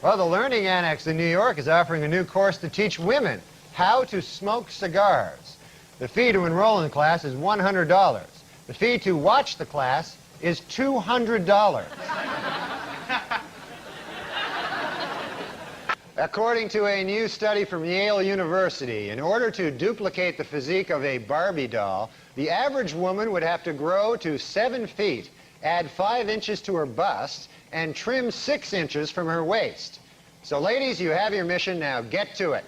Well, the Learning Annex in New York is offering a new course to teach women how to smoke cigars. The fee to enroll in the class is $100. The fee to watch the class is $200. According to a new study from Yale University, in order to duplicate the physique of a Barbie doll, the average woman would have to grow to 7 feet, add 5 inches to her bust, and trim 6 inches from her waist. So ladies, you have your mission, now get to it.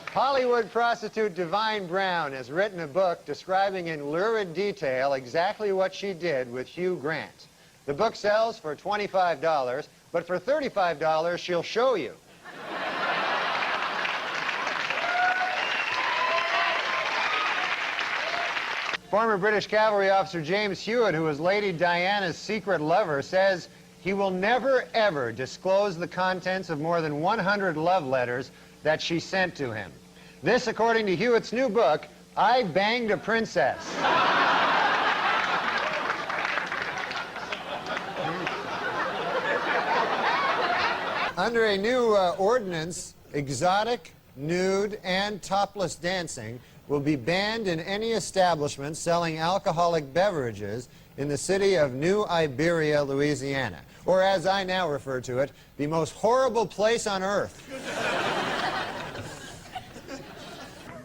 Hollywood prostitute Divine Brown has written a book describing in lurid detail exactly what she did with Hugh Grant. The book sells for $25, but for $35 she'll show you. Former British cavalry officer James Hewitt, who was Lady Diana's secret lover, says he will never, ever disclose the contents of more than 100 love letters that she sent to him. This, according to Hewitt's new book, I Banged a Princess. Under a new ordinance, exotic, nude, and topless dancing will be banned in any establishment selling alcoholic beverages in the city of New Iberia, Louisiana, or as I now refer to it, the most horrible place on earth.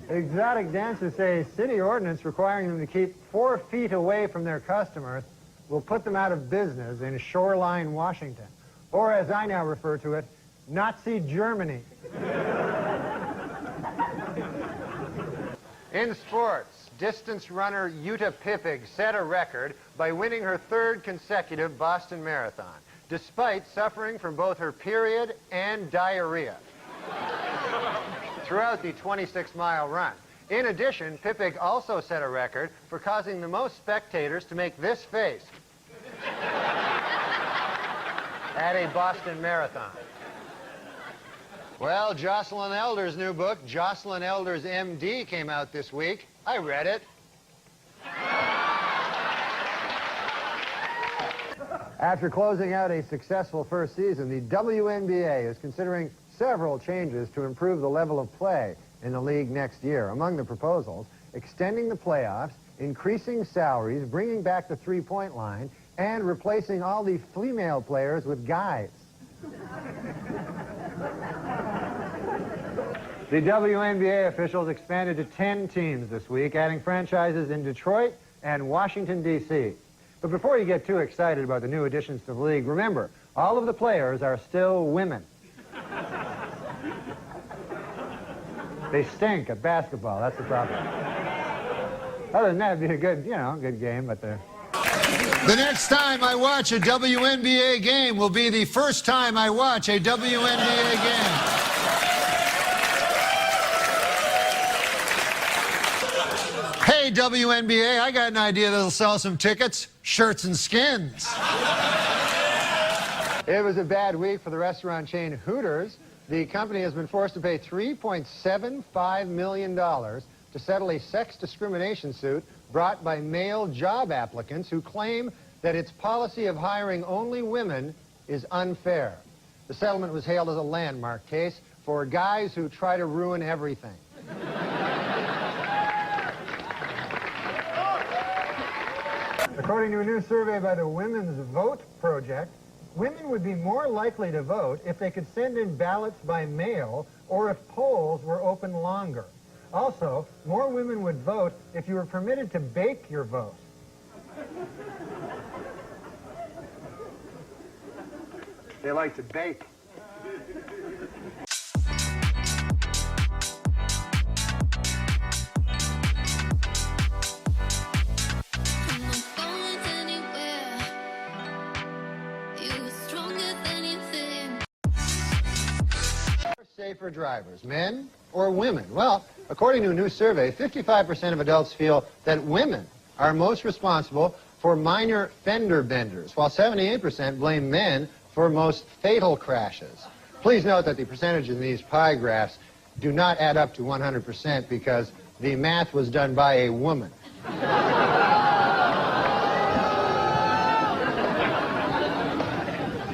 Exotic dancers say a city ordinance requiring them to keep 4 feet away from their customers will put them out of business in Shoreline, Washington, or as I now refer to it, Nazi Germany. In sports, distance runner Jutta Pippig set a record by winning her 3rd consecutive Boston Marathon, despite suffering from both her period and diarrhea throughout the 26-mile run. In addition, Pippig also set a record for causing the most spectators to make this face at a Boston Marathon. Well, Jocelyn Elder's new book, Jocelyn Elder's MD, came out this week. I read it. After closing out a successful first season, the WNBA is considering several changes to improve the level of play in the league next year. Among the proposals, extending the playoffs, increasing salaries, bringing back the three-point line, and replacing all the female players with guys. The WNBA officials expanded to 10 teams this week, adding franchises in Detroit and Washington, D.C. But before you get too excited about the new additions to the league, remember, all of the players are still women. They stink at basketball, that's the problem. Other than that, it'd be a good, good game, but they're... The next time I watch a WNBA game will be the first time I watch a WNBA game. Hey, WNBA, I got an idea that'll sell some tickets. Shirts and skins. It was a bad week for the restaurant chain Hooters. The company has been forced to pay $3.75 million to settle a sex discrimination suit brought by male job applicants who claim that its policy of hiring only women is unfair. The settlement was hailed as a landmark case for guys who try to ruin everything. According to a new survey by the Women's Vote Project, women would be more likely to vote if they could send in ballots by mail or if polls were open longer. Also, more women would vote if you were permitted to bake your vote. They like to bake. Safer drivers, men or women? Well, according to a new survey, 55% of adults feel that women are most responsible for minor fender benders, while 78% blame men for most fatal crashes. Please note that the percentage in these pie graphs do not add up to 100% because the math was done by a woman.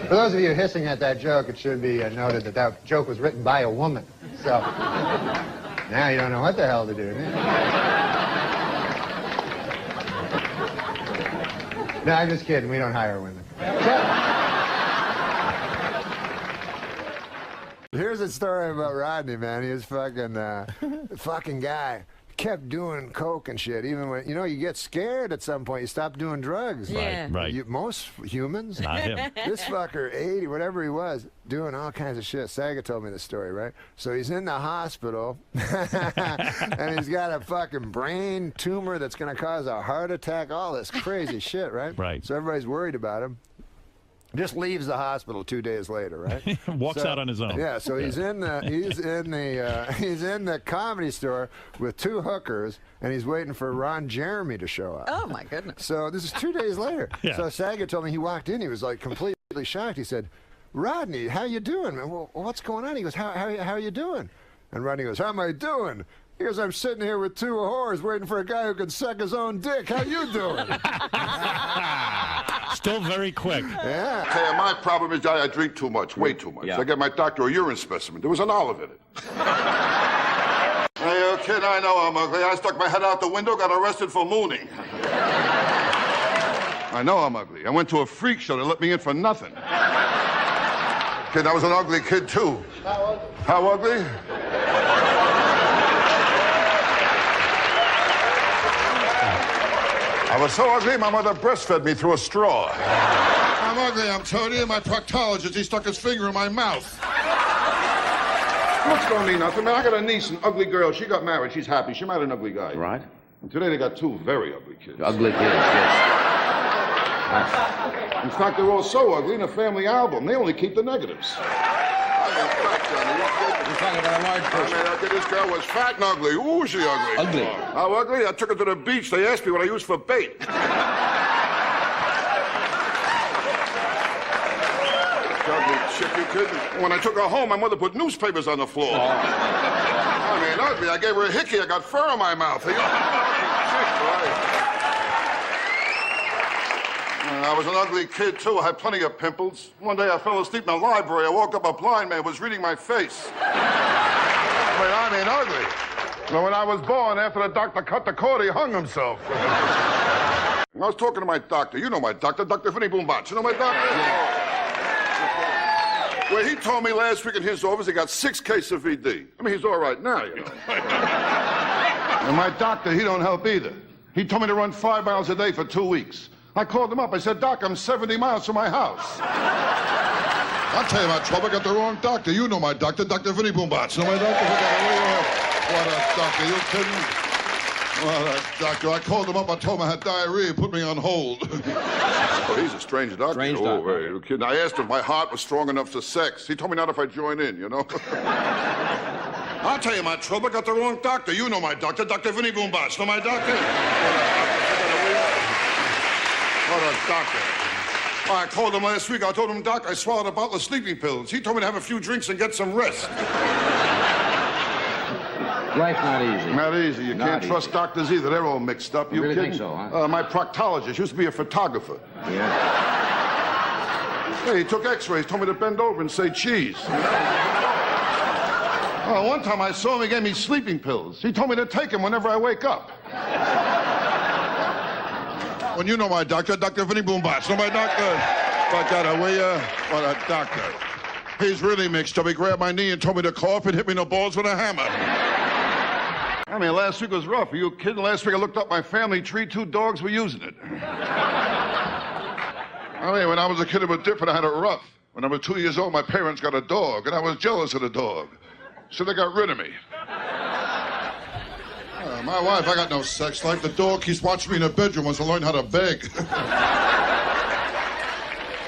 For those of you hissing at that joke, it should be noted that that joke was written by a woman. So now you don't know what the hell to do. No, I'm just kidding. We don't hire women. Here's a story about Rodney, man. He was fucking guy. Kept doing coke and shit, even when, you get scared at some point. You stop doing drugs. Yeah. Right. Most humans. Not him. This fucker, 80, whatever he was, doing all kinds of shit. Saga told me the story, right? So he's in the hospital, and he's got a fucking brain tumor that's going to cause a heart attack, all this crazy shit, right? Right. So everybody's worried about him. Just leaves the hospital 2 days later, right? Walks out on his own. Yeah, so he's in the comedy store with two hookers, and he's waiting for Ron Jeremy to show up. Oh my goodness! So this is 2 days later. Yeah. So Saga told me he walked in, he was like completely shocked. He said, "Rodney, how you doing, man? Well, what's going on?" He goes, "How are you doing?" And Rodney goes, "How am I doing?" He goes, "I'm sitting here with two whores waiting for a guy who can suck his own dick. How you doing?" Still very quick. Yeah. Hey, my problem is I drink too much, way too much. I get my doctor a urine specimen. There was an olive in it. Hey, you kid, I know I'm ugly. I stuck my head out the window, got arrested for mooning. I know I'm ugly. I went to a freak show. They let me in for nothing. Kid, I was an ugly kid, too. How ugly? I was so ugly, my mother breastfed me through a straw. I'm ugly, I'm telling you. My proctologist, he stuck his finger in my mouth. What's going to mean nothing, man? I got a niece, an ugly girl. She got married. She's happy. She married an ugly guy. Right. And today they got two very ugly kids. Ugly kids, yes. In fact, they're all so ugly in a family album, they only keep the negatives. You're talking about a large person. I mean, this girl was fat and ugly. Ooh, was she ugly? Ugly. How ugly? I took her to the beach. They asked me what I used for bait. Ugly chick, you kidding? When I took her home, my mother put newspapers on the floor. I mean, ugly. I gave her a hickey. I got fur on my mouth. I was an ugly kid, too. I had plenty of pimples. One day I fell asleep in the library. I woke up, a blind man was reading my face. I mean, ugly. Well, when I was born, after the doctor cut the cord, he hung himself. I was talking to my doctor. You know my doctor, Dr. Vinny Boombach. You know my doctor? Yeah. Well, he told me last week in his office he got 6 cases of VD. I mean, he's all right now, you know. And my doctor, he don't help either. He told me to run 5 miles a day for 2 weeks. I called him up. I said, Doc, I'm 70 miles from my house. I'll tell you about trouble. I got the wrong doctor. You know my doctor, Dr. Vinny Boombach. You know my doctor? What a doctor. You kidding? What a doctor. I called him up. I told him I had diarrhea. He put me on hold. Oh, he's a strange doctor. Strange doctor. Oh, hey, you kidding? I asked him if my heart was strong enough for sex. He told me not if I join in, you know? I'll tell you my trouble. I got the wrong doctor. You know my doctor, Dr. Vinny Boombach. You know my doctor? What a doctor. I called him last week. I told him, Doc, I swallowed a bottle of sleeping pills. He told me to have a few drinks and get some rest. Life's not easy. Not easy. You can't trust doctors either. They're all mixed up. You really kidding? think so, huh? My proctologist used to be a photographer. Yeah. Hey, he took x-rays, told me to bend over and say cheese. Oh, one time I saw him, he gave me sleeping pills. He told me to take them whenever I wake up. When you know my doctor, Dr. Vinny Boombach. So my doctor, what a doctor. He's really mixed up. He grabbed my knee and told me to cough and hit me in the balls with a hammer. I mean, last week was rough. Are you kidding? Last week I looked up my family tree. 2 dogs were using it. I mean, when I was a kid, it was different. I had it rough. When I was 2 years old, my parents got a dog, and I was jealous of the dog. So they got rid of me. My wife, I got no sex life. The dog keeps watching me in the bedroom, wants to learn how to beg.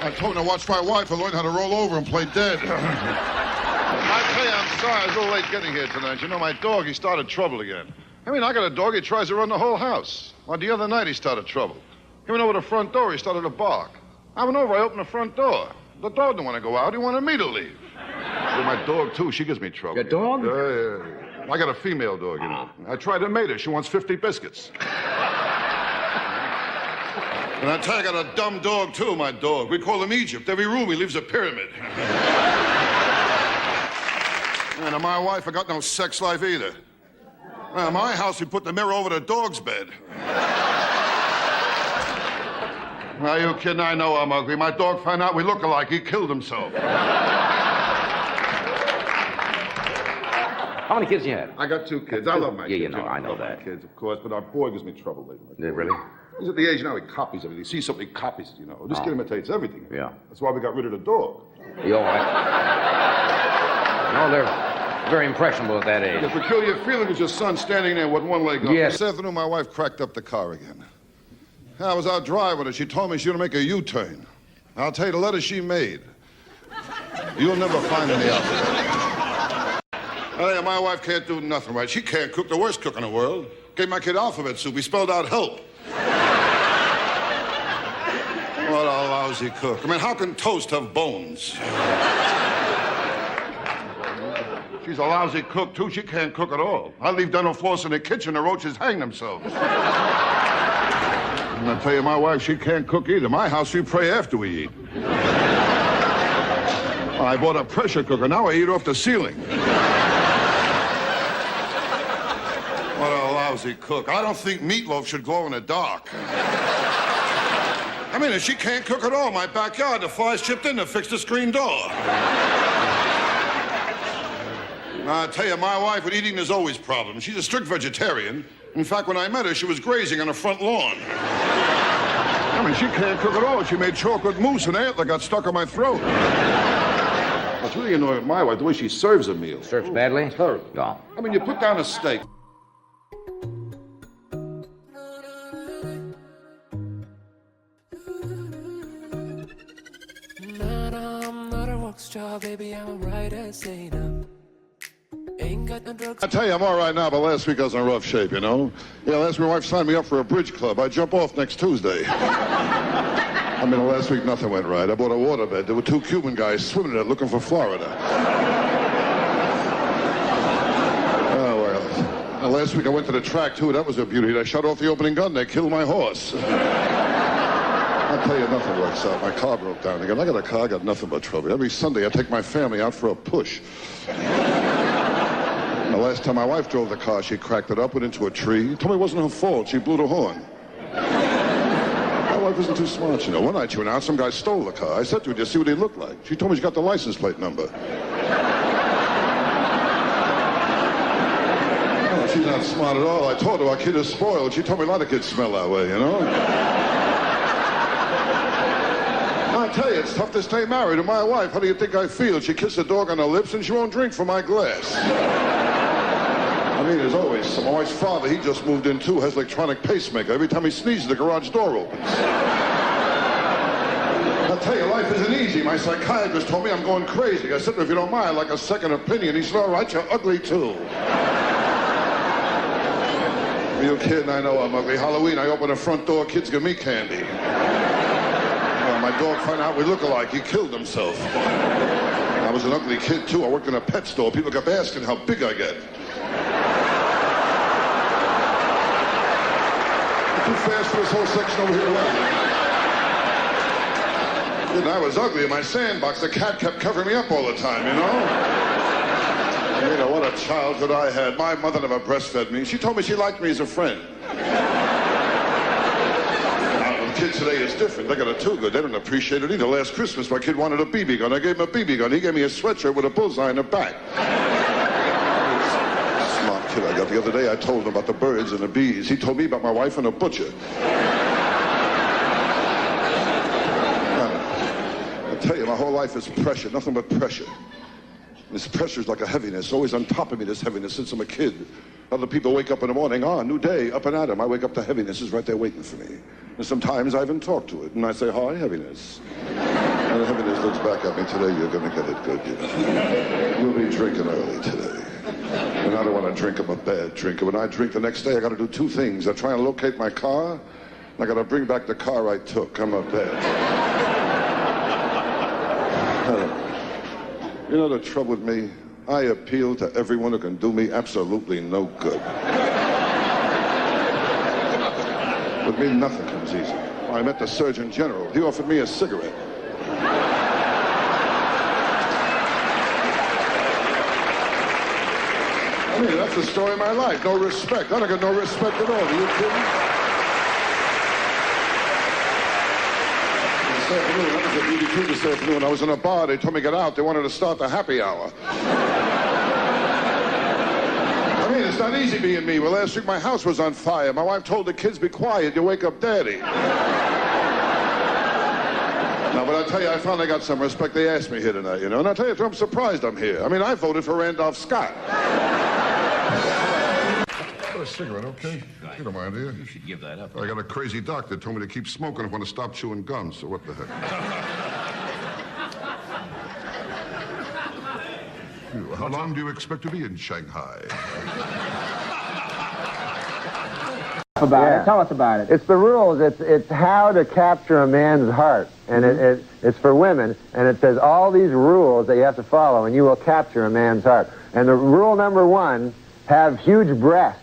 I told him to watch my wife and learn how to roll over and play dead. I tell you, I'm sorry. I was a little late getting here tonight. You know, my dog, he started trouble again. I mean, I got a dog, he tries to run the whole house. Well, the other night, he started trouble. He went over the front door, he started to bark. I went over, I opened the front door. The dog didn't want to go out, he wanted me to leave. Well, my dog, too, she gives me trouble. Your dog? Yeah. I got a female dog, you know. I tried to mate her. She wants 50 biscuits. And I tell you, I got a dumb dog, too, my dog. We call him Egypt. Every room he leaves a pyramid. And my wife, I got no sex life either. At my house, we put the mirror over the dog's bed. Are you kidding? I know I'm ugly. My dog found out we look alike. He killed himself. How many kids you had? I got 2 kids. I love my kids. Yeah, you know, I know that. Kids, of course, but our boy gives me trouble lately. Yeah, really? He's at the age now he copies everything. He sees something, he copies it, you know. This kid imitates everything. Yeah. That's why we got rid of the dog. You all right? No, they're very impressionable at that age. The peculiar feeling is your son standing there with one leg up. Yes. This afternoon, my wife cracked up the car again. I was out driving with her. She told me she was going to make a U-turn. I'll tell you, the letter she made, you'll never find any alphabet. My wife can't do nothing right. She can't cook, the worst cook in the world. Gave my kid alphabet soup. He spelled out help. What a lousy cook. I mean, how can toast have bones? She's a lousy cook, too. She can't cook at all. I leave dental floss in the kitchen, the roaches hang themselves. And I tell you, my wife, she can't cook either. My house, we pray after we eat. I bought a pressure cooker. Now I eat off the ceiling. What a lousy cook. I don't think meatloaf should glow in the dark. I mean, if she can't cook at all, my backyard, the flies chipped in to fix the screen door. I tell you, my wife with eating, there's always problems. She's a strict vegetarian. In fact, when I met her, she was grazing on the front lawn. I mean, she can't cook at all. She made chocolate mousse and antler got stuck in my throat. What's really annoying with my wife, the way she serves a meal. Serves badly? Terrible. No. I mean, you put down a steak. straw, baby, I'm a writer, say no. Ain't got no drugs. I tell you, I'm all right now, but last week I was in rough shape, you know? Yeah, last week my wife signed me up for a bridge club. I jump off next Tuesday. I mean, last week nothing went right. I bought a waterbed. There were 2 Cuban guys swimming in it looking for Florida. Oh, well. Last week I went to the track, too. That was a beauty. I shot off the opening gun. They killed my horse. I'll tell you, nothing works out. My car broke down again. I got a car, I got nothing but trouble. Every Sunday I take my family out for a push. The last time my wife drove the car, she cracked it up, went into a tree. Told me it wasn't her fault. She blew the horn. My wife isn't too smart, you know. One night she went out, some guy stole the car. I said to her, "Did you see what he looked like?" She told me she got the license plate number. Oh, she's not smart at all. I told her our kid is spoiled. She told me a lot of kids smell that way, you know. I tell you, it's tough to stay married to my wife. How do you think I feel? She kissed the dog on her lips and she won't drink from my glass. I mean, there's always some. My wife's father, he just moved in too, has electronic pacemaker. Every time he sneezes, the garage door opens. I'll tell you, life isn't easy. My psychiatrist told me I'm going crazy. I said to him, if you don't mind, I'd like a second opinion. He said, all right, you're ugly too. Are you kidding? I know I'm ugly. Halloween, I open the front door, kids give me candy. My dog found out we look alike. He killed himself. I was an ugly kid, too. I worked in a pet store. People kept asking how big I get. Too fast for this whole section over here. And I was ugly in my sandbox. The cat kept covering me up all the time, you know? You know, what a childhood I had. My mother never breastfed me. She told me she liked me as a friend. Kids today is different. They got it too good. They don't appreciate it either. Last Christmas, my kid wanted a BB gun. I gave him a BB gun. He gave me a sweatshirt with a bullseye in the back. Smart kid I got. The other day, I told him about the birds and the bees. He told me about my wife and a butcher. I tell you, my whole life is pressure. Nothing but pressure. This pressure is like a heaviness. Always on top of me, this heaviness since I'm a kid. Other people wake up in the morning, new day, up and at 'em. I wake up to heaviness is right there waiting for me. And sometimes I even talk to it, and I say, hi, heaviness. And the heaviness looks back at me, today you're going to get it good, you know. We'll be drinking early today. And I don't want to drink, I'm a bad drinker. When I drink the next day, I got to do 2 things. I try and locate my car, and I got to bring back the car I took. I'm a bad. You know the trouble with me? I appeal to everyone who can do me absolutely no good. With me, nothing comes easy. I met the Surgeon General. He offered me a cigarette. I mean, that's the story of my life. No respect. I don't get no respect at all. Are you kidding? This afternoon, I was at BB2 this afternoon. I was in a bar. They told me to get out. They wanted to start the happy hour. I mean, it's not easy being me. Well, last week my house was on fire. My wife told the kids, be quiet. You wake up daddy. Now, but I tell you, I finally got some respect. They asked me here tonight, you know. And I tell you, I'm surprised I'm here. I mean, I voted for Randolph Scott. A cigarette, okay? You don't mind, do you? You should give that up. I got a crazy doctor told me to keep smoking if I want to stop chewing gum, so what the heck? How long do you expect to be in Shanghai? Tell us about it. It's the rules. It's how to capture a man's heart. And it's for women. And it says all these rules that you have to follow, and you will capture a man's heart. And the rule number 1, have huge breasts.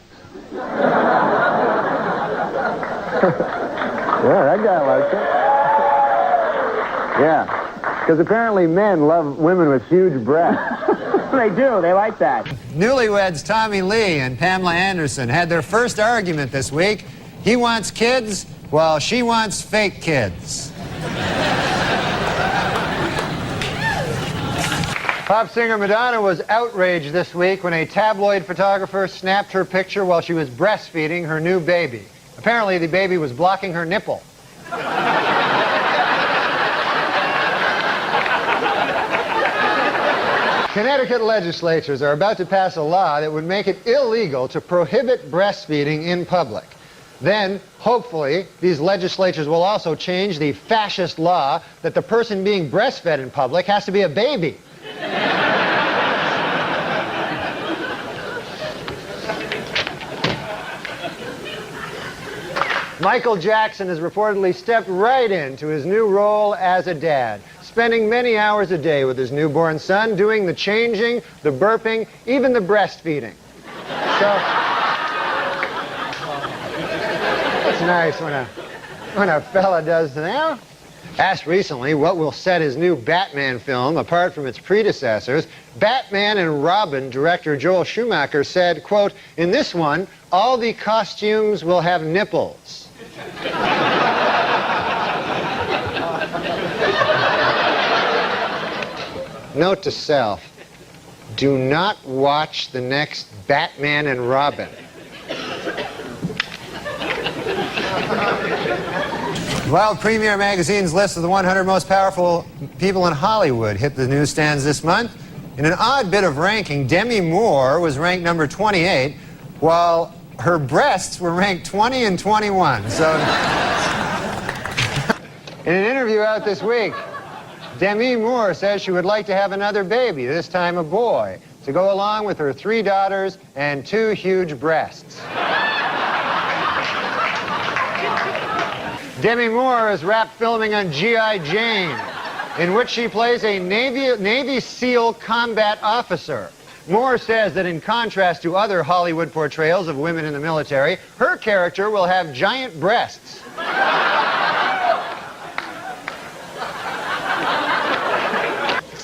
Yeah, that guy likes it. Yeah, because apparently men love women with huge breasts. They do. They like that. Newlyweds Tommy Lee and Pamela Anderson had their first argument this week. He wants kids, while she wants fake kids. Pop singer Madonna was outraged this week when a tabloid photographer snapped her picture while she was breastfeeding her new baby. Apparently, the baby was blocking her nipple. Connecticut legislatures are about to pass a law that would make it illegal to prohibit breastfeeding in public. Then, hopefully, these legislatures will also change the fascist law that the person being breastfed in public has to be a baby. Michael Jackson has reportedly stepped right into his new role as a dad, spending many hours a day with his newborn son, doing the changing, the burping, even the breastfeeding. So, it's nice when a fella does that. Asked recently what will set his new Batman film apart from its predecessors, Batman and Robin director Joel Schumacher said, quote, "In this one, all the costumes will have nipples." Note to self, do not watch the next Batman and Robin. Well, Premiere Magazine's list of the 100 most powerful people in Hollywood hit the newsstands this month. In an odd bit of ranking, Demi Moore was ranked number 28, while her breasts were ranked 20 and 21. So, in an interview out this week, Demi Moore says she would like to have another baby, this time a boy, to go along with her 3 daughters and 2 huge breasts. Demi Moore is wrapped filming on G.I. Jane, in which she plays a Navy SEAL combat officer. Moore says that in contrast to other Hollywood portrayals of women in the military, her character will have giant breasts.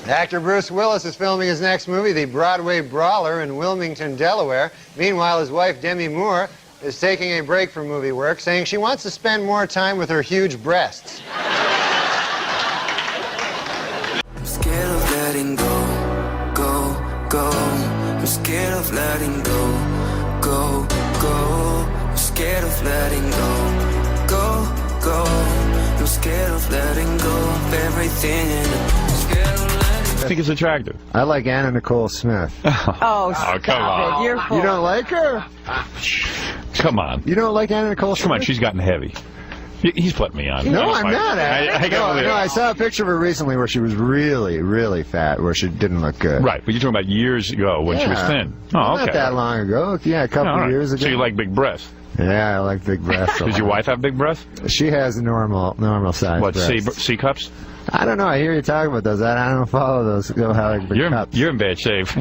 Actor Bruce Willis is filming his next movie, The Broadway Brawler, in Wilmington, Delaware. Meanwhile, his wife, Demi Moore, is taking a break from movie work, saying she wants to spend more time with her huge breasts. I'm scared of letting go, go, go. I'm scared of letting go, go, go. I'm scared of letting go, go, go. I'm scared of letting go of everything and I'm scared of letting go. I think it's attractive. I like Anna Nicole Smith. Oh, come on. You're full. You don't like her? Come on. You don't like Anna Nicole Smith? Come on, she's gotten heavy. He's putting me on. No, I'm not. I saw a picture of her recently where she was really, really fat, where she didn't look good. Right, but you're talking about years ago when she was thin. Oh, okay. Not that long ago. Yeah, a couple of years ago. So you like big breasts? Yeah, I like big breasts. Does your wife have big breasts? She has normal size breasts. What, C cups? I don't know. I hear you talking about those. I don't follow those. You're in bad shape. Do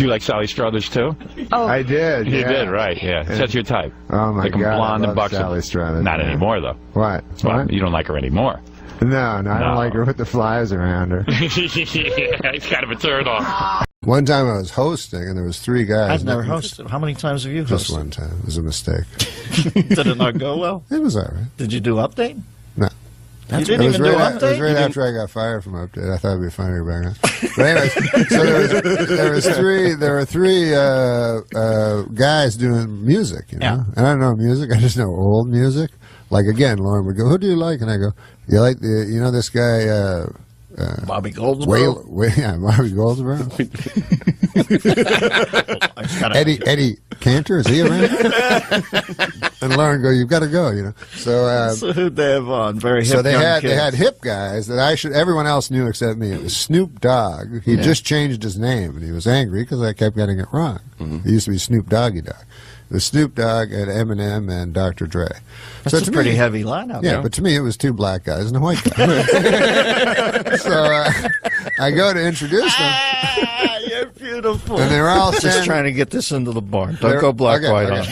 you like Sally Struthers too? Oh, I did. You did, right? Yeah, that's your type. Oh my like God, blonde I and love buxom. Sally Struthers. Not anymore though. What? Well, you don't like her anymore. No, I don't like her with the flies around her. It's kind of a turn off. One time I was hosting, and there was 3 guys. I've never hosted. How many times have you hosted? Just one time. It was a mistake. Did it not go well? It was all right. Did you do Update? No. You didn't even do Update? It was right after I got fired from Update. I thought it'd be funny to bring it. But anyways, so there were three guys doing music, you know. Yeah. And I don't know music. I just know old music. Like again, Lauren would go, "Who do you like?" And I go, "You like this guy." Bobby Goldsboro. Yeah, Bobby Goldsboro. Eddie Cantor, is he around? And Lauren go, "You've got to go," you know. So who'd they have on? Very hip. So they had hip guys that everyone else knew except me. It was Snoop Dogg. He just changed his name, and he was angry because I kept getting it wrong. It used to be Snoop Doggy Dogg. It was Snoop Dogg and Eminem and Dr. Dre. That's a pretty heavy lineup. Yeah, but to me it was 2 black guys and a white guy. So I go to introduce them. You're beautiful. And they were all just trying to get this into the barn. Don't go black-white on it.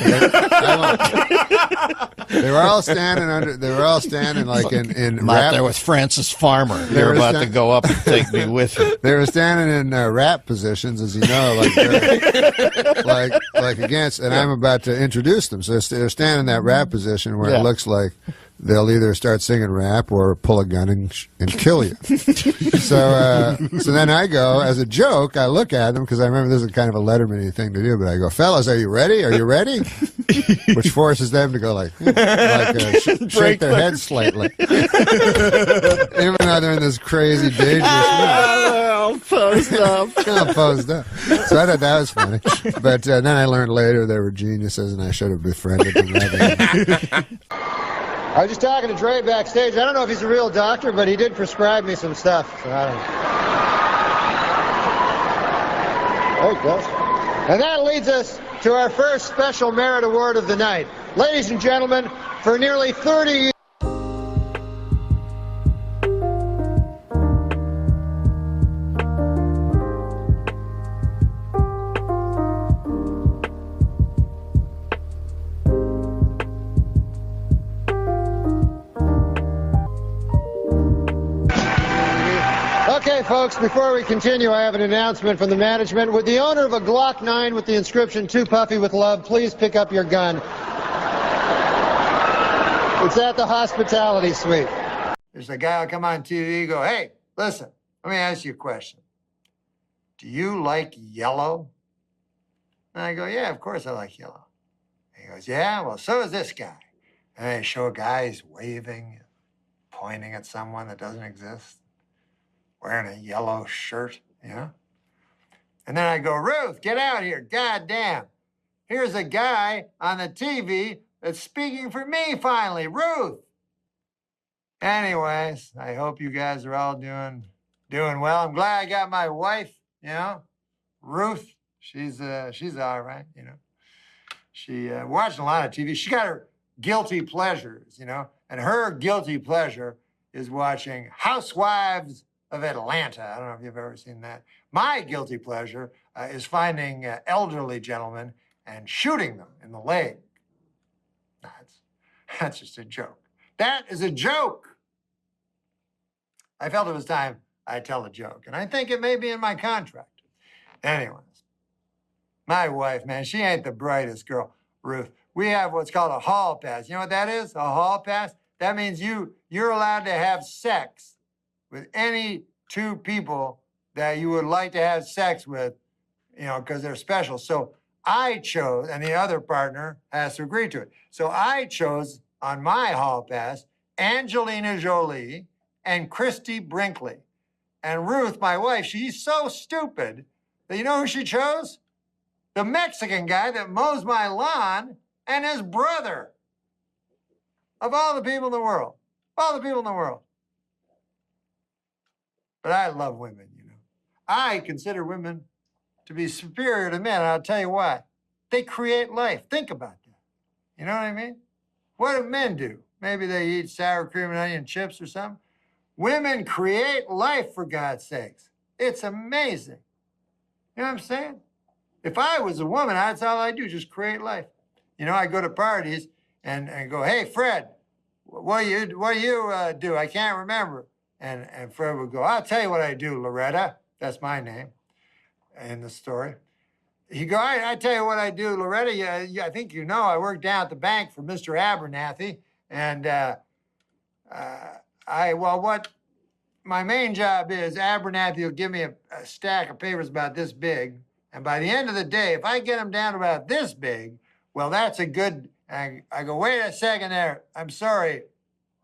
They were all standing like in rap. There with Francis Farmer. You're about to go up and take me with you. They were standing in rap positions, as you know, like against, and I'm about to introduce them. So they're standing in that rap position where it looks like they'll either start singing rap or pull a gun and kill you. So then I go, as a joke, I look at them, because I remember this is kind of a Letterman-y thing to do, but I go, "Fellas, are you ready? Are you ready?" Which forces them to go shake their heads slightly. Even though they're in this crazy, dangerous mood. all posed up. All posed up. So I thought that was funny. But then I learned later they were geniuses, and I should have befriended them. I was just talking to Dre backstage. I don't know if he's a real doctor, but he did prescribe me some stuff. So I don't know. There it goes. And that leads us to our first special merit award of the night. Ladies and gentlemen, for nearly 30 years. Okay, folks, before we continue, I have an announcement from the management. Would the owner of a Glock 9 with the inscription, "Too Puffy with Love," please pick up your gun? It's at the hospitality suite. There's a guy who'll come on TV and go, "Hey, listen, let me ask you a question. Do you like yellow?" And I go, "Yeah, of course I like yellow." And he goes, "Yeah, well, so does this guy." And they show a guy, he's waving, pointing at someone that doesn't exist, wearing a yellow shirt, you know? And then I go, "Ruth, get out here, goddamn. Here's a guy on the TV that's speaking for me finally, Ruth." Anyways, I hope you guys are all doing well. I'm glad I got my wife, you know, Ruth. She's all right, you know. She watching a lot of TV. She got her guilty pleasures, you know, and her guilty pleasure is watching Housewives of Atlanta. I don't know if you've ever seen that. My guilty pleasure is finding elderly gentlemen and shooting them in the leg. That's just a joke. That is a joke. I felt it was time I tell a joke, and I think it may be in my contract. Anyways, my wife, man, she ain't the brightest girl, Ruth. We have what's called a hall pass. You know what that is? A hall pass? That means you're allowed to have sex with any two people that you would like to have sex with, you know, because they're special. So I chose, and the other partner has to agree to it. So I chose on my hall pass Angelina Jolie and Christy Brinkley. And Ruth, my wife, she's so stupid that you know who she chose? The Mexican guy that mows my lawn and his brother. Of all the people in the world. All the people in the world. But I love women, you know. I consider women to be superior to men, and I'll tell you why. They create life. Think about that. You know what I mean? What do men do? Maybe they eat sour cream and onion chips or something. Women create life, for God's sakes. It's amazing. You know what I'm saying? If I was a woman, that's all I do, just create life. You know, I go to parties and go, "Hey, Fred, what do you do? I can't remember." And Fred would go, "I'll tell you what I do, Loretta." That's my name in the story. He'd go, I tell you what I do, Loretta. I think you know I work down at the bank for Mr. Abernathy. And what my main job is, Abernathy will give me a stack of papers about this big. And by the end of the day, if I get them down to about this big, well, that's a good, I go, "Wait a second there. I'm sorry.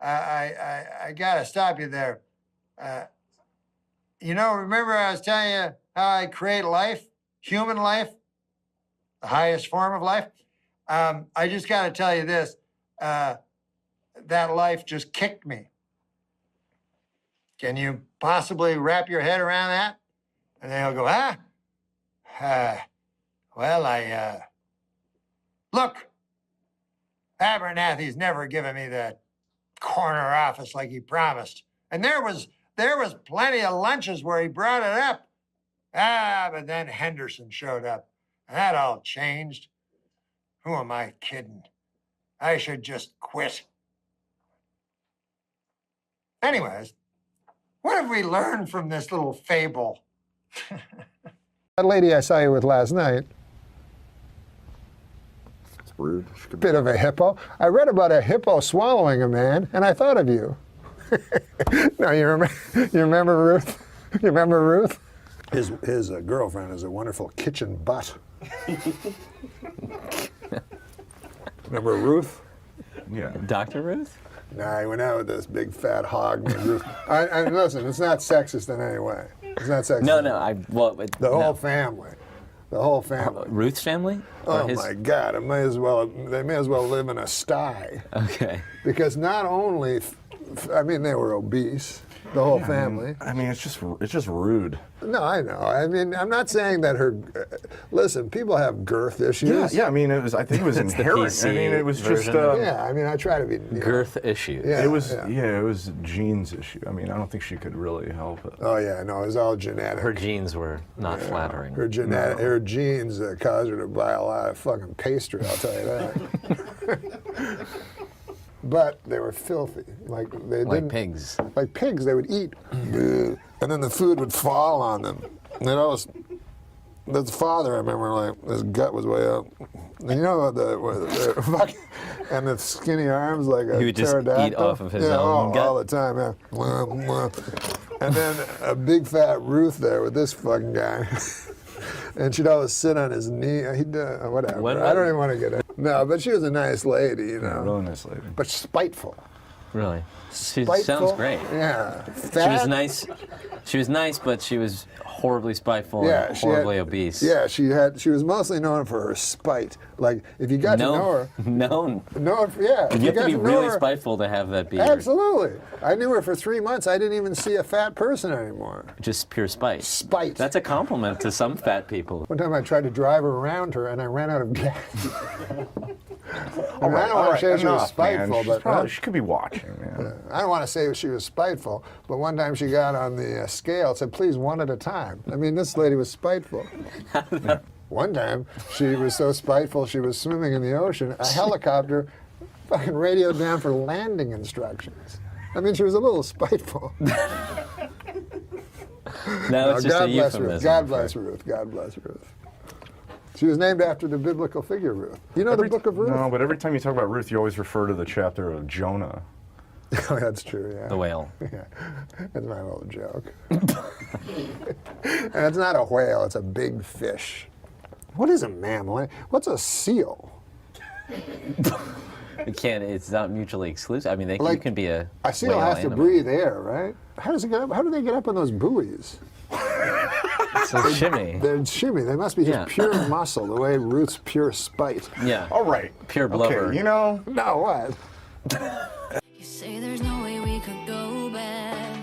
I got to stop you there. You know, remember I was telling you how I create life, human life, the highest form of life? I just got to tell you this. That life just kicked me. Can you possibly wrap your head around that?" And they'll go, look, Abernathy's never given me the corner office like he promised. And there was plenty of lunches where he brought it up. But then Henderson showed up, and that all changed. Who am I kidding? I should just quit. Anyways, what have we learned from this little fable? That lady I saw you with last night. It's rude. Bit of a hippo. I read about a hippo swallowing a man, and I thought of you. No, you remember Ruth? You remember Ruth? His girlfriend is a wonderful kitchen butt. Remember Ruth? Yeah. Dr. Ruth? Nah, he went out with this big fat hog. Ruth. I listen, it's not sexist in any way. It's not sexist. No, The whole family. The whole family. Ruth's family? Oh my God! They may as well live in a sty. Okay. Because not only, I mean, they were obese, the whole family. I mean, it's just rude. No, I know. I mean, I'm not saying that her. Listen, people have girth issues. Yeah. I mean, I think it was It's the inherent. PC I mean, it was version. just. Yeah, I mean, I try to be Girth issues. Yeah, it was it was genes issue. I mean, I don't think she could really help it. Oh yeah, no, it was all genetic. Her genes were not flattering. Her genes caused her to buy a lot of fucking pastry. I'll tell you that. But they were filthy. Like they didn't. Pigs. Like pigs, they would eat, and then the food would fall on them. And it always. The father, I remember, like his gut was way up. And you know the and the skinny arms like a He would just pterodactyl. eat off of his own gut? all the time. Yeah. Mwah, mwah. And then a big fat Ruth there with this fucking guy. And she'd always sit on his knee. Whatever. I don't even want to get it. No, but she was a nice lady, you know. Really nice lady. But spiteful. Really? She Spiteful? sounds great. Yeah. She was nice. She was nice, but she was horribly spiteful and horribly obese. Yeah, she was mostly known for her spite. Like if you got to know her. Known. Yeah. You have to be really spiteful to have that be. Absolutely. I knew her for 3 months. I didn't even see a fat person anymore. Just pure spite. Spite. That's a compliment to some fat people. One time I tried to drive her around her and I ran out of gas. I don't want to say she was spiteful, but she could be watching, man. I don't want to say she was spiteful, but one time she got on the scale and said, please, one at a time. I mean, this lady was spiteful. One time, she was so spiteful, she was swimming in the ocean. A helicopter fucking radioed down for landing instructions. I mean, she was a little spiteful. No, it's just a euphemism. Ruth. God bless Ruth. God bless Ruth. She was named after the biblical figure Ruth. You know the book of Ruth? No, but every time you talk about Ruth, you always refer to the chapter of Jonah. Oh, that's true, yeah. The whale. Yeah, that's my little joke. And it's not a whale, it's a big fish. What is a mammal? What's a seal? It's not mutually exclusive. I mean, you can be a seal whale has to and a breathe air, right? How does it get up? How do they get up on those buoys? So shimmy. They're shimmy. They must be just pure muscle, the way Ruth's pure spite. Yeah. All right. Pure blubber. Okay, you know. No, what? You say there's no way we could go back,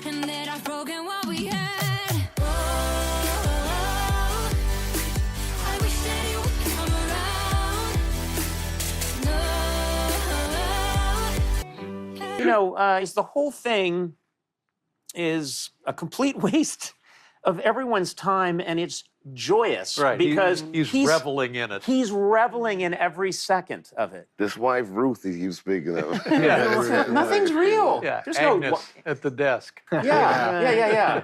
and that I've broken what we had. Oh, I wish that you would come around. No. You know, is the whole thing is a complete waste of everyone's time, and it's joyous because he's reveling in it. He's reveling in every second of it. This wife Ruth is you speaking of. Nothing's real. Yeah, There's Agnes at the desk. Yeah.